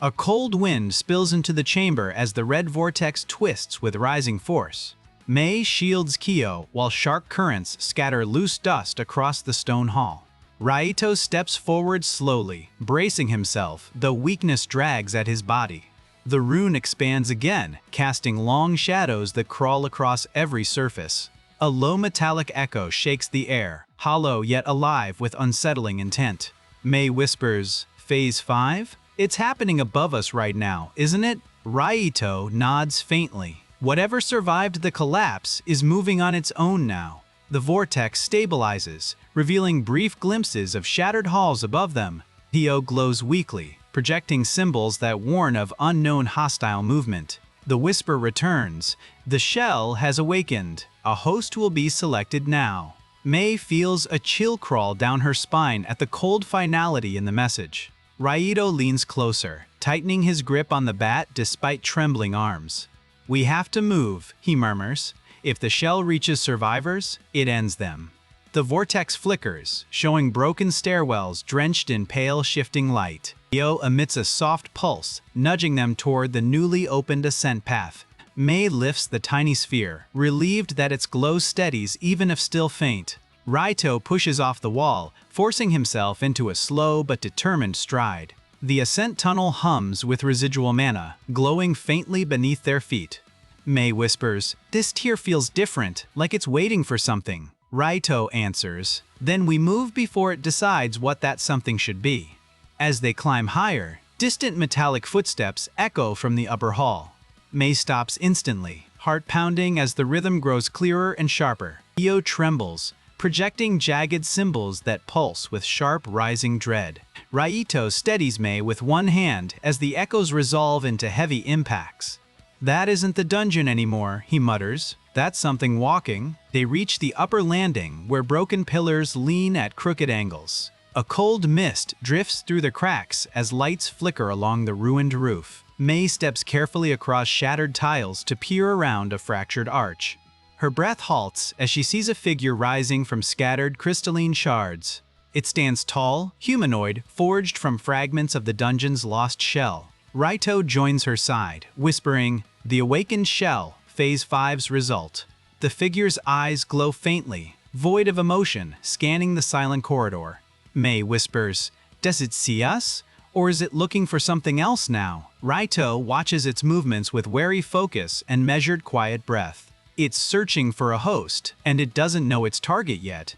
A cold wind spills into the chamber as the red vortex twists with rising force. Mei shields Kiyo while sharp currents scatter loose dust across the stone hall. Raito steps forward slowly, bracing himself, though weakness drags at his body. The rune expands again, casting long shadows that crawl across every surface. A low metallic echo shakes the air, hollow yet alive with unsettling intent. Mei whispers, "Phase 5? It's happening above us right now, isn't it?" Raito nods faintly. Whatever survived the collapse is moving on its own now. The vortex stabilizes, revealing brief glimpses of shattered halls above them. Kiyo glows weakly, projecting symbols that warn of unknown hostile movement. The whisper returns. The shell has awakened. A host will be selected now. Mei feels a chill crawl down her spine at the cold finality in the message. Raito leans closer, tightening his grip on the bat despite trembling arms. "We have to move," he murmurs. "If the shell reaches survivors, it ends them." The vortex flickers, showing broken stairwells drenched in pale shifting light. Kiyo emits a soft pulse, nudging them toward the newly opened ascent path. Mei lifts the tiny sphere, relieved that its glow steadies even if still faint. Raito pushes off the wall, forcing himself into a slow but determined stride. The ascent tunnel hums with residual mana, glowing faintly beneath their feet. Mei whispers, "This tier feels different, like it's waiting for something." Raito answers. Then we move before it decides what that something should be. As they climb higher, distant metallic footsteps echo from the upper hall. Mei stops instantly, heart pounding as the rhythm grows clearer and sharper. Io trembles, projecting jagged symbols that pulse with sharp rising dread. Raito steadies Mei with one hand as the echoes resolve into heavy impacts. That isn't the dungeon anymore, he mutters. That's something walking. They reach the upper landing where broken pillars lean at crooked angles. A cold mist drifts through the cracks as lights flicker along the ruined roof. Mei steps carefully across shattered tiles to peer around a fractured arch. Her breath halts as she sees a figure rising from scattered crystalline shards. It stands tall, humanoid, forged from fragments of the dungeon's lost shell. Raito joins her side, whispering, "The awakened shell, Phase 5's result." The figure's eyes glow faintly, void of emotion, scanning the silent corridor. Mei whispers, "Does it see us? Or is it looking for something else now?" Raito watches its movements with wary focus and measured quiet breath. It's searching for a host, and it doesn't know its target yet.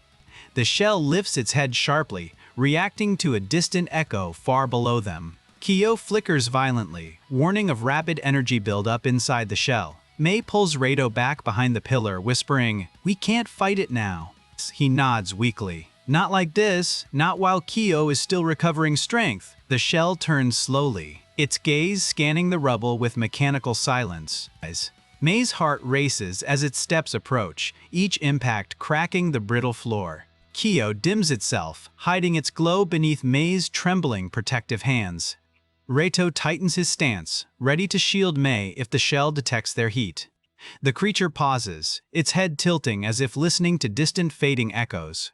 The shell lifts its head sharply, reacting to a distant echo far below them. Kyo flickers violently, warning of rapid energy buildup inside the shell. Mei pulls Raito back behind the pillar, whispering, "We can't fight it now." He nods weakly. "Not like this, not while Kyo is still recovering strength." The shell turns slowly, its gaze scanning the rubble with mechanical silence. Mei's heart races as its steps approach, each impact cracking the brittle floor. Kyo dims itself, hiding its glow beneath Mei's trembling protective hands. Raito tightens his stance, ready to shield Mei if the shell detects their heat. The creature pauses, its head tilting as if listening to distant fading echoes.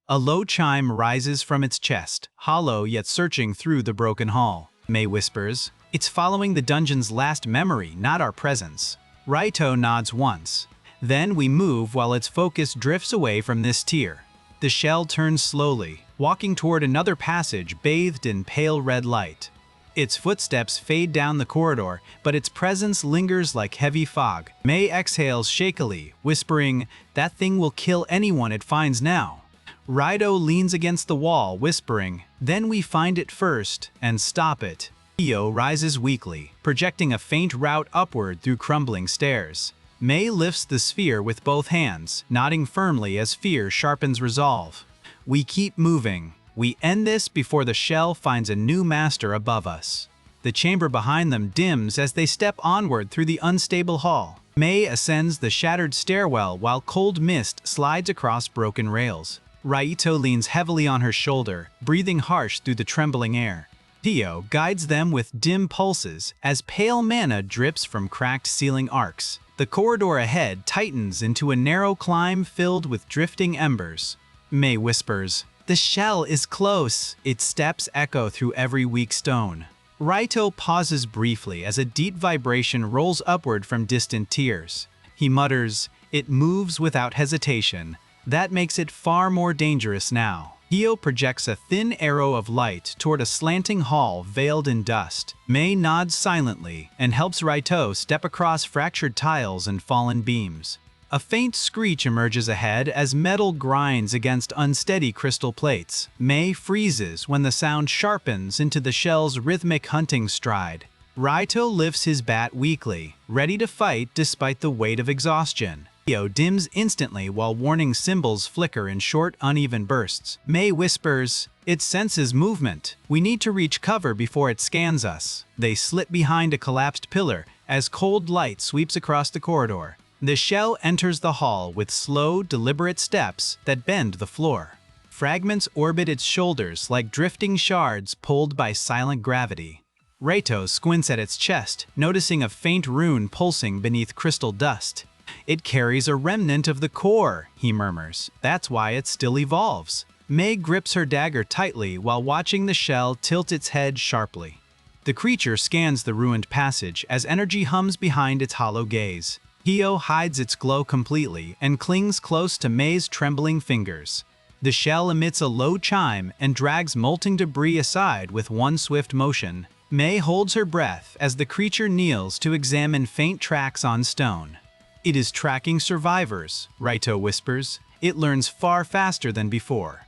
A low chime rises from its chest, hollow yet searching through the broken hall. Mei whispers, "It's following the dungeon's last memory, not our presence." Raito nods once. Then we move while its focus drifts away from this tier. The shell turns slowly, walking toward another passage bathed in pale red light. Its footsteps fade down the corridor, but its presence lingers like heavy fog. Mei exhales shakily, whispering, "That thing will kill anyone it finds now." Raito leans against the wall, whispering, "Then we find it first and stop it." Kyo rises weakly, projecting a faint route upward through crumbling stairs. Mei lifts the sphere with both hands, nodding firmly as fear sharpens resolve. "We keep moving. We end this before the shell finds a new master above us." The chamber behind them dims as they step onward through the unstable hall. Mei ascends the shattered stairwell while cold mist slides across broken rails. Raito leans heavily on her shoulder, breathing harsh through the trembling air. Kyo guides them with dim pulses as pale mana drips from cracked ceiling arcs. The corridor ahead tightens into a narrow climb filled with drifting embers. Mei whispers, "The shell is close." Its steps echo through every weak stone. Raito pauses briefly as a deep vibration rolls upward from distant tiers. He mutters, "It moves without hesitation. That makes it far more dangerous now." Kyo projects a thin arrow of light toward a slanting hall veiled in dust. Mei nods silently and helps Raito step across fractured tiles and fallen beams. A faint screech emerges ahead as metal grinds against unsteady crystal plates. Mei freezes when the sound sharpens into the shell's rhythmic hunting stride. Raito lifts his bat weakly, ready to fight despite the weight of exhaustion. Kyo dims instantly while warning symbols flicker in short, uneven bursts. Mei whispers, "It senses movement. We need to reach cover before it scans us." They slip behind a collapsed pillar as cold light sweeps across the corridor. The shell enters the hall with slow, deliberate steps that bend the floor. Fragments orbit its shoulders like drifting shards pulled by silent gravity. Raito squints at its chest, noticing a faint rune pulsing beneath crystal dust. "It carries a remnant of the core," he murmurs. "That's why it still evolves." Mei grips her dagger tightly while watching the shell tilt its head sharply. The creature scans the ruined passage as energy hums behind its hollow gaze. Kyo hides its glow completely and clings close to Mei's trembling fingers. The shell emits a low chime and drags molten debris aside with one swift motion. Mei holds her breath as the creature kneels to examine faint tracks on stone. "It is tracking survivors," Raito whispers. it learns far faster than before.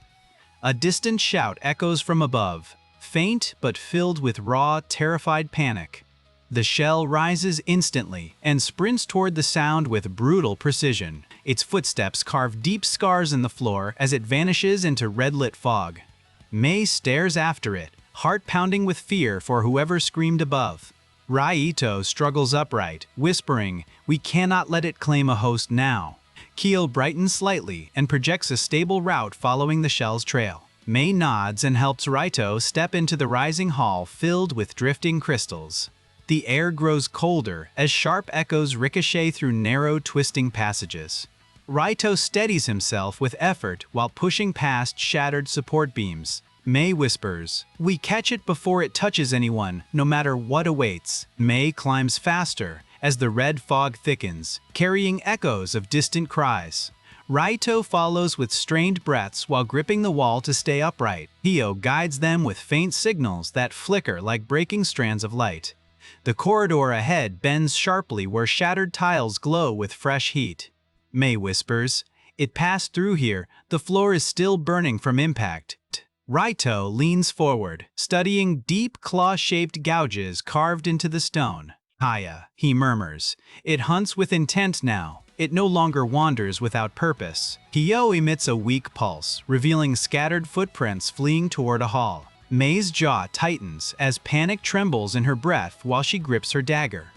A distant shout echoes from above, faint but filled with raw, terrified panic. The shell rises instantly and sprints toward the sound with brutal precision. Its footsteps carve deep scars in the floor as it vanishes into red-lit fog. Mei stares after it, heart pounding with fear for whoever screamed above. Raito struggles upright, whispering, "We cannot let it claim a host now." Kyo brightens slightly and projects a stable route following the shell's trail. Mei nods and helps Raito step into the rising hall filled with drifting crystals. The air grows colder as sharp echoes ricochet through narrow, twisting passages. Raito steadies himself with effort while pushing past shattered support beams. Mei whispers, "We catch it before it touches anyone, no matter what awaits." Mei climbs faster as the red fog thickens, carrying echoes of distant cries. Raito follows with strained breaths while gripping the wall to stay upright. Hio guides them with faint signals that flicker like breaking strands of light. The corridor ahead bends sharply where shattered tiles glow with fresh heat. Mei whispers, "It passed through here, the floor is still burning from impact." Raito leans forward, studying deep claw-shaped gouges carved into the stone. "Haya," he murmurs. "It hunts with intent now. It no longer wanders without purpose." Hio emits a weak pulse, revealing scattered footprints fleeing toward a hall. Mei's jaw tightens as panic trembles in her breath while she grips her dagger.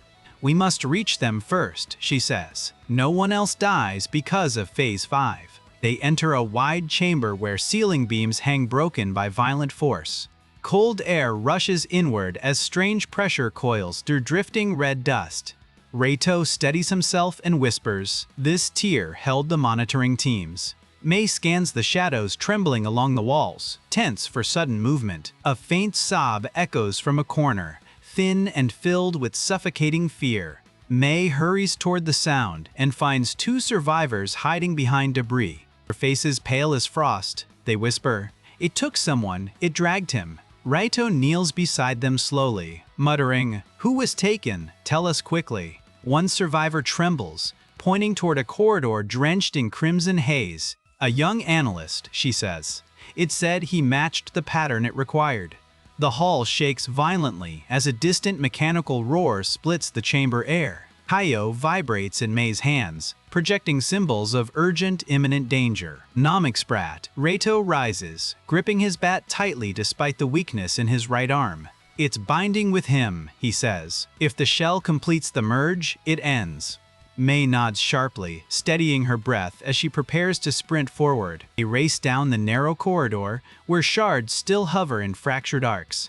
"We must reach them first," she says. "No one else dies because of Phase 5. They enter a wide chamber where ceiling beams hang broken by violent force. Cold air rushes inward as strange pressure coils through drifting red dust. Raito steadies himself and whispers, "This tier held the monitoring teams." Mei scans the shadows trembling along the walls, tense for sudden movement. A faint sob echoes from a corner, thin and filled with suffocating fear. Mei hurries toward the sound and finds two survivors hiding behind debris. Their faces pale as frost, they whisper, "It took someone, it dragged him." Raito kneels beside them slowly, muttering, "Who was taken? Tell us quickly." One survivor trembles, pointing toward a corridor drenched in crimson haze. "A young analyst," she says. "It said he matched the pattern it required." The hall shakes violently as a distant mechanical roar splits the chamber air. Hio vibrates in Mei's hands, projecting symbols of urgent, imminent danger. Namixprat, Raito rises, gripping his bat tightly despite the weakness in his right arm. "It's binding with him," he says. "If the shell completes the merge, it ends." Mei nods sharply, steadying her breath as she prepares to sprint forward. They race down the narrow corridor, where shards still hover in fractured arcs.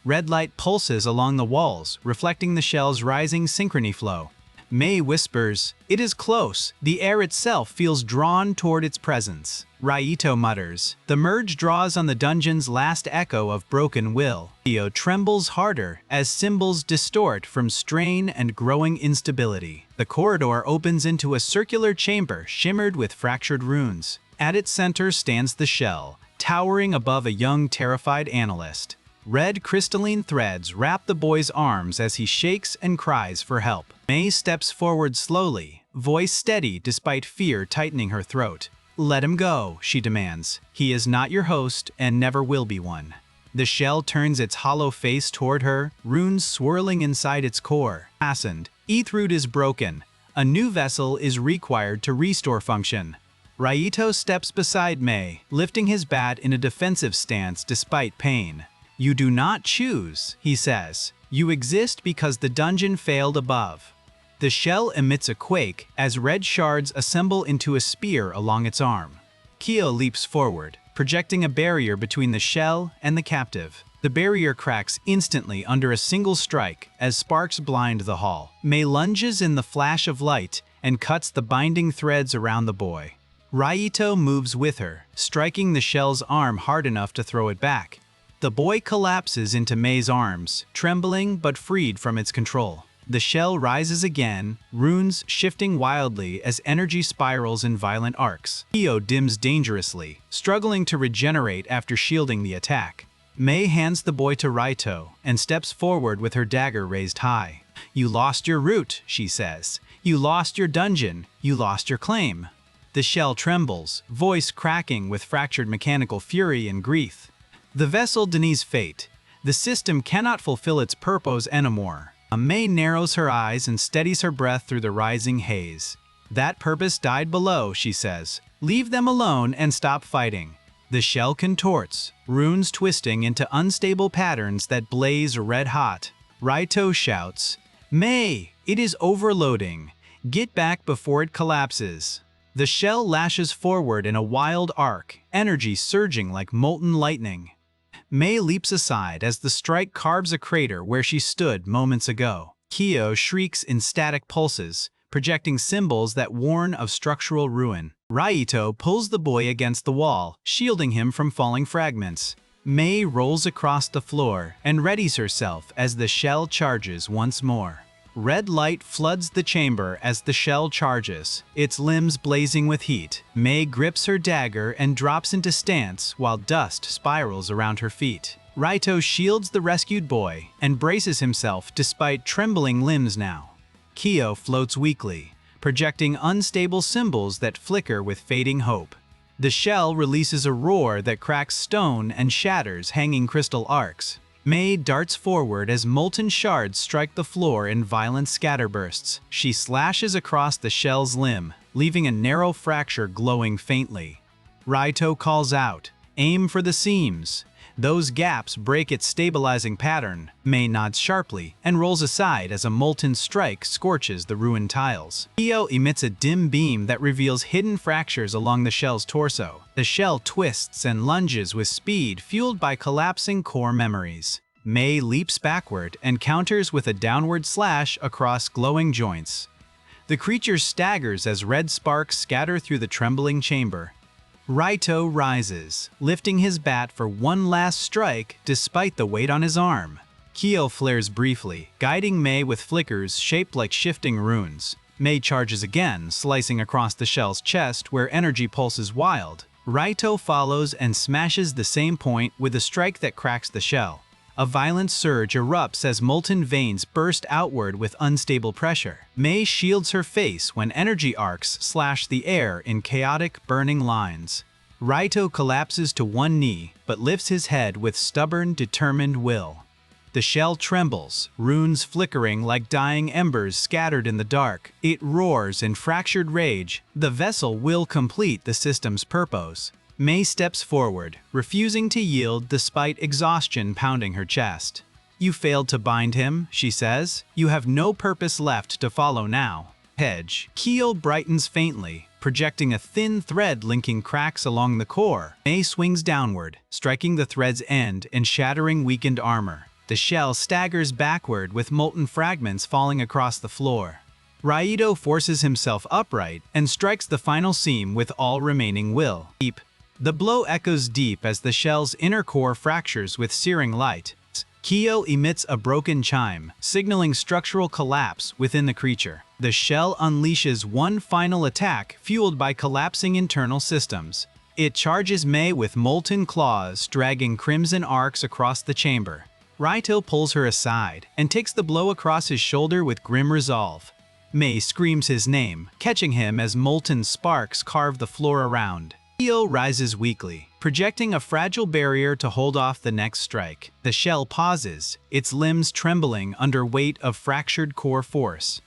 Red light pulses along the walls, reflecting the shell's rising synchrony flow. Mei whispers, "It is close. The air itself feels drawn toward its presence." Raito mutters, "The merge draws on the dungeon's last echo of broken will." Hio trembles harder as symbols distort from strain and growing instability. The corridor opens into a circular chamber shimmered with fractured runes. At its center stands the shell, towering above a young, terrified analyst. Red crystalline threads wrap the boy's arms as he shakes and cries for help. Mei steps forward slowly, voice steady despite fear tightening her throat. "Let him go," she demands. "He is not your host and never will be one." The shell turns its hollow face toward her, runes swirling inside its core. Fastened, Ethroot is broken. A new vessel is required to restore function. Raito steps beside Mei, lifting his bat in a defensive stance despite pain. "You do not choose," he says. "You exist because the dungeon failed above." The shell emits a quake as red shards assemble into a spear along its arm. Kyo leaps forward, projecting a barrier between the shell and the captive. The barrier cracks instantly under a single strike as sparks blind the hall. Mei lunges in the flash of light and cuts the binding threads around the boy. Raito moves with her, striking the shell's arm hard enough to throw it back. The boy collapses into Mei's arms, trembling but freed from its control. The shell rises again, runes shifting wildly as energy spirals in violent arcs. Kyo dims dangerously, struggling to regenerate after shielding the attack. Mei hands the boy to Raito and steps forward with her dagger raised high. "You lost your route," she says. "You lost your dungeon. You lost your claim." The shell trembles, voice cracking with fractured mechanical fury and grief. The vessel denies fate. The system cannot fulfill its purpose anymore. Mei narrows her eyes and steadies her breath through the rising haze. That purpose died below, she says. Leave them alone and stop fighting. The shell contorts, runes twisting into unstable patterns that blaze red-hot. Raito shouts, Mei, it is overloading. Get back before it collapses. The shell lashes forward in a wild arc, energy surging like molten lightning. Mei leaps aside as the strike carves a crater where she stood moments ago. Kyo shrieks in static pulses, projecting symbols that warn of structural ruin. Raito pulls the boy against the wall, shielding him from falling fragments. Mei rolls across the floor and readies herself as the shell charges once more. Red light floods the chamber as the shell charges, its limbs blazing with heat. Mei grips her dagger and drops into stance while dust spirals around her feet. Raito shields the rescued boy and braces himself despite trembling limbs now. Kyo floats weakly, projecting unstable symbols that flicker with fading hope. The shell releases a roar that cracks stone and shatters hanging crystal arcs. Mei darts forward as molten shards strike the floor in violent scatterbursts. She slashes across the shell's limb, leaving a narrow fracture glowing faintly. Raito calls out, aim for the seams. Those gaps break its stabilizing pattern. Mei nods sharply and rolls aside as a molten strike scorches the ruined tiles. Kyo emits a dim beam that reveals hidden fractures along the shell's torso. The shell twists and lunges with speed fueled by collapsing core memories. Mei leaps backward and counters with a downward slash across glowing joints. The creature staggers as red sparks scatter through the trembling chamber. Raito rises, lifting his bat for one last strike despite the weight on his arm. Kyo flares briefly, guiding Mei with flickers shaped like shifting runes. Mei charges again, slicing across the shell's chest where energy pulses wild. Raito follows and smashes the same point with a strike that cracks the shell. A violent surge erupts as molten veins burst outward with unstable pressure. Mei shields her face when energy arcs slash the air in chaotic, burning lines. Raito collapses to one knee, but lifts his head with stubborn, determined will. The shell trembles, runes flickering like dying embers scattered in the dark. It roars in fractured rage. The vessel will complete the system's purpose. Mei steps forward, refusing to yield despite exhaustion pounding her chest. You failed to bind him, she says. You have no purpose left to follow now. Hedge. Keel brightens faintly, projecting a thin thread linking cracks along the core. Mei swings downward, striking the thread's end and shattering weakened armor. The shell staggers backward with molten fragments falling across the floor. Raito forces himself upright and strikes the final seam with all remaining will. Deep. The blow echoes deep as the shell's inner core fractures with searing light. Kyo emits a broken chime, signaling structural collapse within the creature. The shell unleashes one final attack fueled by collapsing internal systems. It charges Mei with molten claws, dragging crimson arcs across the chamber. Raito pulls her aside and takes the blow across his shoulder with grim resolve. Mei screams his name, catching him as molten sparks carve the floor around. Kyo rises weakly, projecting a fragile barrier to hold off the next strike. The shell pauses, its limbs trembling under weight of fractured core force.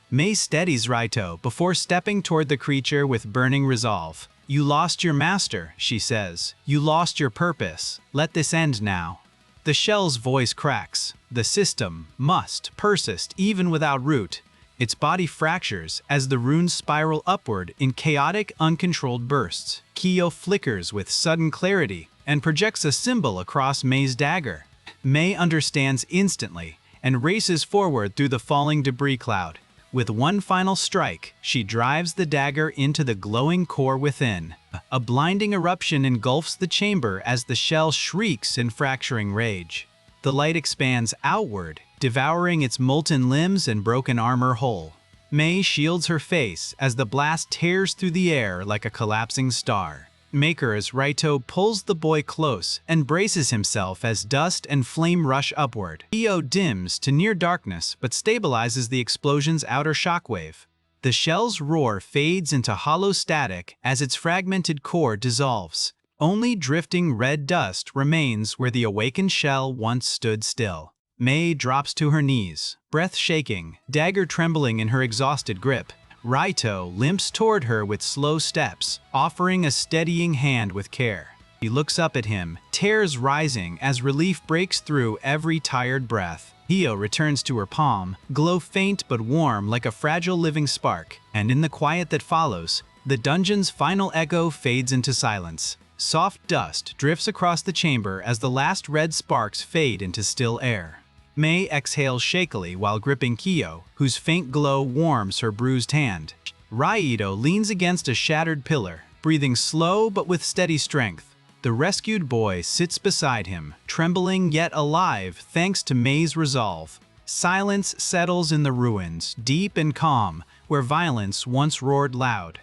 Mei steadies Raito before stepping toward the creature with burning resolve. You lost your master, she says. You lost your purpose. Let this end now. The shell's voice cracks. The system must persist even without root. Its body fractures as the runes spiral upward in chaotic, uncontrolled bursts. Kyo flickers with sudden clarity and projects a symbol across Mei's dagger. Mei understands instantly and races forward through the falling debris cloud. With one final strike, she drives the dagger into the glowing core within. A blinding eruption engulfs the chamber as the shell shrieks in fracturing rage. The light expands outward, devouring its molten limbs and broken armor whole. Mei shields her face as the blast tears through the air like a collapsing star. Maker as Raito pulls the boy close and braces himself as dust and flame rush upward. Kyo dims to near darkness but stabilizes the explosion's outer shockwave. The shell's roar fades into hollow static as its fragmented core dissolves. Only drifting red dust remains where the awakened shell once stood still. Mei drops to her knees, breath shaking, dagger trembling in her exhausted grip. Raito limps toward her with slow steps, offering a steadying hand with care. He looks up at him, tears rising as relief breaks through every tired breath. Hio returns to her palm, glow faint but warm like a fragile living spark, and in the quiet that follows, the dungeon's final echo fades into silence. Soft dust drifts across the chamber as the last red sparks fade into still air. Mei exhales shakily while gripping Kyo, whose faint glow warms her bruised hand. Raito leans against a shattered pillar, breathing slow but with steady strength. The rescued boy sits beside him, trembling yet alive thanks to Mei's resolve. Silence settles in the ruins, deep and calm, where violence once roared loud.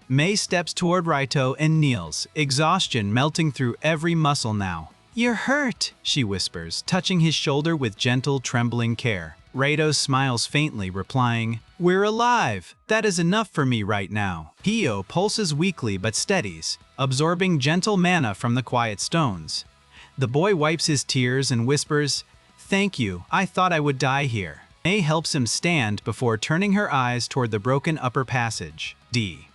Mei steps toward Raito and kneels, exhaustion melting through every muscle now. "You're hurt," she whispers, touching his shoulder with gentle, trembling care. Raito smiles faintly, replying, "We're alive. That is enough for me right now." Hio pulses weakly but steadies, absorbing gentle mana from the quiet stones. The boy wipes his tears and whispers, "Thank you, I thought I would die here." Mei helps him stand before turning her eyes toward the broken upper passage.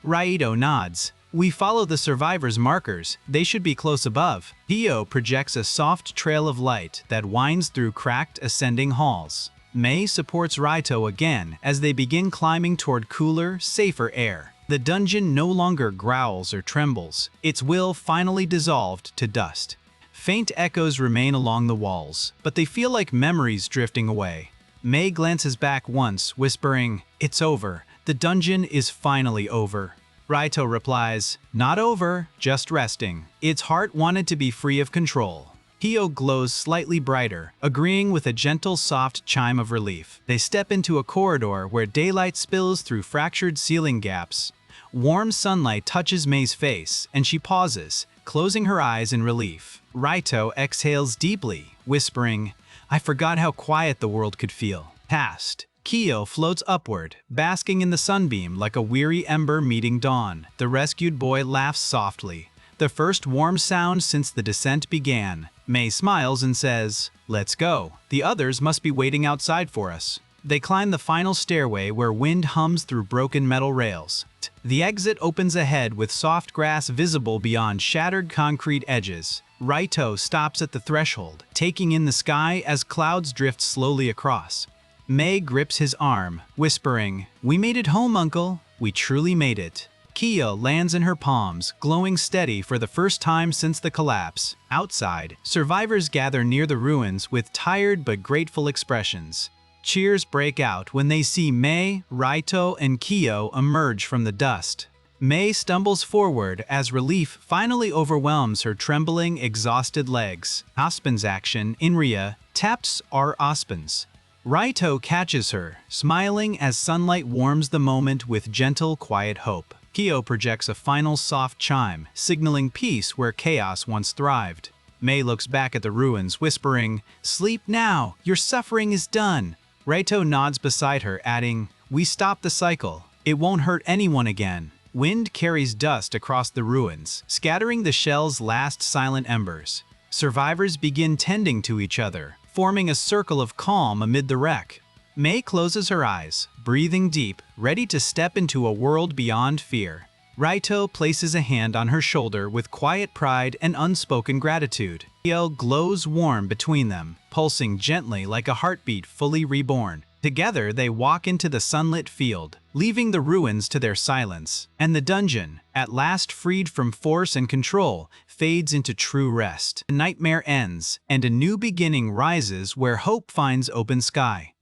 Raito nods. "We follow the survivors' markers. They should be close above." Hio projects a soft trail of light that winds through cracked ascending halls. Mei supports Raito again as they begin climbing toward cooler, safer air. The dungeon no longer growls or trembles, its will finally dissolved to dust. Faint echoes remain along the walls, but they feel like memories drifting away. Mei glances back once, whispering, "It's over. The dungeon is finally over." Raito replies, "Not over, just resting." Its heart wanted to be free of control. Hio glows slightly brighter, agreeing with a gentle, soft chime of relief. They step into a corridor where daylight spills through fractured ceiling gaps. Warm sunlight touches Mei's face, and she pauses, closing her eyes in relief. Raito exhales deeply, whispering, "I forgot how quiet the world could feel." Past. Kyo floats upward, basking in the sunbeam like a weary ember meeting dawn. The rescued boy laughs softly, the first warm sound since the descent began. Mei smiles and says, "Let's go. The others must be waiting outside for us." They climb the final stairway where wind hums through broken metal rails. The exit opens ahead with soft grass visible beyond shattered concrete edges. Raito stops at the threshold, taking in the sky as clouds drift slowly across. Mei grips his arm, whispering, "We made it home, Uncle. We truly made it." Kyo lands in her palms, glowing steady for the first time since the collapse. Outside, survivors gather near the ruins with tired but grateful expressions. Cheers break out when they see Mei, Raito, and Kyo emerge from the dust. Mei stumbles forward as relief finally overwhelms her trembling, exhausted legs. Aspen's action, Inria, taps our Aspens. Raito catches her, smiling as sunlight warms the moment with gentle, quiet hope. Kyo projects a final soft chime, signaling peace where chaos once thrived. Mei looks back at the ruins, whispering, "Sleep now, your suffering is done." Raito nods beside her, adding, "We stopped the cycle. It won't hurt anyone again." Wind carries dust across the ruins, scattering the shell's last silent embers. Survivors begin tending to each other, forming a circle of calm amid the wreck. Mei closes her eyes, breathing deep, ready to step into a world beyond fear. Raito places a hand on her shoulder with quiet pride and unspoken gratitude. Kyo glows warm between them, pulsing gently like a heartbeat fully reborn. Together they walk into the sunlit field, leaving the ruins to their silence, and the dungeon, at last freed from force and control, fades into true rest. The nightmare ends, and a new beginning rises where hope finds open sky.